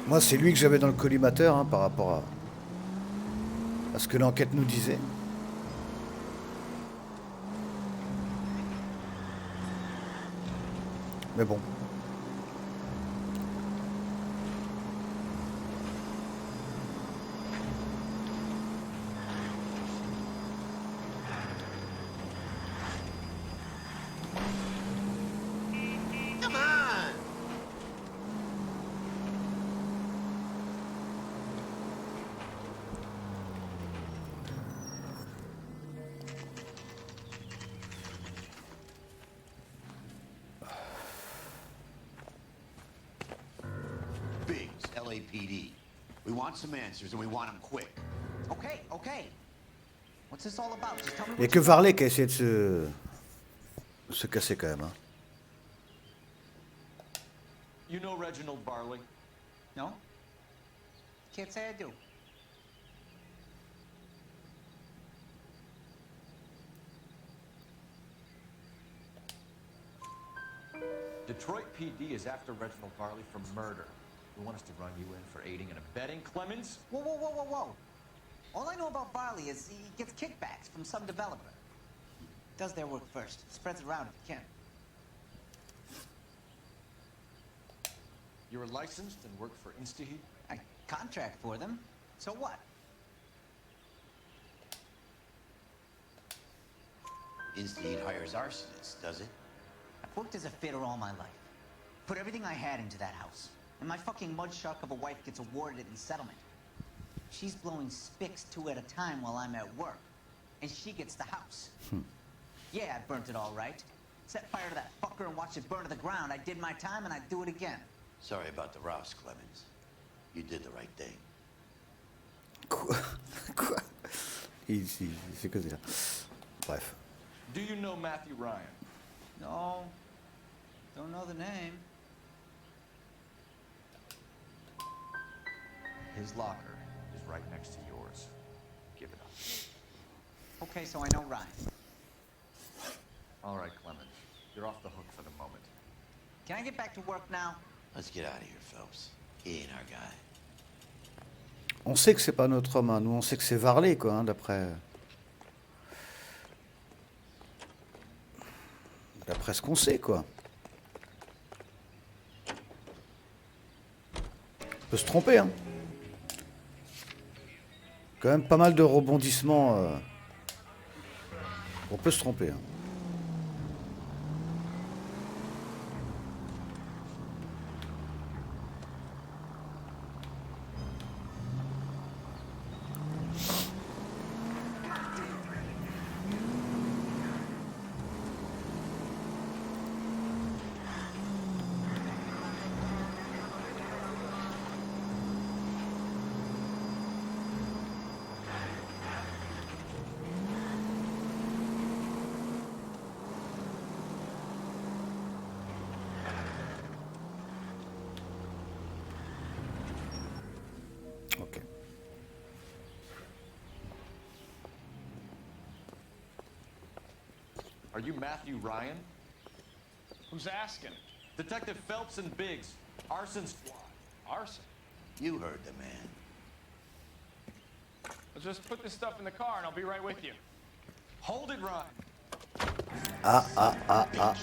Moi, c'est lui que j'avais dans le collimateur hein, par rapport à ce que l'enquête nous disait. Mais bon. Come on! Biggs, LAPD. We want some answers and we want them quick. Okay, okay. What's this all about? Just tell me Il n'y a que Varley qui a essayé de se casser quand même. Hein. You know Reginald Varley? No? Can't say I do. Detroit PD is after Reginald Varley for murder. They want us to run you in for aiding and abetting Clemens? Whoa, whoa, whoa, whoa, whoa. All I know about Varley is he gets kickbacks from some developer. Does their work first. Spreads it around if he can. You're licensed and work for InstaHeat? I contract for them. So what? InstaHeat hires arsonists, does it? I've worked as a fitter all my life. Put everything I had into that house. And my fucking mud shark of a wife gets awarded it in settlement. She's blowing spics 2 at a time while I'm at work. And she gets the house. Yeah, I burnt it all right. Set fire to that fucker and watch it burn to the ground. I did my time and I'd do it again. Sorry about the Ross, Clemens. You did the right thing. Quoi? C'est que ça. Bref. Do you know Matthew Ryan? No. Don't know the name. His locker is right next to yours. Give it up. Okay, so I know Ryan. All right, Clement. You're off the hook for the moment. Can I get back to work now? Let's get out of here, Phelps. He ain't our guy. On sait que c'est pas notre homme, hein. Nous on sait que c'est Varley, quoi, hein, d'après ce qu'on sait, quoi. On peut se tromper, hein. Quand même pas mal de rebondissements. On peut se tromper, hein. Are you Matthew Ryan? Who's asking? Detective Phelps and Biggs. Arson squad. Arson? You heard the man. Let's just put this stuff in the car and I'll be right with you. Hold it, Ryan. Ah.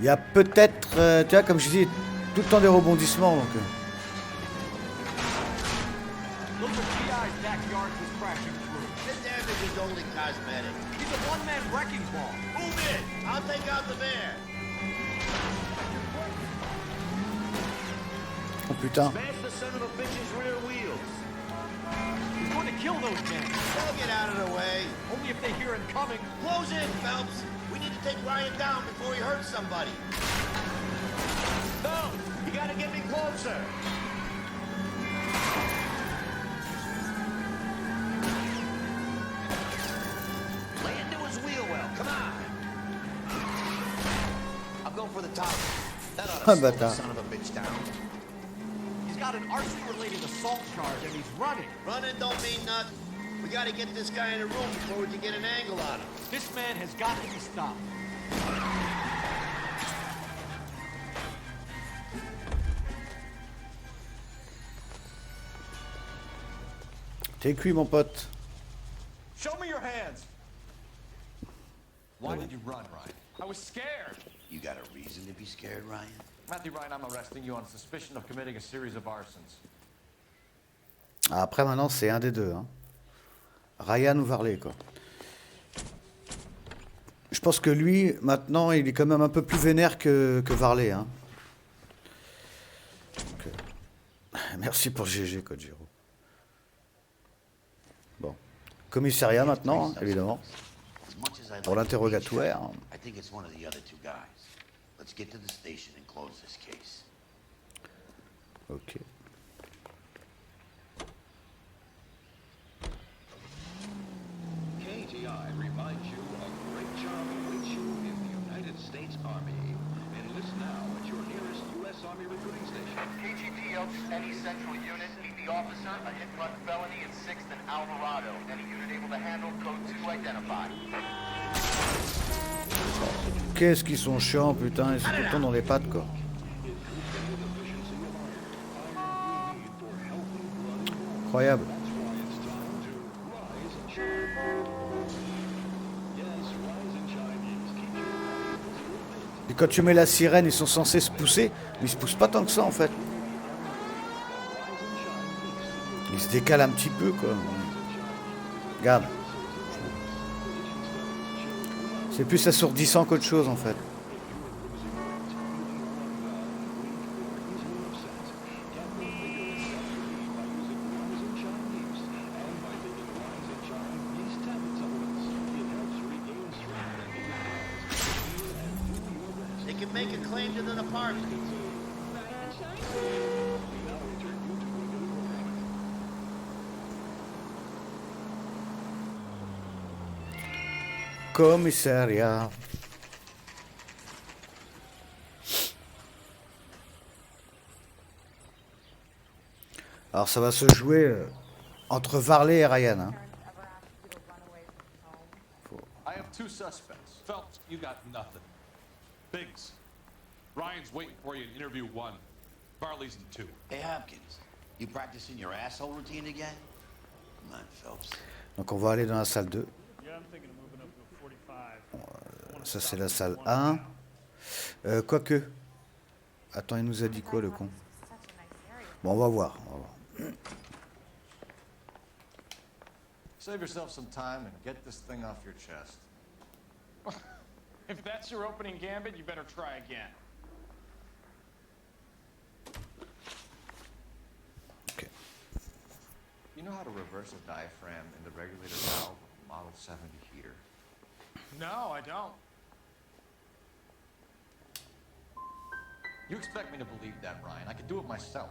Il y a peut-être, tu vois, comme je dis, tout le temps des rebondissements, donc... Look what G.I.'s backyard was crashing through. The damage is only cosmetic. He's a one-man wrecking ball. Move in. I'll take out the van. Oh putain. Smash the son of a bitch's rear wheels. He's going to kill those men. They'll get out of the way. Only if they hear him coming. Close in, Phelps. We need to take Ryan down before he hurts somebody. No, you gotta get me closer. Lay into his wheel well. Come on. I'll go for the top. That ought to slow the son of a bitch down. He's got an arson-related assault charge, and he's running. Running don't mean nothing. We gotta get this guy in a room before we can get an angle on him. This man has got to be stopped. T'es cuit, mon pote. Show me your hands. Why did you run, Ryan? I was scared. You got a reason to be scared, Ryan? Matthew Ryan, I'm arresting you on suspicion of committing a series of arsons. Après, maintenant, c'est un des deux. Hein. Ryan ou Varley, quoi. Je pense que lui, maintenant, il est quand même un peu plus vénère que Varley. Hein. Donc, merci pour GG, Kojiro. Bon. Commissariat maintenant, hein, évidemment. Pour l'interrogatoire. I think it's one of the other two guys. Let's get to the station and close this case. Ok. KTI reminds you a great job awaits you in the United States Army. Enlist now at your nearest U.S. Army recruiting station. KGP Elks, any central unit, meet the officer, a hit-run felony at 6th and Alvarado. Any unit able to handle code 2 identified. Qu'est-ce qu'ils sont chiants, putain, ils sont tout le temps dans les pattes, quoi. Incroyable. Et quand tu mets la sirène, ils sont censés se pousser, mais ils se poussent pas tant que ça, en fait. Ils se décalent un petit peu, quoi. Regarde. C'est plus assourdissant qu'autre chose, en fait. They can make a claim to the apartment. Commissariat. Alors ça va se jouer entre Varley et Ryan. Hein. I have two suspects. Phelps, you got nothing. Biggs. Ryan's waiting for you in interview 1. Barley's in 2. Hey, Hopkins, you practicing your asshole routine again? Come on, Phelps. Donc on va aller dans la salle 2. Ça c'est la salle 1. Quoique. Attends, il nous a dit quoi le con? Bon, on va voir. Save yourself some time and get this thing off your chest. If that's your opening gambit, you better try again. Okay. You know how to reverse a diaphragm in the regulator valve of a Model 70 heater? No, I don't. You expect me to believe that, Ryan? I could do it myself.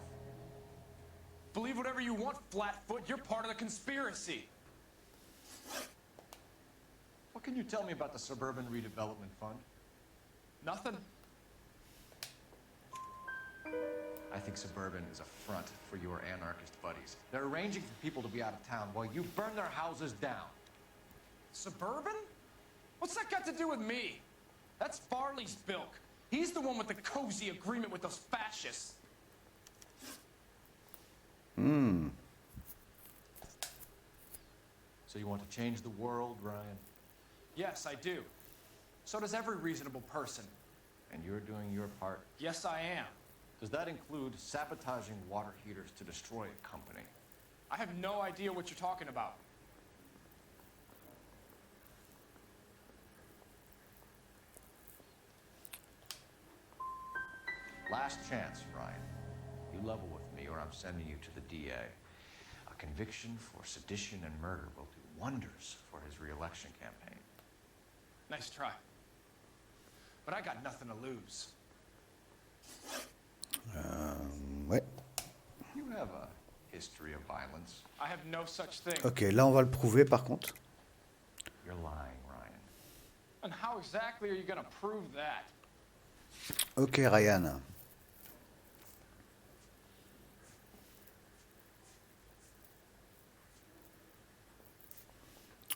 Believe whatever you want, Flatfoot. You're part of the conspiracy. What can you tell me about the Suburban Redevelopment Fund? Nothing. I think Suburban is a front for your anarchist buddies. They're arranging for people to be out of town while you burn their houses down. Suburban? What's that got to do with me? That's Farley's bilk. He's the one with the cozy agreement with those fascists. So you want to change the world, Ryan? Yes, I do. So does every reasonable person. And you're doing your part. Yes, I am. Does that include sabotaging water heaters to destroy a company? I have no idea what you're talking about. Last chance, Ryan. You level with me or I'm sending you to the DA. A conviction for sedition and murder will do wonders for his re-election campaign. Nice try. But I got nothing to lose. Ouais. You have a history of violence. I have no such thing. Ok, là on va le prouver par contre. You're lying, Ryan. And how exactly are you going to prove that? Ok, Ryan.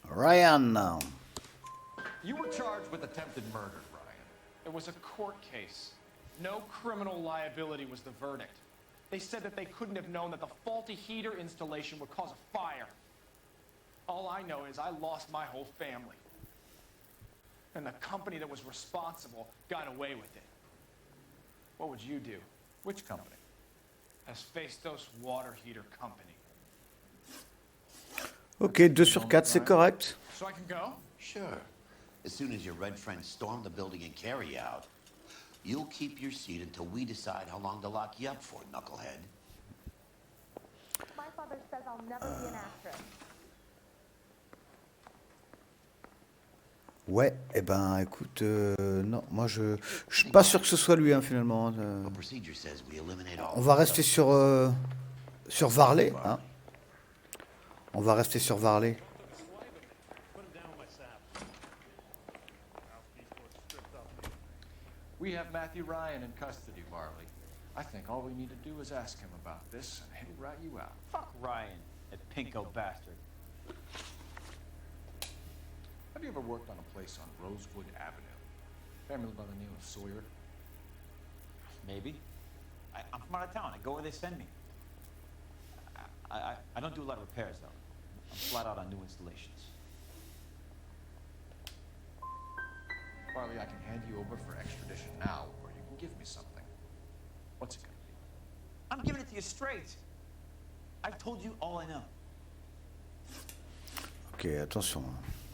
Ryan. You were charged with attempted murder, Ryan. It was a court case. No criminal liability was the verdict. They said that they couldn't have known that the faulty heater installation would cause a fire. All I know is I lost my whole family. And the company that was responsible got away with it. What would you do? Which company? Hephaestus Water Heater Company. Ok, 2 sur 4, c'est correct. So I can go? Sure. As soon as your red friends storm the building and carry out, you'll keep your seat until we decide how long to lock you up for, knucklehead. My father says I'll never be an actress. Ouais, eh ben écoute, non, moi je suis pas sûr que ce soit lui hein, finalement. On va rester sur Varley, hein. On va rester sur Varley. We have Matthew Ryan in custody, Varley. I think all we need to do is ask him about this, and he'll rat you out. Fuck Ryan, that pinko bastard. Have you ever worked on a place on Rosewood Avenue? Family by the name of Sawyer? Maybe. I'm from out of town. I go where they send me. I don't do a lot of repairs, though. I'm flat out on new installations. Farley, I can hand you over for extradition now, or you can give me something. What's it gonna be? I'm giving it to you straight. I've told you all I know. Ok, attention.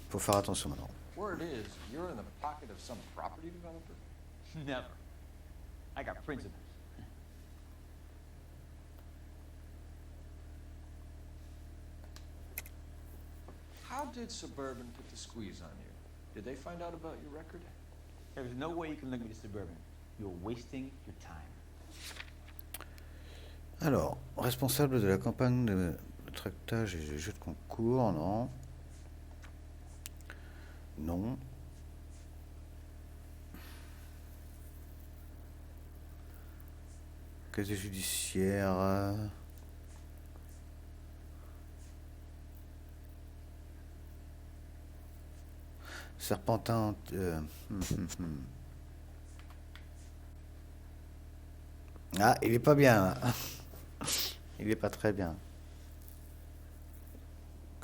Faut faire attention maintenant. Word is, you're in the pocket of some property developer? Never. I got principles. How did Suburban put the squeeze on you? Did they find out about your record? There's no way you can link me to Suburban. You're wasting your time. Alors, responsable de la campagne de tractage et de jeux de concours, non. Non. Casier judiciaire. Serpentin. Ah, il est pas bien. Il est pas très bien.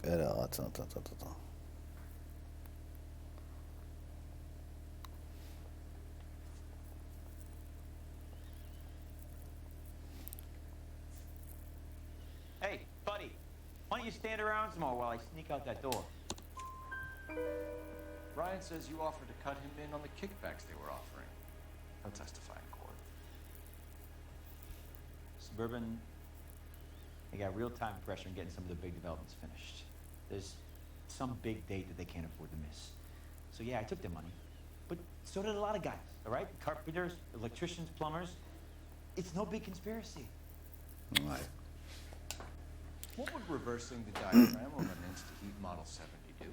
Alors, attends. Hey, buddy, why don't you stand around some more while I sneak out that door? Ryan says you offered to cut him in on the kickbacks they were offering. He'll testify in court. Suburban, they got real time pressure on getting some of the big developments finished. There's some big date that they can't afford to miss. So yeah, I took their money. But so did a lot of guys, all right? Carpenters, electricians, plumbers. It's no big conspiracy. Ouais. What would reversing the diaphragm of an Insta-Heat Model 70 do?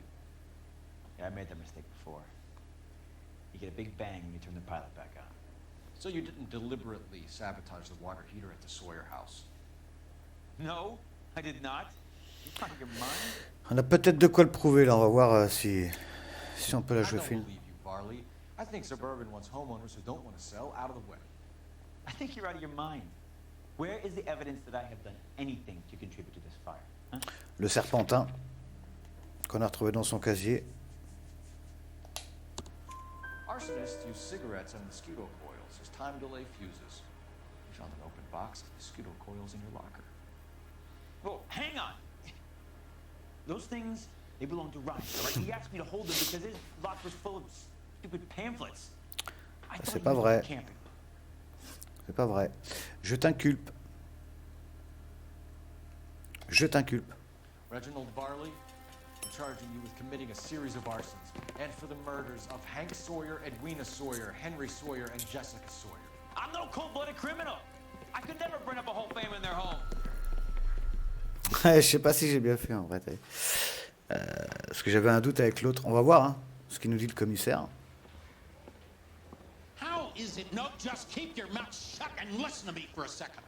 Yeah, I made that mistake before. You get a big bang when you turn the pilot back on. So you didn't deliberately sabotage the water heater at the Sawyer house? No, I did not. You out of your mind? On a peut-être de quoi le prouver là, on va voir si on peut la jouer I don't film. believe you, Varley. I think Suburban wants homeowners who don't want to sell out of the way. I think you're out of your mind. Where is the evidence that I have done anything to contribute to this fire? Huh? Le serpentin qu'on a retrouvé dans son casier. Arsonists use cigarettes and mosquito coils as time delay fuses. You found an open box of mosquito coils in your locker. Well, hang on. Those things, they belong to Ryan, all right? He asked me to hold them because his locker was full of stupid pamphlets. I thought C'est he pas was vrai. camping. C'est pas vrai. Je t'inculpe. Je t'inculpe. Reginald Varley, I'm charging you with committing a series of arsons and for the murders of Hank Sawyer, Edwina Sawyer, Henry Sawyer, and Jessica Sawyer. I'm no cold-blooded criminal. I could never bring up a whole family in their home. Je sais pas si j'ai bien fait en vrai. Parce que j'avais un doute avec l'autre. On va voir hein, ce qu'il nous dit le commissaire. How is it? No, just keep your mouth shut and listen to me for a second.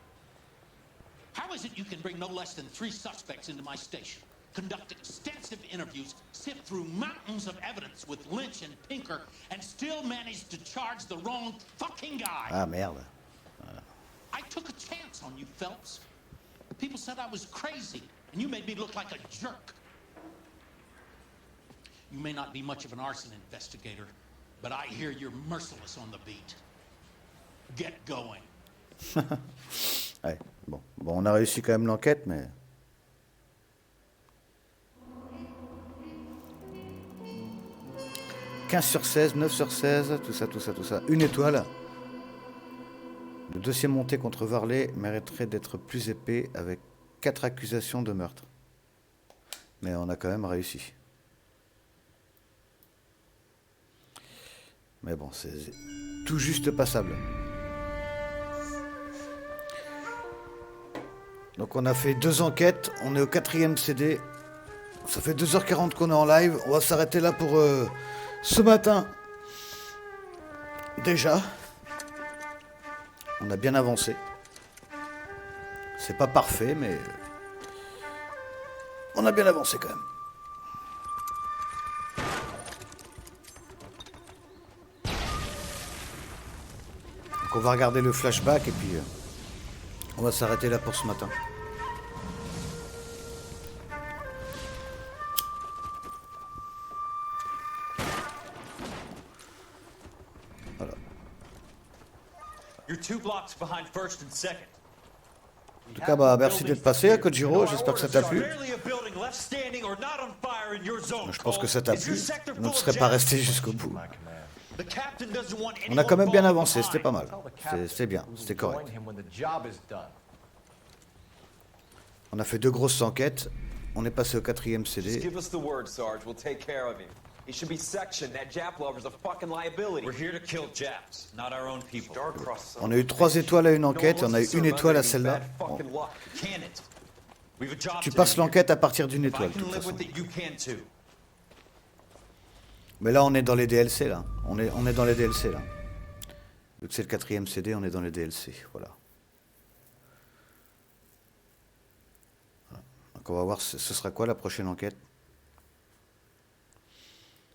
How is it you can bring no less than 3 suspects into my station, conduct extensive interviews, sift through mountains of evidence with Lynch and Pinker, and still manage to charge the wrong fucking guy? Ah merde. I took a chance on you, Phelps. People said I was crazy, and you made me look like a jerk. You may not be much of an arson investigator, but I hear you're merciless on the beat. Get going. Ouais, bon, on a réussi quand même l'enquête, mais... « 15 sur 16, 9 sur 16, tout ça. Une étoile. Le dossier monté contre Varley mériterait d'être plus épais avec 4 accusations de meurtre. Mais on a quand même réussi. Mais bon, c'est tout juste passable. Donc on a fait 2 enquêtes, on est au 4e CD. Ça fait 2h40 qu'on est en live. On va s'arrêter là pour ce matin. Déjà. On a bien avancé. C'est pas parfait, mais... on a bien avancé quand même. Donc on va regarder le flashback et puis... on va s'arrêter là pour ce matin. Voilà. You're 2 blocks behind first and second. En tout cas, bah, merci d'être passé à Kojiro. J'espère que ça t'a plu. Je pense que ça t'a plu. On ne serait pas resté jusqu'au bout. On a quand même bien avancé. C'était pas mal. C'était bien. C'était correct. On a fait 2 grosses enquêtes. On est passé au 4e CD. He should be sectioned. That Jap lover's a fucking liability. We're here to kill Japs, not our own people. On a eu 3 étoiles à une enquête et on a eu 1 étoile à celle-là. Bon. Tu passes l'enquête à partir d'1 étoile, de toute façon. Mais là, on est dans les DLC, là. On est dans les DLC, là. Vu que c'est le 4e CD, on est dans les DLC, voilà. Donc on va voir ce sera quoi la prochaine enquête.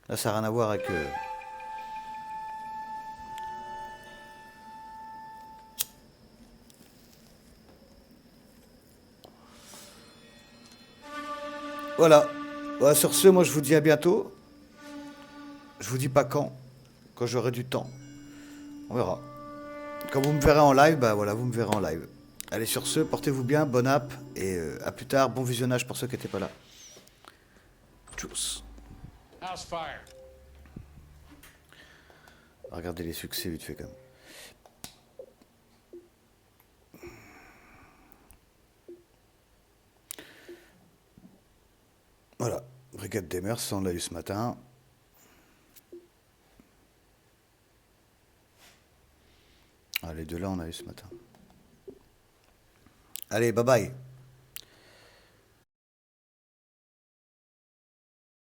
Là, ça n'a rien à voir avec... Voilà. Voilà. Sur ce, moi, je vous dis à bientôt. Je vous dis pas quand j'aurai du temps. On verra. Quand vous me verrez en live, bah voilà, vous me verrez en live. Allez, sur ce, portez-vous bien, bonne app, et à plus tard, bon visionnage pour ceux qui n'étaient pas là. Tchuss. House fire. Regardez les succès vite fait quand même. Voilà, Brigade des Mœurs, on l'a eu ce matin. Ah, les 2 là, on a eu ce matin. Allez, bye bye.